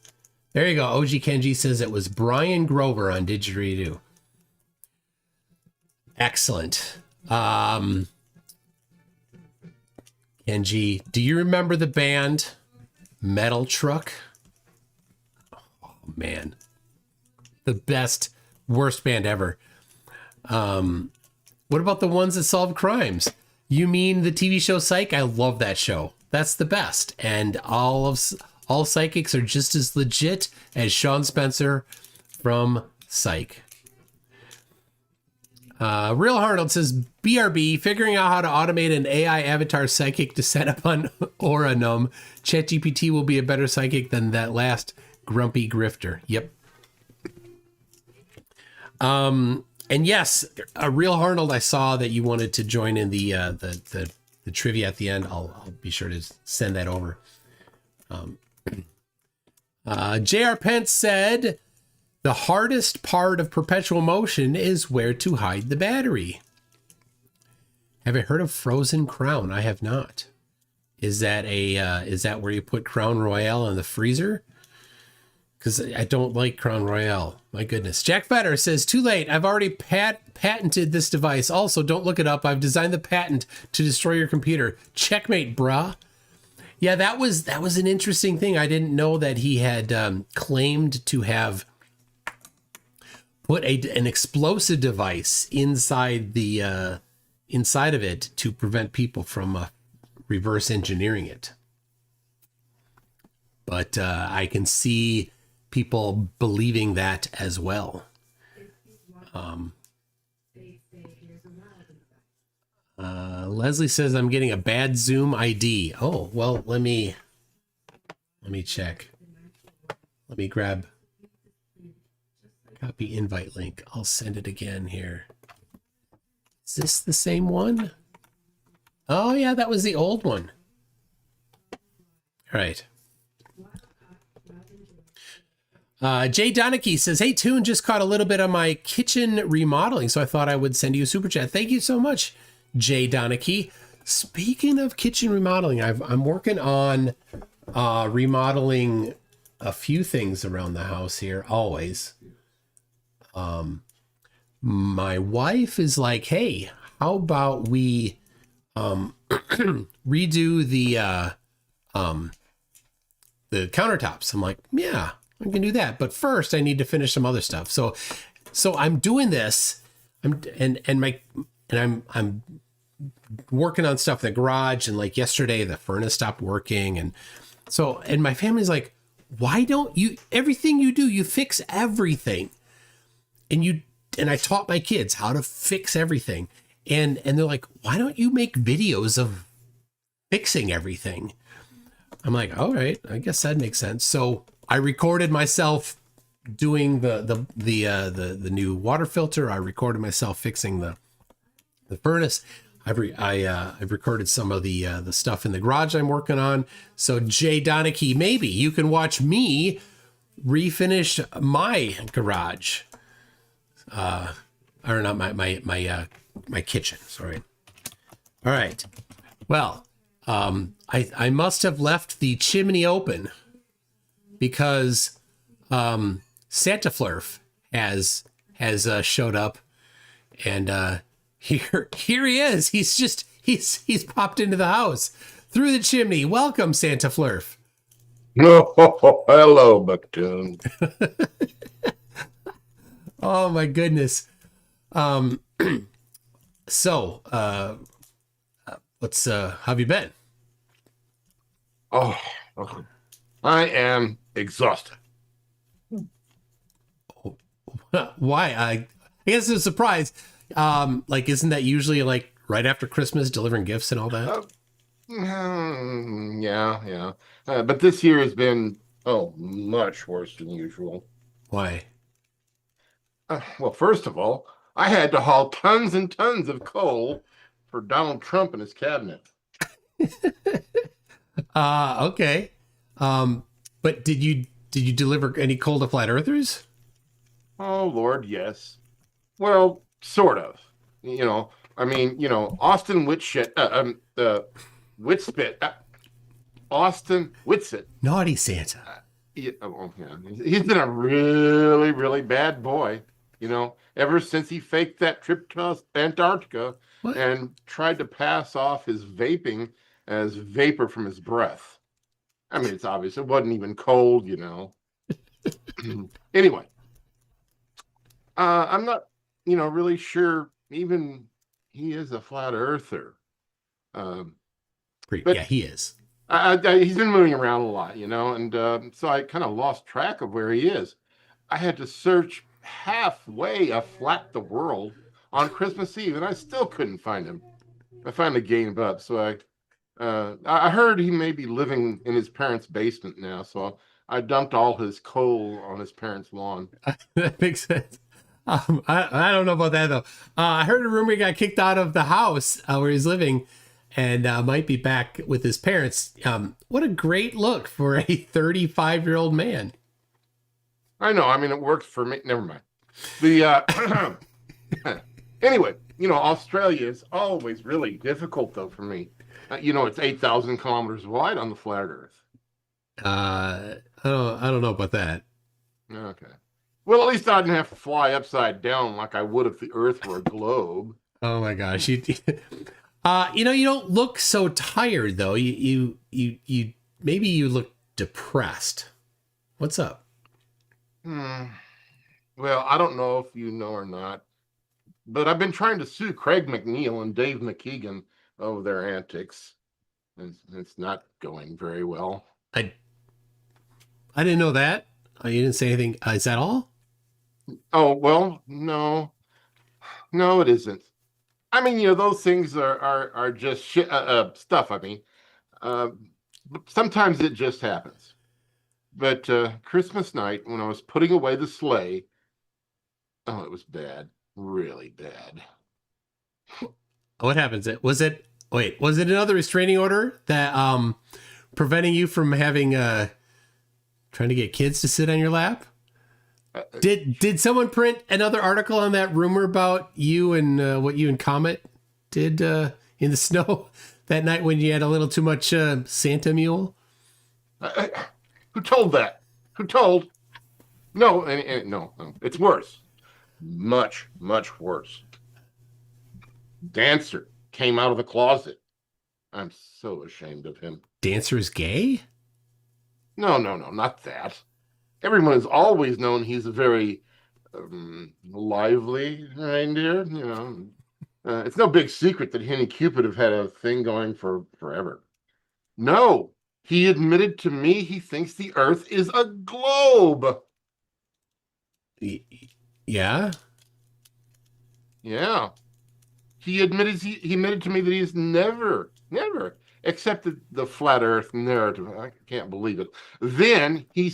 S3: There you go. OG Kenji says it was Brian Grover on Didgeridoo. Excellent. Kenji, do you remember the band Metal Truck? Oh, man. The best, worst band ever. What about the ones that solve crimes? You mean the TV show Psych? I love that show. That's the best. And all psychics are just as legit as Sean Spencer from Psych. Real Arnold says, BRB, figuring out how to automate an AI avatar psychic to set up on Oranum. ChatGPT will be a better psychic than that last grumpy grifter. Yep. And yes, Real Arnold, I saw that you wanted to join in the trivia at the end. I'll be sure to send that over. J.R. Pence said, the hardest part of perpetual motion is where to hide the battery. Have you heard of Frozen Crown? I have not. Is that where you put Crown Royale in the freezer? Because I don't like Crown Royale. My goodness. Jack Fetter says, too late. I've already patented this device. Also, don't look it up. I've designed the patent to destroy your computer. Checkmate, brah. Yeah, that was an interesting thing. I didn't know that he had claimed to have put an explosive device inside of it to prevent people from reverse engineering it. But I can see people believing that as well. Leslie says, I'm getting a bad Zoom ID. Oh, well, let me check. Let me grab copy invite link. I'll send it again here. Is this the same one? Oh, yeah, that was the old one. All right. Jay Donachie says, hey, Toon, just caught a little bit of my kitchen remodeling, so I thought I would send you a super chat. Thank you so much, Jay Donachie. Speaking of kitchen remodeling, I'm working on remodeling a few things around the house here, always. My wife is like, hey, how about we redo the countertops? I'm like, yeah, I can do that. But first I need to finish some other stuff. So I'm doing this. I'm working on stuff in the garage, and like yesterday the furnace stopped working, and my family's like, why don't you, everything you do, you fix everything. And I taught my kids how to fix everything. And they're like, why don't you make videos of fixing everything? I'm like, all right, I guess that makes sense. So I recorded myself doing the new water filter. I recorded myself fixing the furnace. I've recorded some of the stuff in the garage I'm working on. So Jay Donachie, maybe you can watch me refinish my garage. Or not my kitchen. Sorry. All right. Well, I must have left the chimney open because Santa Flurf has showed up, and here he is. He's popped into the house through the chimney. Welcome, Santa Flurf.
S11: Oh, hello, Bucktoon.
S3: Oh my goodness. So, how have you been?
S11: Oh, I am exhausted.
S3: Why? I guess it's a surprise. Isn't that usually like right after Christmas, delivering gifts and all that?
S11: Yeah. But this year has been, much worse than usual.
S3: Why?
S11: Well, first of all, I had to haul tons and tons of coal for Donald Trump and his cabinet.
S3: Okay. But did you deliver any coal to flat earthers?
S11: Oh, Lord, yes. Well, sort of. Austin Whitspit, Austin Whitsit.
S3: Naughty Santa.
S11: He's been a really, really bad boy, ever since he faked that trip to Antarctica and tried to pass off his vaping as vapor from his breath. I mean, it's obvious. It wasn't even cold, Anyway, I'm not, really sure even he is a flat earther.
S3: Yeah, he is.
S11: He's been moving around a lot, and so I kind of lost track of where he is. I had to search halfway a flat the world on Christmas Eve, and I still couldn't find him. I finally gave up. So I heard he may be living in his parents' basement now. So I dumped all his coal on his parents' lawn.
S3: That makes sense. I don't know about that though. I heard a rumor he got kicked out of the house where he's living, and might be back with his parents. What a great look for a 35-year-old man.
S11: I know. I mean, it works for me. Never mind. The anyway, Australia is always really difficult though for me. It's 8,000 kilometers wide on the flat Earth.
S3: I don't know about that.
S11: Okay. Well, at least I didn't have to fly upside down like I would if the Earth were a globe.
S3: Oh my gosh, you don't look so tired though. You maybe you look depressed. What's up?
S11: Well, I don't know if you know or not, but I've been trying to sue Craig McNeil and Dave McKeegan over their antics. It's not going very well.
S3: I didn't know that. You didn't say anything. Is that all?
S11: Oh, well, no, it isn't. I mean, those things are just shit, stuff. I mean, sometimes it just happens. But Christmas night, when I was putting away the sleigh, oh, it was bad, really bad.
S3: What happens? Was it another restraining order that preventing you from having trying to get kids to sit on your lap? Did someone print another article on that rumor about you and what you and Comet did in the snow that night when you had a little too much Santa mule?
S11: Who told that? Who told? No, no, it's worse. Much, much worse. Dancer came out of the closet. I'm so ashamed of him.
S3: Dancer is gay?
S11: No, not that. Everyone has always known he's a very lively reindeer. It's no big secret that he and Cupid have had a thing going for forever. No, he admitted to me he thinks the Earth is a globe.
S3: Yeah?
S11: Yeah. He admitted to me that he's never accepted the flat Earth narrative. I can't believe it. Then he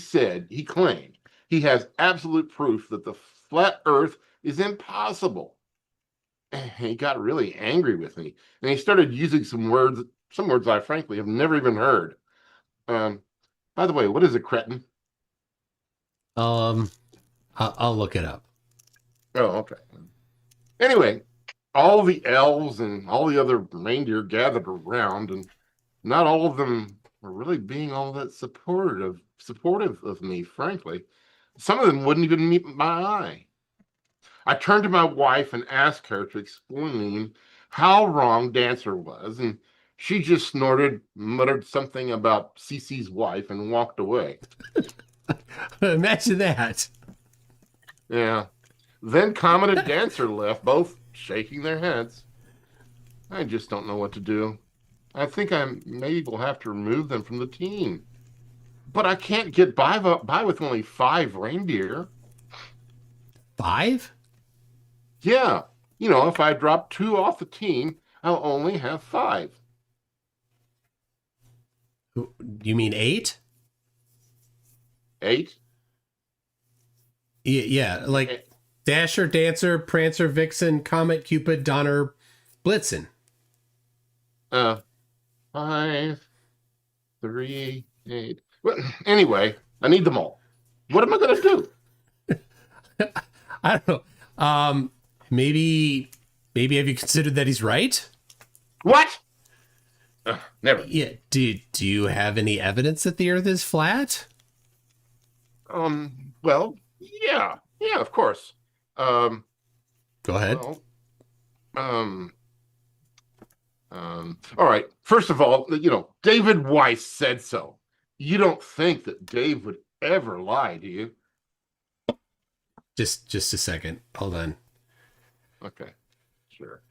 S11: claimed he has absolute proof that the flat Earth is impossible. And he got really angry with me, and he started using some words I frankly have never even heard. By the way, what is a cretin?
S3: I'll look it up.
S11: Oh, okay. Anyway, all the elves and all the other reindeer gathered around, and not all of them were really being all that supportive of me, frankly. Some of them wouldn't even meet my eye. I turned to my wife and asked her to explain how wrong Dancer was, and she just snorted, muttered something about Cece's wife, and walked away.
S3: Imagine that.
S11: Yeah. Then Comet and Dancer left, both shaking their heads. I just don't know what to do. I think I maybe will have to remove them from the team. But I can't get by with only 5 reindeer.
S3: 5?
S11: Yeah. If I drop 2 off the team, I'll only have 5.
S3: You mean 8?
S11: 8?
S3: Yeah, like Dasher, Dancer, Prancer, Vixen, Comet, Cupid, Donner, Blitzen.
S11: 5, 3, 8. Well, anyway, I need them all. What am I going to do?
S3: I don't know. Maybe have you considered that he's right?
S11: What? Never.
S3: Yeah. Do you have any evidence that the Earth is flat?
S11: Well, yeah, of course.
S3: Go ahead.
S11: Well, all right. First of all, David Weiss said so. You don't think that Dave would ever lie, do you?
S3: Just a second. Hold on.
S11: Okay. Sure.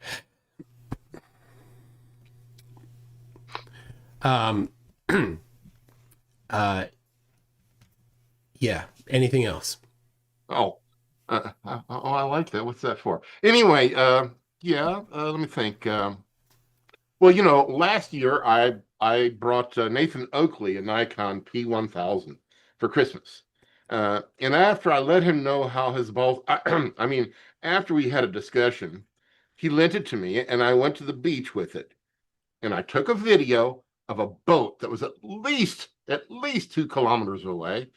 S3: Yeah. Anything else?
S11: Oh, Oh, I like that. What's that for? Anyway, yeah. Let me think. Well, last year I brought Nathan Oakley a Nikon P1000 for Christmas, and after I let him know how his balls, I mean, after we had a discussion, he lent it to me, and I went to the beach with it, and I took a video of a boat that was at least 2 kilometers away,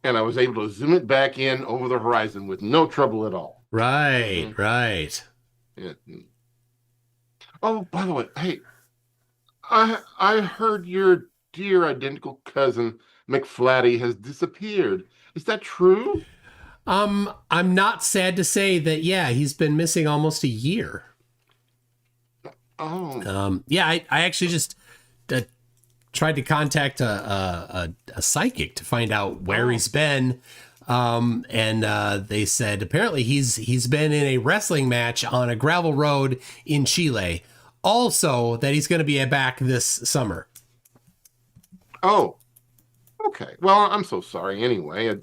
S11: and I was able to zoom it back in over the horizon with no trouble at all.
S3: Right, right.
S11: Yeah. Oh, by the way, hey, I heard your dear identical cousin McFlatty has disappeared. Is that true?
S3: I'm not sad to say that, yeah, he's been missing almost a year.
S11: Oh.
S3: Yeah, I actually just tried to contact a psychic to find out where he's been. And they said apparently he's been in a wrestling match on a gravel road in Chile. Also, that he's going to be back this summer.
S11: Oh, okay. Well, I'm so sorry anyway.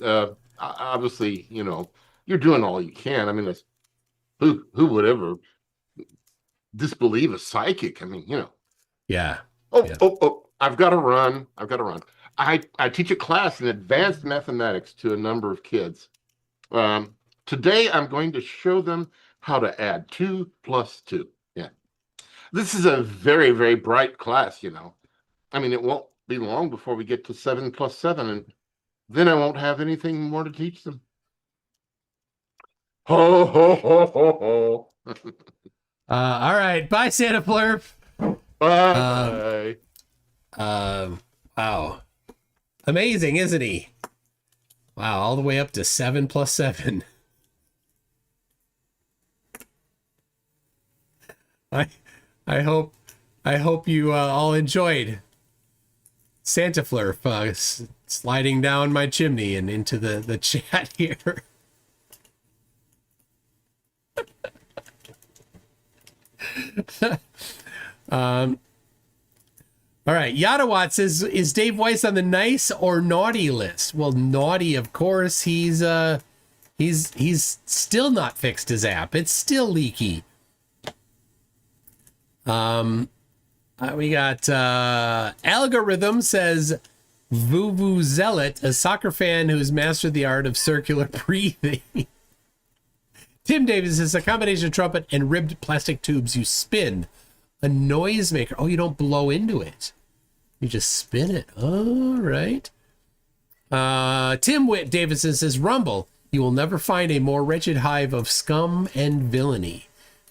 S11: Obviously, you're doing all you can. I mean, who would ever disbelieve a psychic? I mean,
S3: Yeah.
S11: Oh, I've got to run. I teach a class in advanced mathematics to a number of kids. Today, I'm going to show them how to add 2 plus 2. Yeah. This is a very, very bright class, I mean, it won't be long before we get to 7 plus 7, and then I won't have anything more to teach them. Ho, ho, ho, ho, ho.
S3: All right. Bye, Santa Flurp.
S11: Bye.
S3: Wow. Amazing, isn't he? Wow, all the way up to 7 plus 7. I hope you all enjoyed Santa Flurp sliding down my chimney and into the chat here. All right, Yadawat says, is Dave Weiss on the nice or naughty list? Well, naughty, of course. He's still not fixed his app. It's still leaky. We got Algorithm says, Vuvu Zealot, a soccer fan who's mastered the art of circular breathing. Tim Davis says, a combination of trumpet and ribbed plastic tubes you spin. A noisemaker. Oh, you don't blow into it. You just spin it. All right. Tim Witt Davidson says, Rumble, you will never find a more wretched hive of scum and villainy.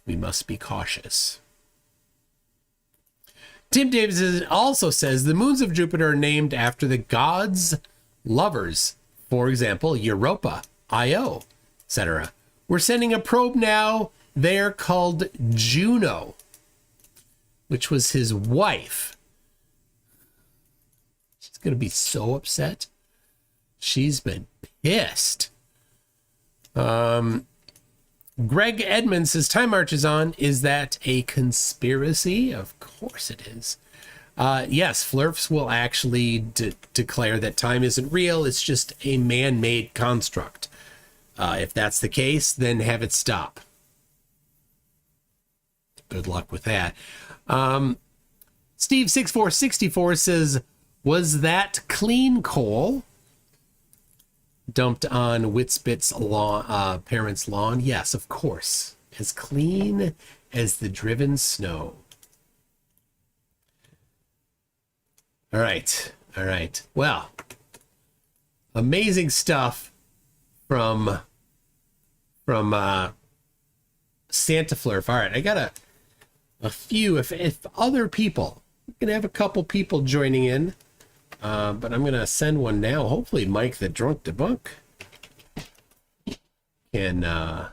S3: We must be cautious. Tim Davidson also says, the moons of Jupiter are named after the gods' lovers. For example, Europa, Io, etc. We're sending a probe now. They're called Juno, which was his wife. She's going to be so upset. She's been pissed. Greg Edmonds says, Time marches on. Is that a conspiracy? Of course it is. Yes, Flurfs will actually declare that time isn't real. It's just a man-made construct. If that's the case, then have it stop. Good luck with that. Steve6464 says, was that clean coal dumped on Whitspit's lawn, parents' lawn? Yes, of course. As clean as the driven snow. All right. Well, amazing stuff from Santa Flurf. All right, I got a few. If other people, we're gonna have a couple people joining in, but I'm gonna send one now. Hopefully, Mike the Drunk Debunk can. I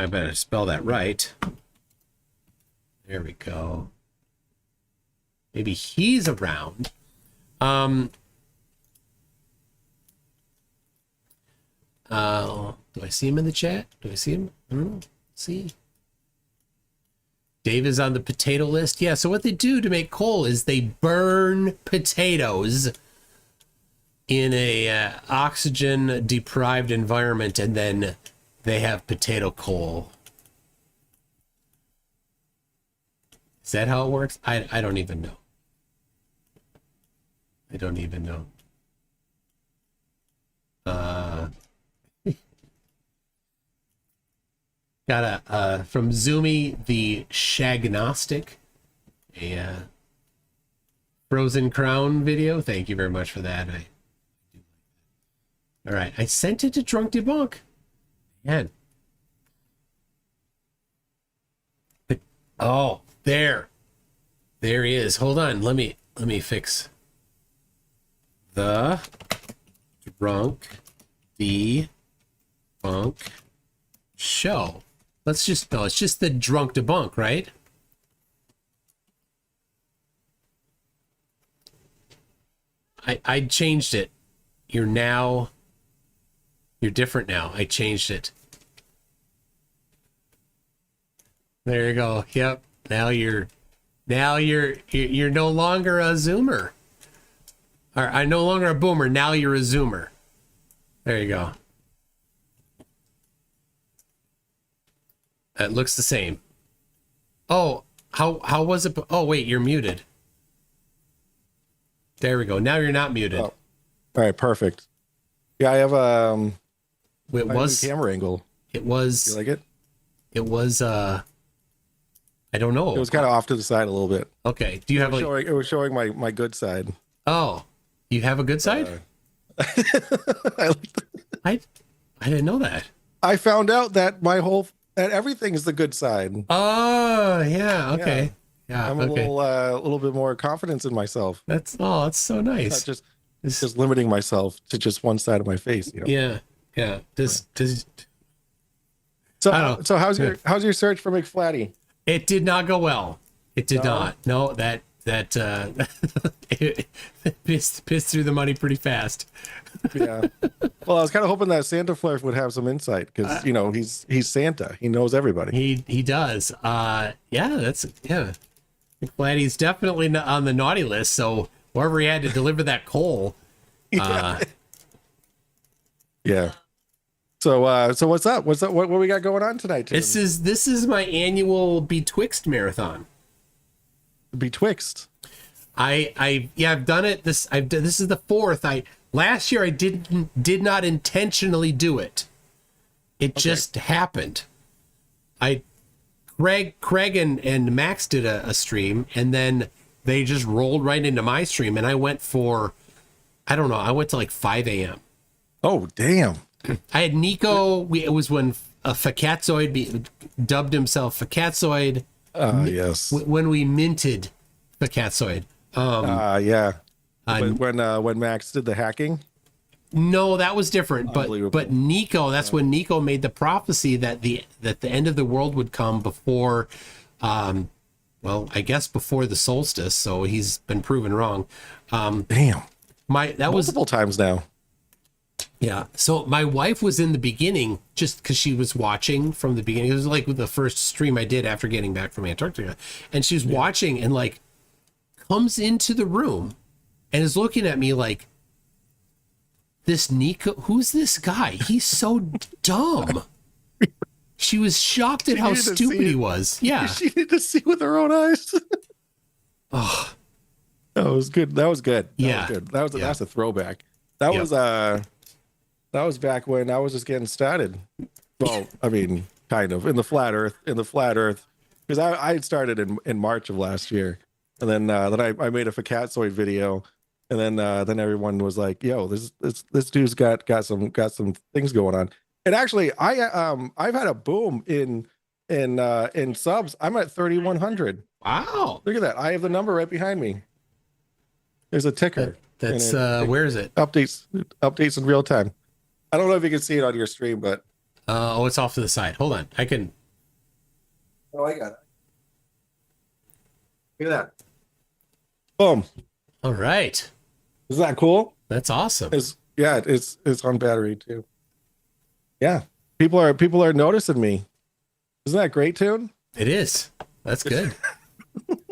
S3: better spell that right. There we go. Maybe he's around. Do I see him in the chat? Do I see him? I don't know. See. Dave is on the potato list. Yeah, so what they do to make coal is they burn potatoes in a oxygen deprived environment, and then they have potato coal. Is that how it works? I don't even know. I don't even know. Got a from Zoomy, the Shagnostic, a Frozen Crown video. Thank you very much for that. All right, I sent it to Drunk Debunk. Man. But, oh, there he is. Hold on, let me fix the Drunk Debunk show. It's just the Drunk Debunk, right? I changed it. You're different now. I changed it. There you go. Yep. Now you're no longer a Zoomer. Or I'm no longer a boomer. Now you're a Zoomer. There you go. It looks the same. Oh, how was it? Oh, wait, you're muted. There we go. Now you're not muted.
S12: Oh. All right, perfect. Yeah, I have
S3: it was
S12: new camera angle.
S3: It was.
S12: You like it?
S3: It was. I don't know.
S12: It was kind of off to the side a little bit.
S3: Okay. Do you have
S12: it was showing my good side.
S3: Oh, you have a good side? I didn't know that.
S12: I found out that that everything is the good side.
S3: Oh, yeah. Okay. Yeah.
S12: I'm a little bit more confidence in myself.
S3: That's so nice.
S12: Not just limiting myself to just one side of my face. You know?
S3: Yeah. Yeah.
S12: So how's your search for McFlatty?
S3: It did not go well. It did not. No, that it pissed through the money pretty fast.
S12: Yeah. Well, I was kind of hoping that Santa Flash would have some insight because he's Santa. He knows everybody.
S3: He does. McFlatty's definitely on the naughty list. So whoever he had to deliver that coal.
S12: Yeah. So what's up? What's up? What we got going on tonight? Tim?
S3: This is my annual Betwixt marathon.
S12: Betwixt.
S3: I've done it. This is the fourth. Last year I did not intentionally do it. It just happened. Craig and Max did a stream, and then they just rolled right into my stream, and I went for, I don't know, I went to like 5 a.m.
S12: Oh, damn.
S3: I had Nico. It was when Fakatzoid dubbed himself Fakatzoid.
S12: Yes.
S3: When we minted Fakatzoid.
S12: Yeah. When Max did the hacking.
S3: No, that was different. But Nico, that's when Nico made the prophecy that the end of the world would come before, I guess before the solstice. So he's been proven wrong.
S12: Damn.
S3: That was
S12: multiple times now.
S3: Yeah. So my wife was in the beginning just because she was watching from the beginning. It was like the first stream I did after getting back from Antarctica, and she was watching and like comes into the room and is looking at me like, this Nico, who's this guy? He's so dumb. She was shocked at how stupid he was. Yeah.
S12: She needed to see with her own eyes.
S3: Oh,
S12: that was good. That was good.
S3: Yeah.
S12: That's a throwback. That was back when I was just getting started. Well, I mean, kind of in the flat earth, because I had started in March of last year, and then I made a Fakatzoid video, and then everyone was like, "Yo, this dude's got some things going on." And actually, I've had a boom in subs. I'm at 3,100.
S3: Wow!
S12: Look at that. I have the number right behind me. There's a ticker.
S3: That's where is it?
S12: Updates in real time. I don't know if you can see it on your stream, but
S3: it's off to the side. Hold on, I can.
S12: Oh, I got it. Look at that. Boom.
S3: All right.
S12: Isn't that cool?
S3: That's awesome.
S12: It's on battery too. Yeah, people are noticing me. Isn't that great, Tune?
S3: It is. That's good.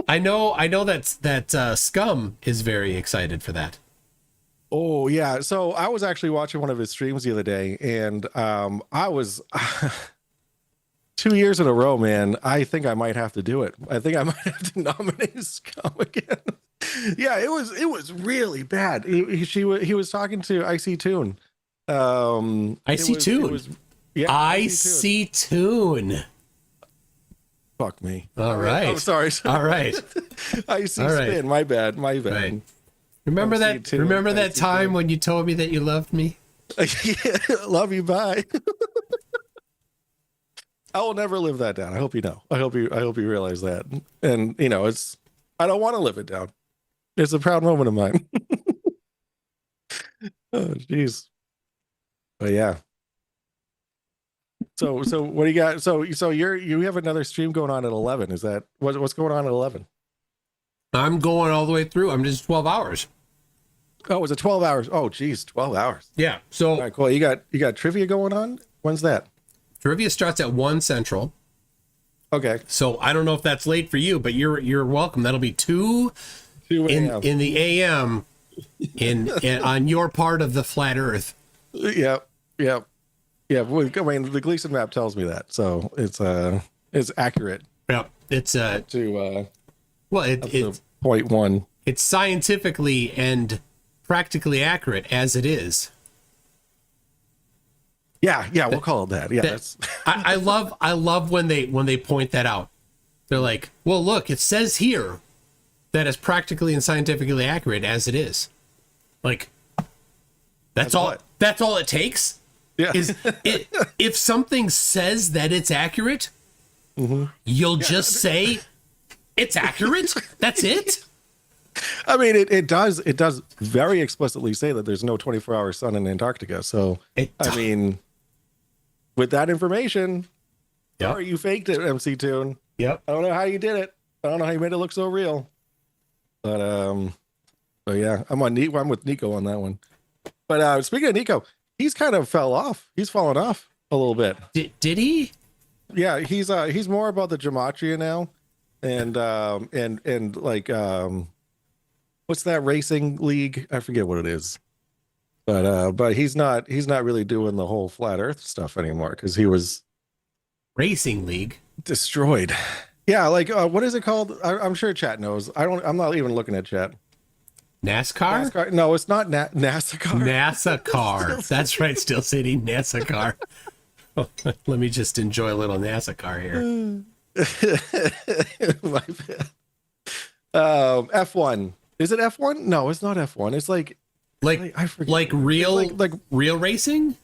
S3: I know that Scum is very excited for that.
S12: Oh yeah. So I was actually watching one of his streams the other day, and I was 2 years in a row, man. I think I might have to do it. I think I might have to nominate Scum again. Yeah, it was really bad. He was talking to Icy Tune.
S3: Icy Tune.
S12: Yeah,
S3: Icy Tune.
S12: Fuck me.
S3: All right.
S12: I'm sorry.
S3: All right.
S12: Icy
S3: All right.
S12: Spin. My bad. My bad.
S3: Right. Remember that time when you told me that you loved me?
S12: Yeah, love you. Bye. I will never live that down. I hope you know. I hope you realize that. And you know, I don't want to live it down. It's a proud moment of mine. Oh, jeez. But yeah. So what do you got? So you have another stream going on at 11. Is that what's going on at 11?
S3: I'm going all the way through. I'm just 12 hours.
S12: Oh, is it 12 hours? Oh, geez, 12 hours.
S3: Yeah. So
S12: all right, cool. You got trivia going on? When's that?
S3: Trivia starts at 1 Central.
S12: Okay.
S3: So I don't know if that's late for you, but you're welcome. That'll be 2 in the AM in on your part of the flat Earth.
S12: Yep. Yeah. I mean, the Gleason map tells me that, so it's accurate.
S3: Yeah. It's
S12: to
S3: well, it's
S12: 0.1.
S3: It's scientifically and practically accurate as it is.
S12: Yeah, we'll call it that. Yeah, that's
S3: I love when they point that out. They're like, well, look, it says here that it's practically and scientifically accurate as it is. Like, that's all.
S12: What?
S3: That's all it takes.
S12: Yeah.
S3: Is it if something says that it's accurate, you'll just say it's accurate. That's it.
S12: I mean, it does very explicitly say that there's no 24-hour sun in Antarctica. So I mean, with that information, sorry, you faked it, MC Tune.
S3: Yep.
S12: I don't know how you did it. I don't know how you made it look so real. But yeah, I'm with Nico on that one. But speaking of Nico, he's kind of fell off. He's fallen off a little bit.
S3: Did he?
S12: Yeah, he's more about the gematria now, and like what's that racing league? I forget what it is. But he's not really doing the whole flat Earth stuff anymore because he was
S3: racing league
S12: destroyed. Yeah, like what is it called? I'm sure chat knows. I'm not even looking at chat.
S3: NASCAR?
S12: No, it's not NASCAR.
S3: NASCAR. That's right, Still City NASCAR. Let me just enjoy a little NASCAR here.
S12: My bad. F1. Is it F1? No, it's not F1. It's like I forget.
S3: Like real like real racing?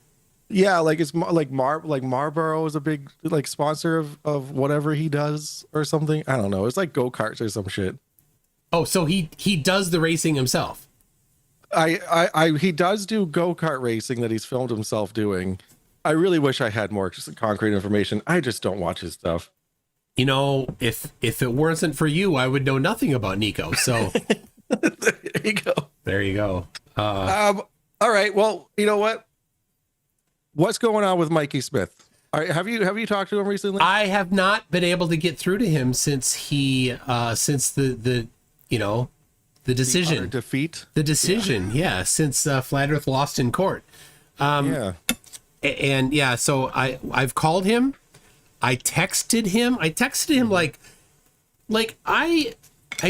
S12: Yeah, like it's like Marlboro is a big like sponsor of whatever he does or something. I don't know. It's like go-karts or some shit.
S3: Oh, so he does the racing himself.
S12: He does do go-kart racing that he's filmed himself doing. I really wish I had more concrete information. I just don't watch his stuff.
S3: You know, if it wasn't for you, I would know nothing about Nico. So
S12: there you go.
S3: There you go.
S12: All right. Well, you know what? What's going on with Mikey Smith? Have you talked to him recently?
S3: I have not been able to get through to him since he since the decision,
S12: the defeat,
S3: the decision. Yeah, since Flat Earth lost in court.
S12: Yeah.
S3: And yeah, so I've called him. I texted him. like I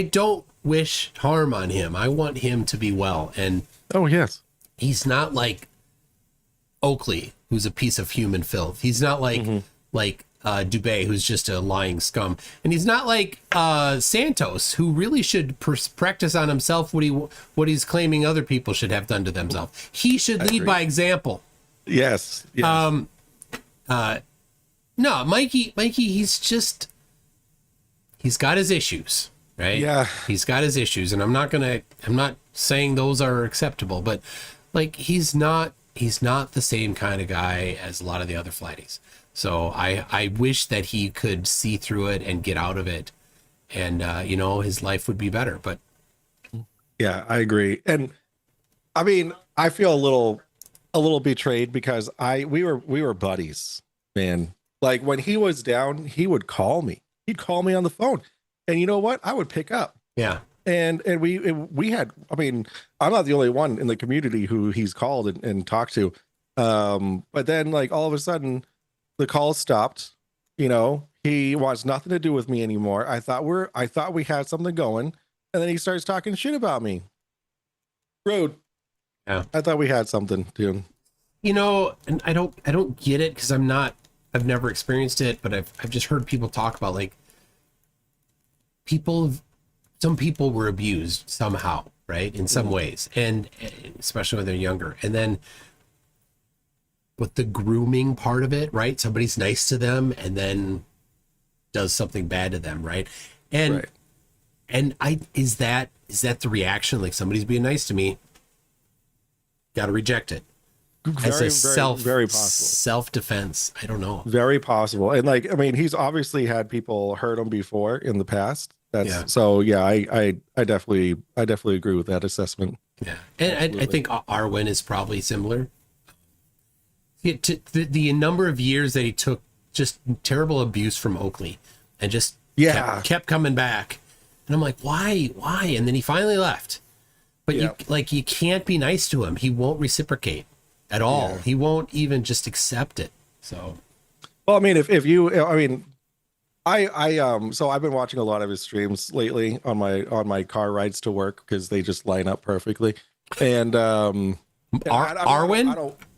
S3: don't wish harm on him. I want him to be well. And
S12: oh yes,
S3: he's not like Oakley, who's a piece of human filth. He's not like Dubé, who's just a lying scum, and he's not like Santos, who really should practice on himself what he's claiming other people should have done to themselves. He should lead by example.
S12: Yes.
S3: No, Mikey, he's got his issues, right?
S12: Yeah.
S3: He's got his issues, and I'm not saying those are acceptable, but like he's not the same kind of guy as a lot of the other flighties. So I wish that he could see through it and get out of it, and his life would be better. But
S12: yeah, I agree. And I mean, I feel a little betrayed because we were buddies, man. Like when he was down, he would call me. He'd call me on the phone, and you know what? I would pick up.
S3: Yeah.
S12: And we had, I mean, I'm not the only one in the community who he's called and talked to. But then like all of a sudden the call stopped, you know, he wants nothing to do with me anymore. I thought we had something going, and then he starts talking shit about me. Rude.
S3: Yeah.
S12: I thought we had something, dude.
S3: You know, and I don't get it because I've never experienced it, but I've just heard people talk about like some people were abused somehow, right? In some ways, and especially when they're younger. And then with the grooming part of it, right? Somebody's nice to them and then does something bad to them, right? And
S12: Right.
S3: and is that the reaction? Like somebody's being nice to me, got to reject it. As a
S12: very possible.
S3: Self-defense. I don't know.
S12: Very possible. And like, I mean, he's obviously had people hurt him before in the past.
S3: Yeah.
S12: So yeah, I definitely agree with that assessment.
S3: Yeah. And I think Arwen is probably similar. The number of years that he took just terrible abuse from Oakley and just kept coming back. And I'm like, why? And then he finally left. But you can't be nice to him. He won't reciprocate at all.
S12: Yeah.
S3: He won't even just accept it. So,
S12: well, I mean, if you, I mean, so I've been watching a lot of his streams lately on my car rides to work because they just line up perfectly. And
S3: Arwen?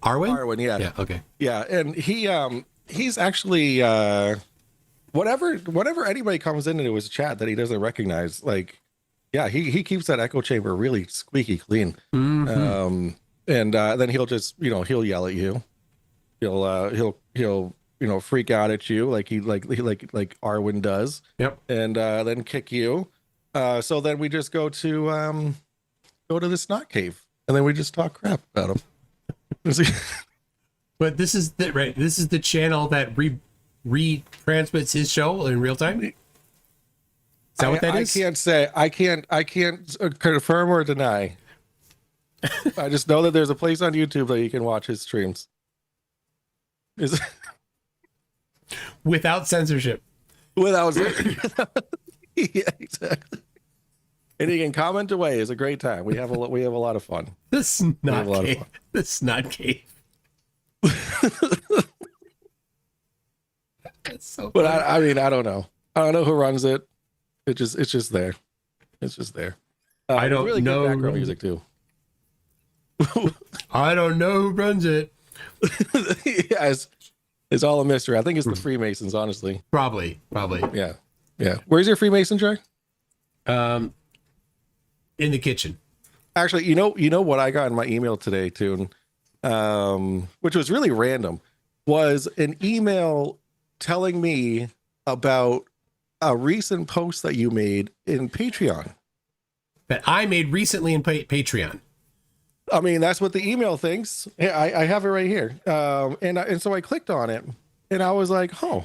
S12: Arwen, yeah.
S3: Yeah, okay.
S12: Yeah, and he's actually whenever anybody comes into his chat that he doesn't recognize, like, yeah, he keeps that echo chamber really squeaky clean.
S3: Mm-hmm.
S12: And then he'll just, you know, he'll yell at you. He'll you know, freak out at you like Arwen does.
S3: Yep.
S12: And then kick you. So then we just go to the snot cave, and then we just talk crap about him.
S3: But this is the channel that retransmits his show in real time. Is that what that is?
S12: I can't confirm or deny. I just know that there's a place on YouTube that you can watch his streams.
S3: Without censorship.
S12: Without censorship. Yeah, exactly. And you can comment away. It's a great time. We have a lot of fun.
S3: This is not cave. This is not cave. That's so
S12: but
S3: funny.
S12: I mean, I don't know. I don't know who runs it. It's just there. It's just there.
S3: I don't
S12: really
S3: know.
S12: Good background music too.
S3: I don't know who runs it.
S12: Yeah, it's all a mystery. I think it's the Freemasons, honestly.
S3: Probably.
S12: Yeah. Where's your Freemason, Jack?
S3: In the kitchen.
S12: Actually, you know what I got in my email today, too, which was really random, was an email telling me about a recent post that you made in Patreon.
S3: That I made recently in Patreon.
S12: I mean, that's what the email thinks. Yeah, I have it right here. And so I clicked on it, and I was like, oh,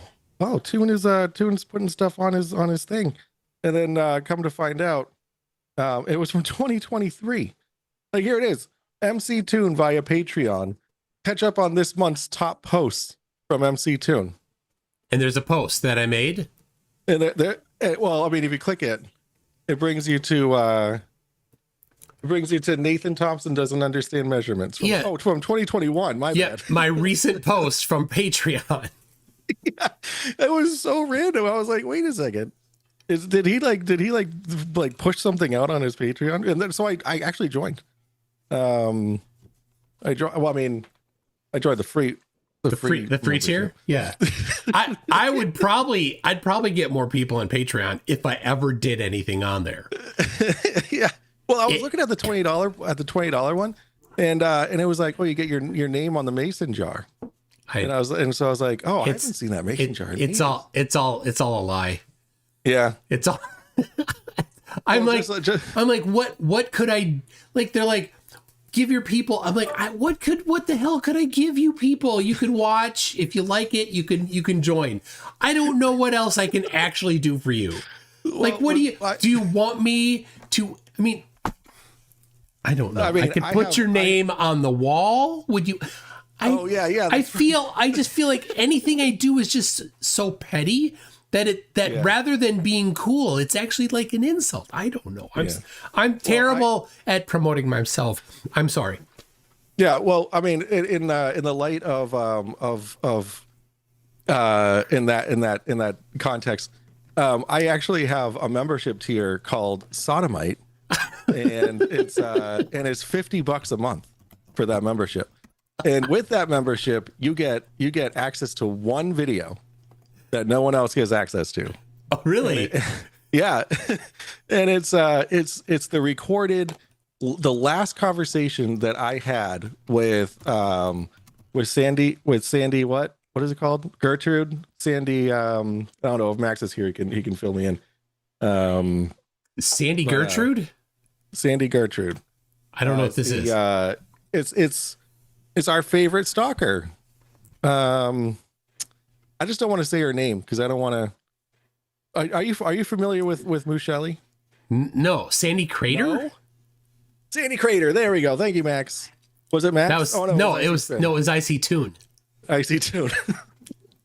S12: Toon's putting stuff on his thing, and then come to find out, it was from 2023. Like, here it is, MC Toon via Patreon. Catch up on this month's top posts from MC Toon.
S3: And there's a post that I made.
S12: And well, I mean, if you click it, it brings you to. It brings you to Nathan Thompson doesn't understand measurements. From 2021. My bad.
S3: My recent post from Patreon.
S12: Yeah, it was so random. I was like, wait a second. Did he push something out on his Patreon? And then so I actually joined. I joined the free
S3: tier. Yeah. I'd probably get more people on Patreon if I ever did anything on there.
S12: Yeah. Well, I was looking at the $20 one, and it was like, well, you get your name on the mason jar, and so I was like, oh, I haven't seen that mason jar.
S3: It's all a lie.
S12: Yeah,
S3: it's all. I'm like, what could I like? They're like, give your people. I'm like, what the hell could I give you people? You can watch if you like it. You can join. I don't know what else I can actually do for you. Like, what do you want me to? I mean. I don't know. I mean, I could put your name on the wall. Would you?
S12: Yeah.
S3: I just feel like anything I do is just so petty that rather than being cool, it's actually like an insult. I don't know. I'm terrible at promoting myself. I'm sorry.
S12: Yeah, well, I mean, in the light of in that context, I actually have a membership tier called Sodomite, and it's $50 a month for that membership. And with that membership, you get access to one video that no one else gets access to.
S3: Oh, really?
S12: Yeah, and it's the recorded. The last conversation that I had with Sandy, what is it called? Gertrude? Sandy, I don't know if Max is here, he can fill me in.
S3: Sandy Gertrude?
S12: Sandy Gertrude.
S3: I don't know what this is.
S12: It's our favorite stalker. I just don't want to say her name because I don't want to. Are you familiar with Moose Shelley?
S3: No, Sandy Crater?
S12: No? Sandy Crater. There we go. Thank you, Max. Was it Max?
S3: That was it was IC Tune.
S12: IC Tune.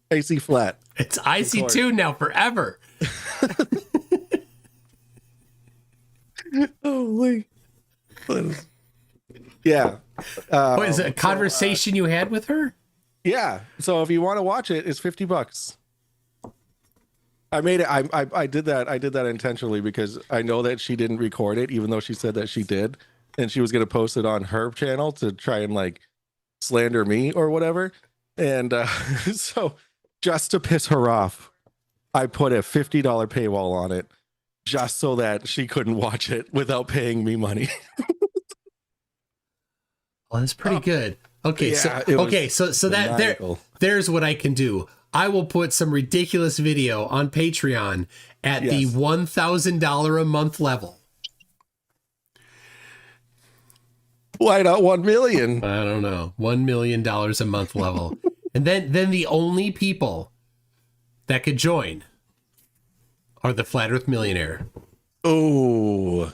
S12: AC Flat.
S3: It's IC Tune now forever.
S12: Holy. Yeah.
S3: What is it? A conversation you had with her?
S12: Yeah. So if you want to watch it, it's $50. I made it. I did that. I did that intentionally because I know that she didn't record it, even though she said that she did, and she was going to post it on her channel to try and like slander me or whatever. And so just to piss her off, I put a $50 paywall on it just so that she couldn't watch it without paying me money.
S3: Well, that's pretty good. Okay,
S12: yeah,
S3: so that there's what I can do. I will put some ridiculous video on Patreon at the $1,000 a month level.
S12: Why not 1 million?
S3: I don't know. $1 million a month level. And then the only people that could join are the Flat Earth Millionaire.
S12: Oh,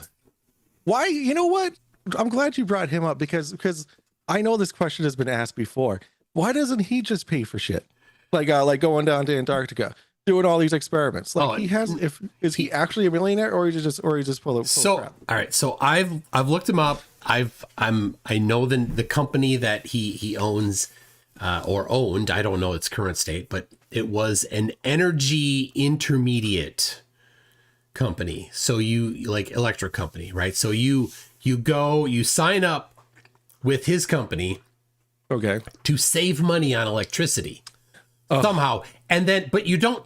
S12: why? You know what? I'm glad you brought him up because I know this question has been asked before. Why doesn't he just pay for shit? Like going down to Antarctica, doing all these experiments. Like he has. Is he actually a millionaire, or is he just full of crap?
S3: All right. So I've looked him up. I know the company that he owns or owned. I don't know its current state, but it was an energy intermediate company. So you like electric company, right? So you sign up with his company,
S12: okay,
S3: to save money on electricity. Somehow, and then, but you don't.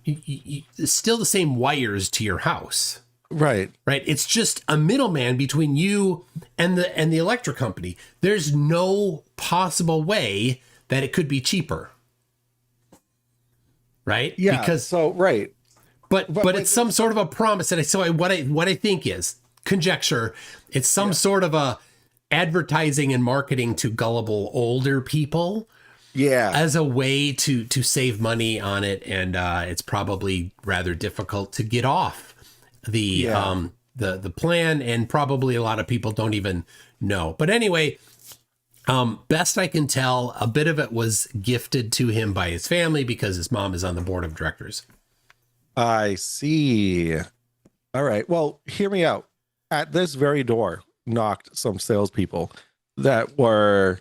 S3: It's still the same wires to your house,
S12: right?
S3: It's just a middleman between you and the electric company. There's no possible way that it could be cheaper, right?
S12: Yeah.
S3: Because
S12: right.
S3: But it's some sort of a promise, and what I think is conjecture. It's some sort of a advertising and marketing to gullible older people.
S12: Yeah,
S3: as a way to save money on it, and it's probably rather difficult to get off the plan, and probably a lot of people don't even know. But anyway, best I can tell, a bit of it was gifted to him by his family because his mom is on the board of directors.
S12: I see. All right. Well, hear me out. At this very door knocked some salespeople that were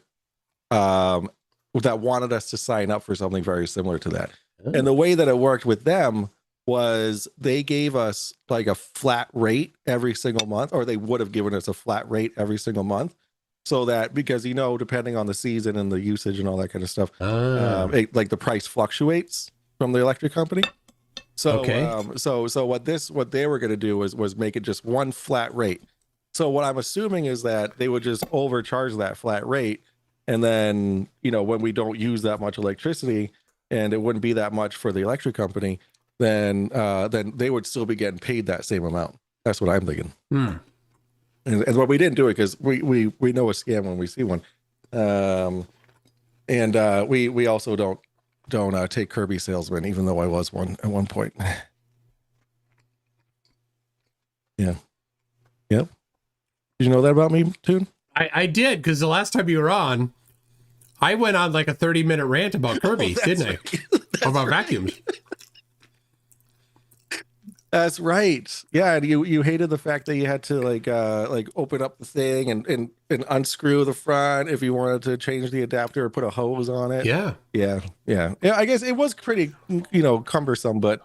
S12: that wanted us to sign up for something very similar to that. And the way that it worked with them was they gave us like a flat rate every single month, or they would have given us a flat rate every single month. So that, because, depending on the season and the usage and all that kind of stuff, like the price fluctuates from the electric company. So, so what they were going to do was make it just one flat rate. So what I'm assuming is that they would just overcharge that flat rate. And then, when we don't use that much electricity and it wouldn't be that much for the electric company, then they would still be getting paid that same amount. That's what I'm thinking. And what we didn't do it because we know a scam when we see one. And we also don't take Kirby salesmen, even though I was one at one point. Yeah. Yep. Did you know that about me, Toon?
S3: I did, because the last time you were on, I went on like a 30-minute rant about Kirby, didn't I? About vacuums.
S12: That's right. Yeah, and you hated the fact that you had to like open up the thing and unscrew the front if you wanted to change the adapter or put a hose on it.
S3: Yeah.
S12: Yeah. I guess it was pretty, cumbersome, but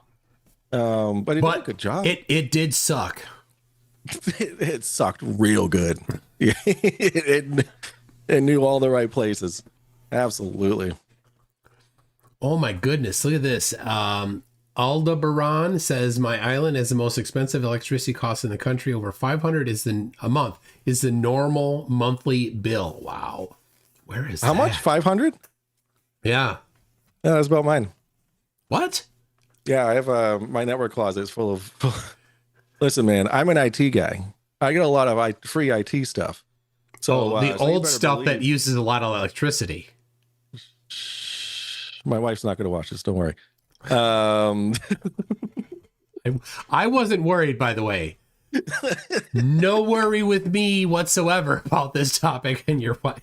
S12: it did a good job.
S3: It did suck.
S12: It sucked real good. Yeah, it knew all the right places. Absolutely.
S3: Oh my goodness! Look at this. Aldebaran says my island has the most expensive electricity cost in the country. Over 500 a month is the normal monthly bill. Wow, where is
S12: how much? 500?
S3: Yeah,
S12: that's about mine.
S3: What?
S12: Yeah, I have my network closet is full of. Listen, man, I'm an IT guy. I get a lot of free IT stuff. So
S3: the old stuff that uses a lot of electricity.
S12: My wife's not going to watch this. Don't worry.
S3: I wasn't worried, by the way. No worry with me whatsoever about this topic and your wife.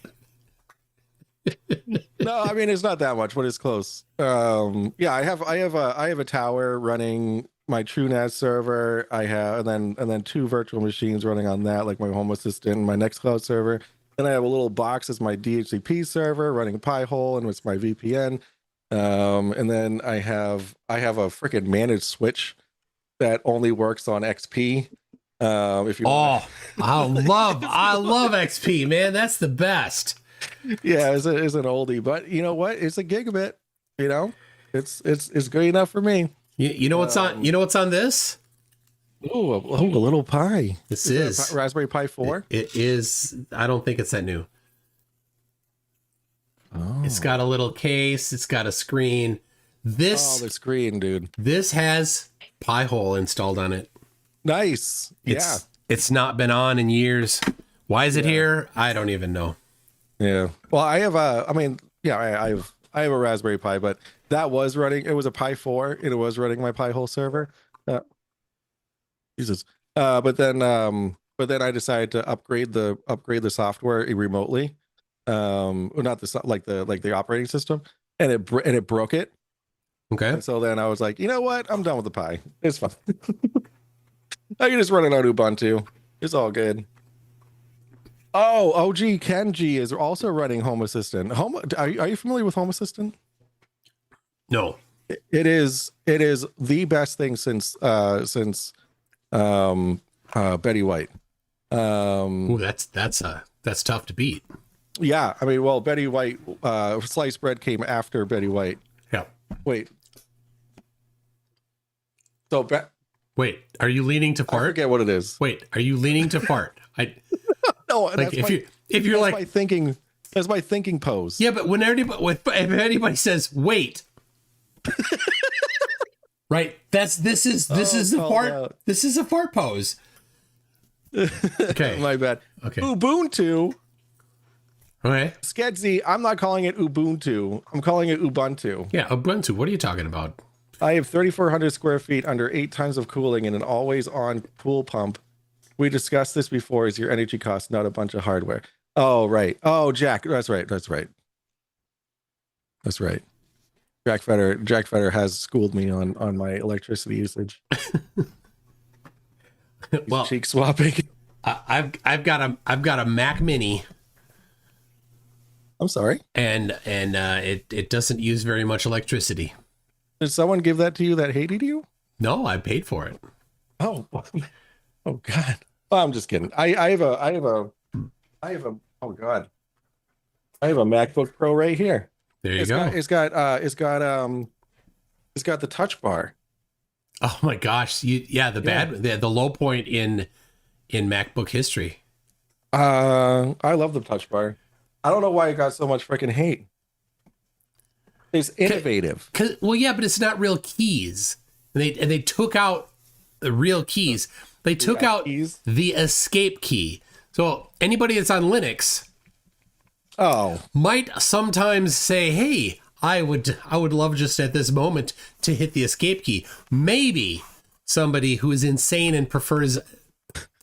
S12: No, I mean it's not that much, but it's close. Yeah, I have a tower running my TrueNAS server. I have and then 2 virtual machines running on that, like my Home Assistant and my Nextcloud server. Then I have a little box as my DHCP server running Pi-hole and it's my VPN. And then I have a freaking managed switch that only works on XP. If you
S3: I love XP, man. That's the best.
S12: Yeah, it's an oldie, but you know what? It's a gigabit. It's good enough for me.
S3: You know what's on? You know what's on this?
S12: Oh, a little Pi.
S3: This is
S12: Raspberry Pi 4.
S3: It is. I don't think it's that new.
S12: Oh.
S3: It's got a little case. It's got a screen.
S12: The screen, dude.
S3: This has Pi-hole installed on it.
S12: Nice.
S3: It's not been on in years. Why is it here? I don't even know.
S12: Yeah. Well, I have I have a Raspberry Pi, but that was running. It was a Pi 4, and it was running my Pi-hole server. Jesus. But then I decided to upgrade the software remotely. Not the operating system, and it broke it.
S3: Okay.
S12: And so then I was like, you know what? I'm done with the Pi. It's fine. I can just run it on Ubuntu. It's all good. Oh, OG Kenji is also running Home Assistant. Are you familiar with Home Assistant?
S3: No.
S12: It is the best thing since Betty White.
S3: Ooh, that's tough to beat.
S12: Yeah, I mean, well, Betty White, sliced bread came after Betty White.
S3: Yeah.
S12: Wait. So,
S3: wait, are you leaning to fart?
S12: I forget what it is.
S3: Wait, are you leaning to fart?
S12: No,
S3: like if you're like
S12: my thinking, that's my thinking pose.
S3: Yeah, but if anybody says wait, right? This is the fart.
S12: Out.
S3: This is a fart pose. Okay,
S12: my bad.
S3: Okay,
S12: Ubuntu.
S3: Okay,
S12: Skedsy, I'm not calling it Ubuntu. I'm calling it Ubuntu.
S3: Yeah, Ubuntu. What are you talking about?
S12: I have 3,400 square feet under 8 times of cooling and an always-on pool pump. We discussed this before. Is your energy cost not a bunch of hardware? Oh, right. Oh, Jack. That's right. Jack Fetter has schooled me on my electricity usage.
S3: Well,
S12: cheek swapping.
S3: I've got a Mac Mini.
S12: I'm sorry.
S3: And it doesn't use very much electricity.
S12: Did someone give that to you that hated you?
S3: No, I paid for it.
S12: Oh God. Oh, I'm just kidding. I have a MacBook Pro right here.
S3: There you go.
S12: It's got the touch bar.
S3: Oh my gosh. The low point in MacBook history.
S12: I love the touch bar. I don't know why it got so much freaking hate. It's innovative.
S3: Well, yeah, but it's not real keys. And they took out the real keys. They took out the escape key. So anybody that's on Linux might sometimes say, hey, I would love just at this moment to hit the escape key. Maybe somebody who is insane and prefers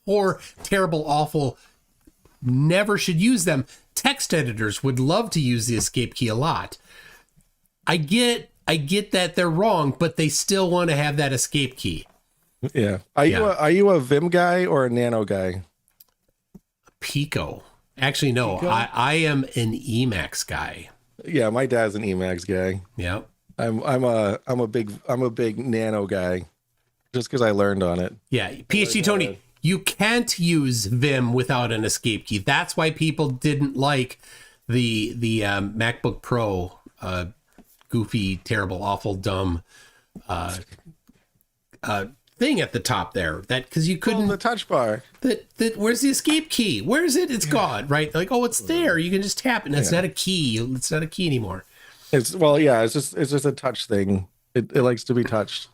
S3: poor, terrible, awful, never should use them. Text editors would love to use the escape key a lot. I get that they're wrong, but they still want to have that escape key.
S12: Yeah. Are you a Vim guy or a Nano guy?
S3: Pico. Actually, no.
S12: Pico?
S3: I am an Emacs guy.
S12: Yeah, my dad's an Emacs guy.
S3: Yep.
S12: I'm a big Nano guy, just because I learned on it.
S3: Yeah, PhD Tony, you can't use Vim without an escape key. That's why people didn't like the MacBook Pro, goofy, terrible, awful, dumb thing at the top there. That because you couldn't
S12: the touch bar.
S3: That where's the escape key? Where is it? It's gone. Right? Like, oh, it's there. You can just tap it. And it's not a key. It's not a key anymore.
S12: It's just a touch thing. It likes to be touched.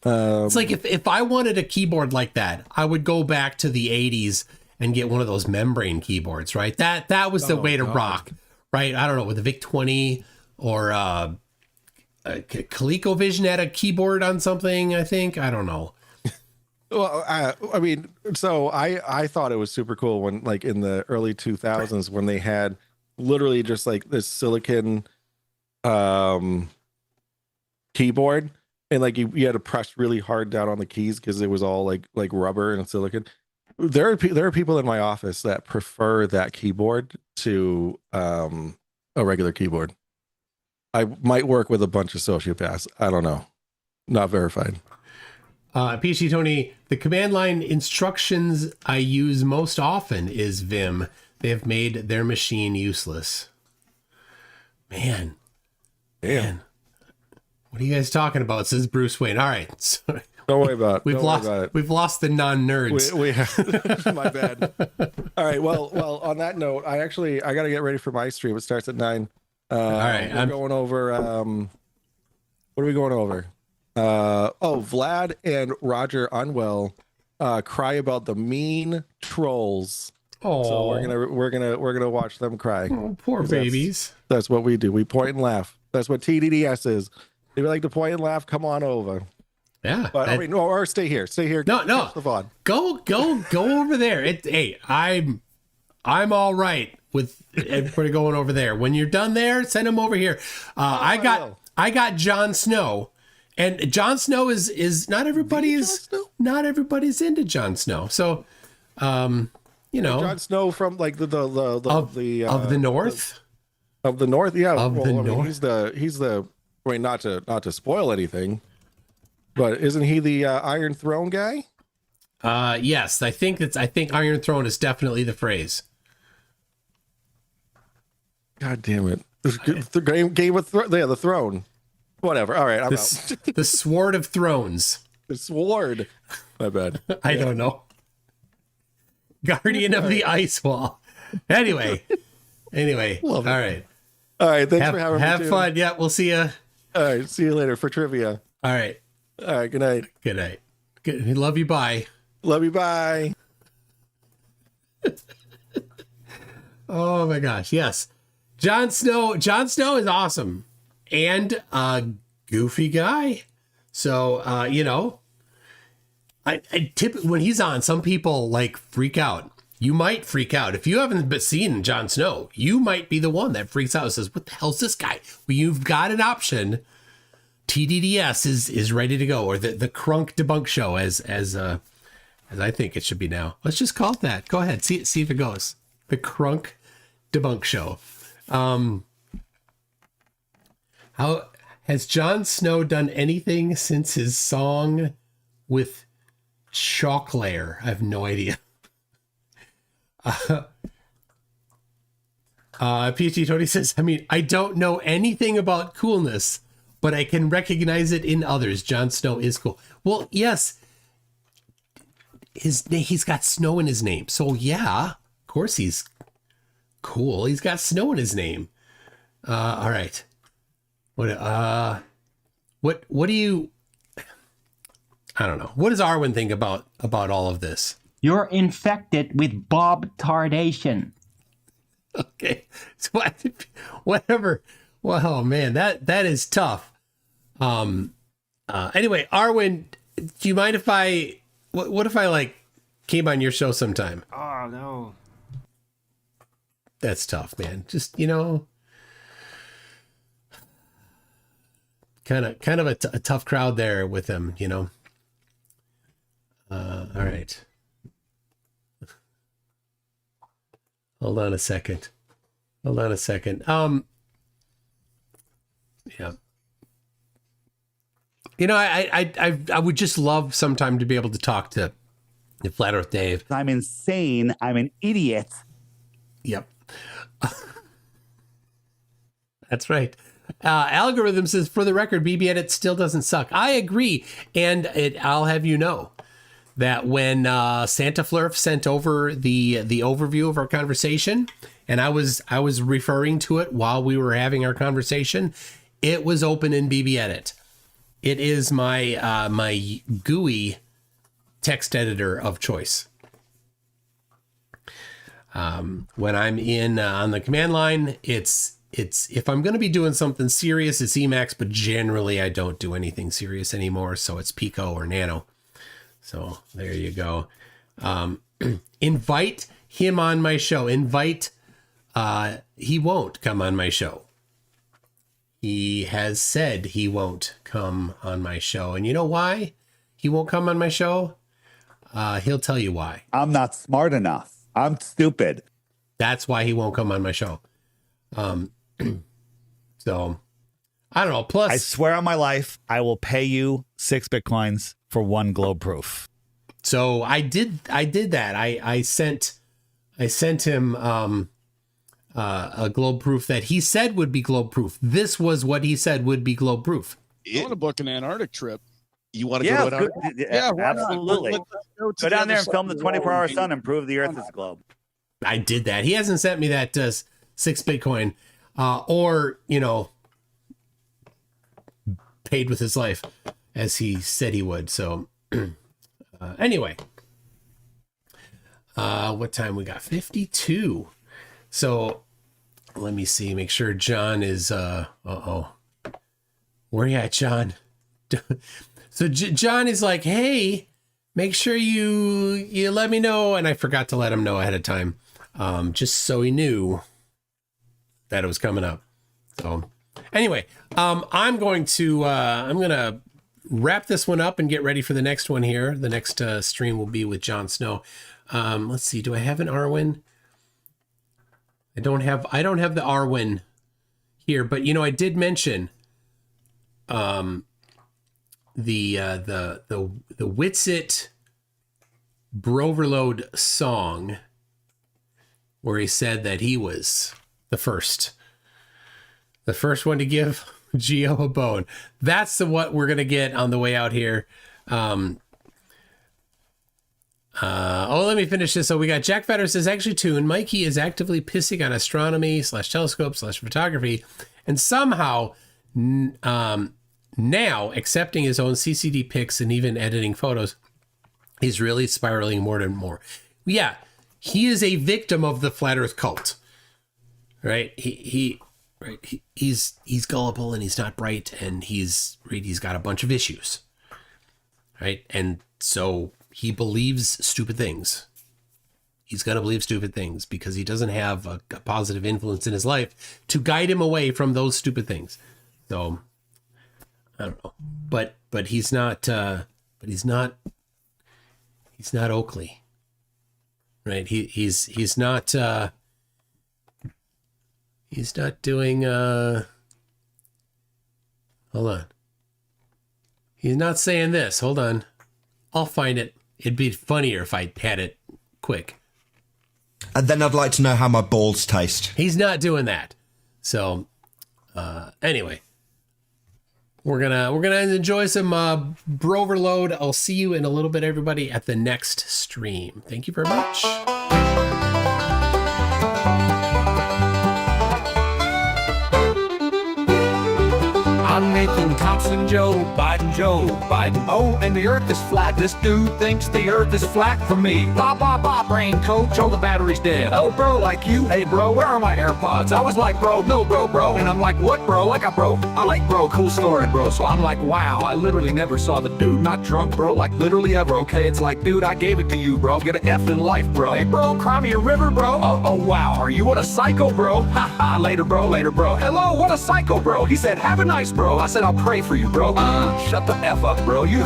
S3: It's like if I wanted a keyboard like that, I would go back to the 80s and get one of those membrane keyboards, right? That was the way to rock, right? I don't know, with the VIC-20 or ColecoVision had a keyboard on something, I think. I don't know.
S12: Well, I mean, so I thought it was super cool when, like, in the early 2000s, when they had literally just like this silicon keyboard, and like you had to press really hard down on the keys because it was all like rubber and silicon. There are people in my office that prefer that keyboard to a regular keyboard. I might work with a bunch of sociopaths. I don't know. Not verified.
S3: PhD Tony, the command line instructions I use most often is Vim. They have made their machine useless. Man.
S12: Damn.
S3: What are you guys talking about? Says Bruce Wayne. All right. Sorry.
S12: Don't worry about it.
S3: We've lost the non-nerds.
S12: We have my bad. All right. Well, on that note, I got to get ready for my stream. It starts at 9.
S3: All right.
S12: We're going over what are we going over? Vlad and Roger Unwell cry about the mean trolls.
S3: Oh,
S12: so we're gonna watch them cry.
S3: Oh, poor babies.
S12: That's what we do. We point and laugh. That's what TDDS is. If you like to point and laugh, come on over.
S3: Yeah.
S12: But or stay here. Stay here.
S3: No. Go over there. Hey, I'm all right with everybody going over there. When you're done there, send them over here. I got Jon Snow. And Jon Snow is not everybody's into Jon Snow. So Jon
S12: Snow from like the
S3: of the north.
S12: Of the north, yeah.
S3: North.
S12: He's the I mean, not to spoil anything, but isn't he the Iron Throne guy?
S3: Yes, I think Iron Throne is definitely the phrase.
S12: God damn it! The Game of the Throne. Whatever. All right, I'm out.
S3: The Sword of Thrones.
S12: The Sword. My bad.
S3: I don't know. Guardian of the Ice Wall. Anyway.
S12: Love it.
S3: All right.
S12: All right. Thanks for having me.
S3: Have fun. Yeah, we'll see you.
S12: All right. See you later for trivia.
S3: All right.
S12: All right. Good night.
S3: Good night. Good. Love you. Bye.
S12: Love you. Bye.
S3: Oh my gosh. Yes. Jon Snow is awesome. And a goofy guy. So, I typically, when he's on, some people like freak out. You might freak out. If you haven't seen Jon Snow, you might be the one that freaks out and says, what the hell's this guy? Well, you've got an option. TDDS is ready to go, or the Crunk Debunk Show as I think it should be now. Let's just call it that. Go ahead. See if it goes. The Crunk Debunk Show. How has Jon Snow done anything since his song with Chalklair? I have no idea. PhD Tony says, I don't know anything about coolness, but I can recognize it in others. Jon Snow is cool. Well, yes, he's got snow in his name. So yeah, of course he's cool. He's got snow in his name. All right. What do you, I don't know. What does Arwen think about all of this?
S13: You're infected with Bob Tardation.
S3: Okay. So whatever. Well, man, that is tough. Anyway, Arwen, do you mind if what if I like came on your show sometime?
S13: Oh, no.
S3: That's tough, man. Just, kind of a tough crowd there with him, All right. Hold on a second. Yeah. You know, I would just love sometime to be able to talk to Flat Earth Dave.
S14: I'm insane. I'm an idiot.
S3: Yep. That's right. Algorithm says, for the record, BB Edit still doesn't suck. I agree. And I'll have you know that when Santa Flurf sent over the overview of our conversation, and I was referring to it while we were having our conversation, it was open in BB Edit. It is my my GUI text editor of choice. When I'm in on the command line, it's if I'm going to be doing something serious, it's Emacs, but generally I don't do anything serious anymore. So it's Pico or Nano. So there you go. Invite him on my show. He won't come on my show. He has said he won't come on my show. And you know why he won't come on my show? He'll tell you why.
S14: I'm not smart enough. I'm stupid.
S3: That's why he won't come on my show. So I don't know. Plus,
S14: I swear on my life, I will pay you 6 Bitcoins for 1 globe proof.
S3: So I did that. I sent him a globe proof that he said would be globe proof. This was what he said would be globe proof.
S15: I want to book an Antarctic trip.
S16: You want to go to Antarctica?
S14: Yeah, absolutely. Go down there and film the 24-hour sun and prove the Earth is a globe.
S3: I did that. He hasn't sent me that 6 Bitcoin or, you know, paid with his life as he said he would. So anyway, what time we got? 52. So let me see, make sure John is, where you at, John? So John is like, hey, make sure you let me know. And I forgot to let him know ahead of time, just so he knew that it was coming up. So anyway, I'm going to wrap this one up and get ready for the next one here. The next stream will be with Jon Snow. Let's see. Do I have an Arwen? I don't have the Arwen here, but you know, I did mention the Witsit Broverload song where he said that he was the first one to give Geo a bone. That's what we're gonna get on the way out here. Let me finish this. So we got Jack Fetter says, actually Toon, Mikey is actively pissing on astronomy / telescope / photography, and somehow now accepting his own CCD pics and even editing photos. He's really spiraling more and more. Yeah, he is a victim of the flat earth cult, right? He's gullible and he's not bright, and he's got a bunch of issues, right? And so he believes stupid things. He's going to believe stupid things because he doesn't have a positive influence in his life to guide him away from those stupid things. So I don't know, but he's not Oakley, right? He's not doing, hold on. He's not saying this. Hold on. I'll find it. It'd be funnier if I had it quick.
S16: And then I'd like to know how my balls taste.
S3: He's not doing that. So, anyway, we're gonna enjoy some Broverload. I'll see you in a little bit, everybody, at the next stream. Thank you very much.
S17: I'm Nathan Thompson, Joe Biden. Oh, and the earth is flat. This dude thinks the earth is flat for me. Blah, brain coach. Oh, the battery's dead. Oh, bro, like you. Hey, bro, where are my AirPods? I was like, bro, no, bro. And I'm like, what, bro? Like, I like, bro, cool story, bro. So I'm like, wow, I literally never saw the dude not drunk, bro. Like, literally ever, okay? It's like, dude, I gave it to you, bro. Get an F in life, bro. Hey, bro, cry me a river, bro. Oh, wow. Are you what a psycho, bro? Ha, later, bro. Hello, what a psycho, bro. He said, have a nice, bro. bro. I said I'll pray for you, bro. Shut the F up, bro. You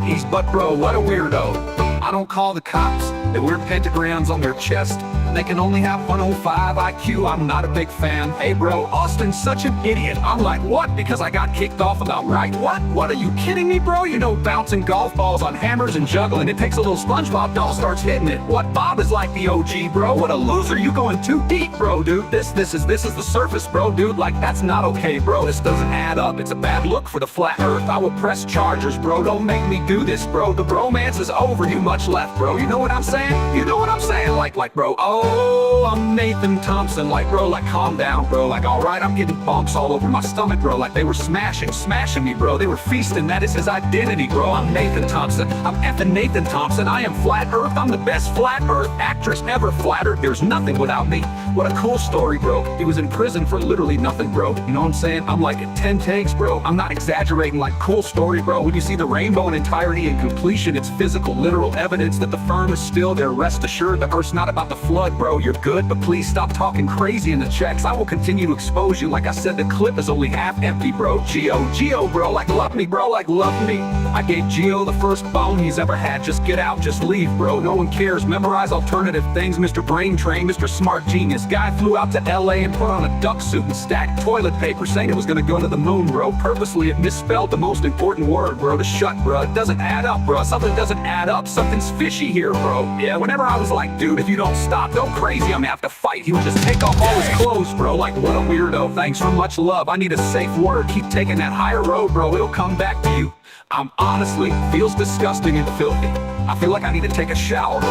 S17: he's but bro, what a weirdo. I don't call the cops. They wear pentagrams on their chest. They can only have 105 IQ. I'm not a big fan. Hey bro, Austin's such an idiot. I'm like, what? Because I got kicked off about right. What are you kidding me, bro? You know, bouncing golf balls on hammers and juggling. It takes a little SpongeBob doll starts hitting it. What? Bob is like the OG, bro. What a loser. You going too deep, bro, dude. This is the surface, bro, dude. Like, that's not okay, bro. This doesn't add up. It's a bad look for the flat earth. I will press charges, bro. Don't make me do this, bro. The bromance is over. You much left, bro. You know what I'm saying? You know what I'm saying? Like, bro. Oh, I'm Nathan Thompson. Like, bro, like, calm down, bro. Like, alright, I'm getting bumps all over my stomach, bro. Like, they were smashing me, bro. They were feasting. That is his identity, bro. I'm Nathan Thompson. I'm effing Nathan Thompson. I am flat earth. I'm the best flat earth actress ever flattered. There's nothing without me. What a cool story, bro. He was in prison for literally nothing, bro. You know what I'm saying? I'm like at 10 takes, bro. I'm not exaggerating. Like, cool story, bro. When you see the rainbow in entirety and completion, it's physical, literal evidence that the firm is still there. Rest assured, the earth's not about the flood, bro. You're good, but please stop talking crazy in the checks. I will continue to expose you. Like I said, the clip is only half empty, bro. Geo, bro. Like, love me, bro. Like, love me. I gave Geo the first bone he's ever had. Just get out, just leave, bro. No one cares. Memorize alternative things. Mr. Brain Train, Mr. Smart Genius. Guy flew out to LA and put on a duck suit and stacked toilet paper saying it was gonna go to the moon, bro. Purposely it misspelled the most important word, bro. To shut, bro. It doesn't add up, bro. Something doesn't add up. Something's fishy here, bro. Yeah, whenever I was like, dude, if you don't stop, go crazy, I'm gonna have to fight. He would just take off all his clothes, bro. Like, what a weirdo. Thanks for much love. I need a safe word. Keep taking that higher road, bro. It'll come back to you. I'm honestly feels disgusting and filthy. I feel like I need to take a shower.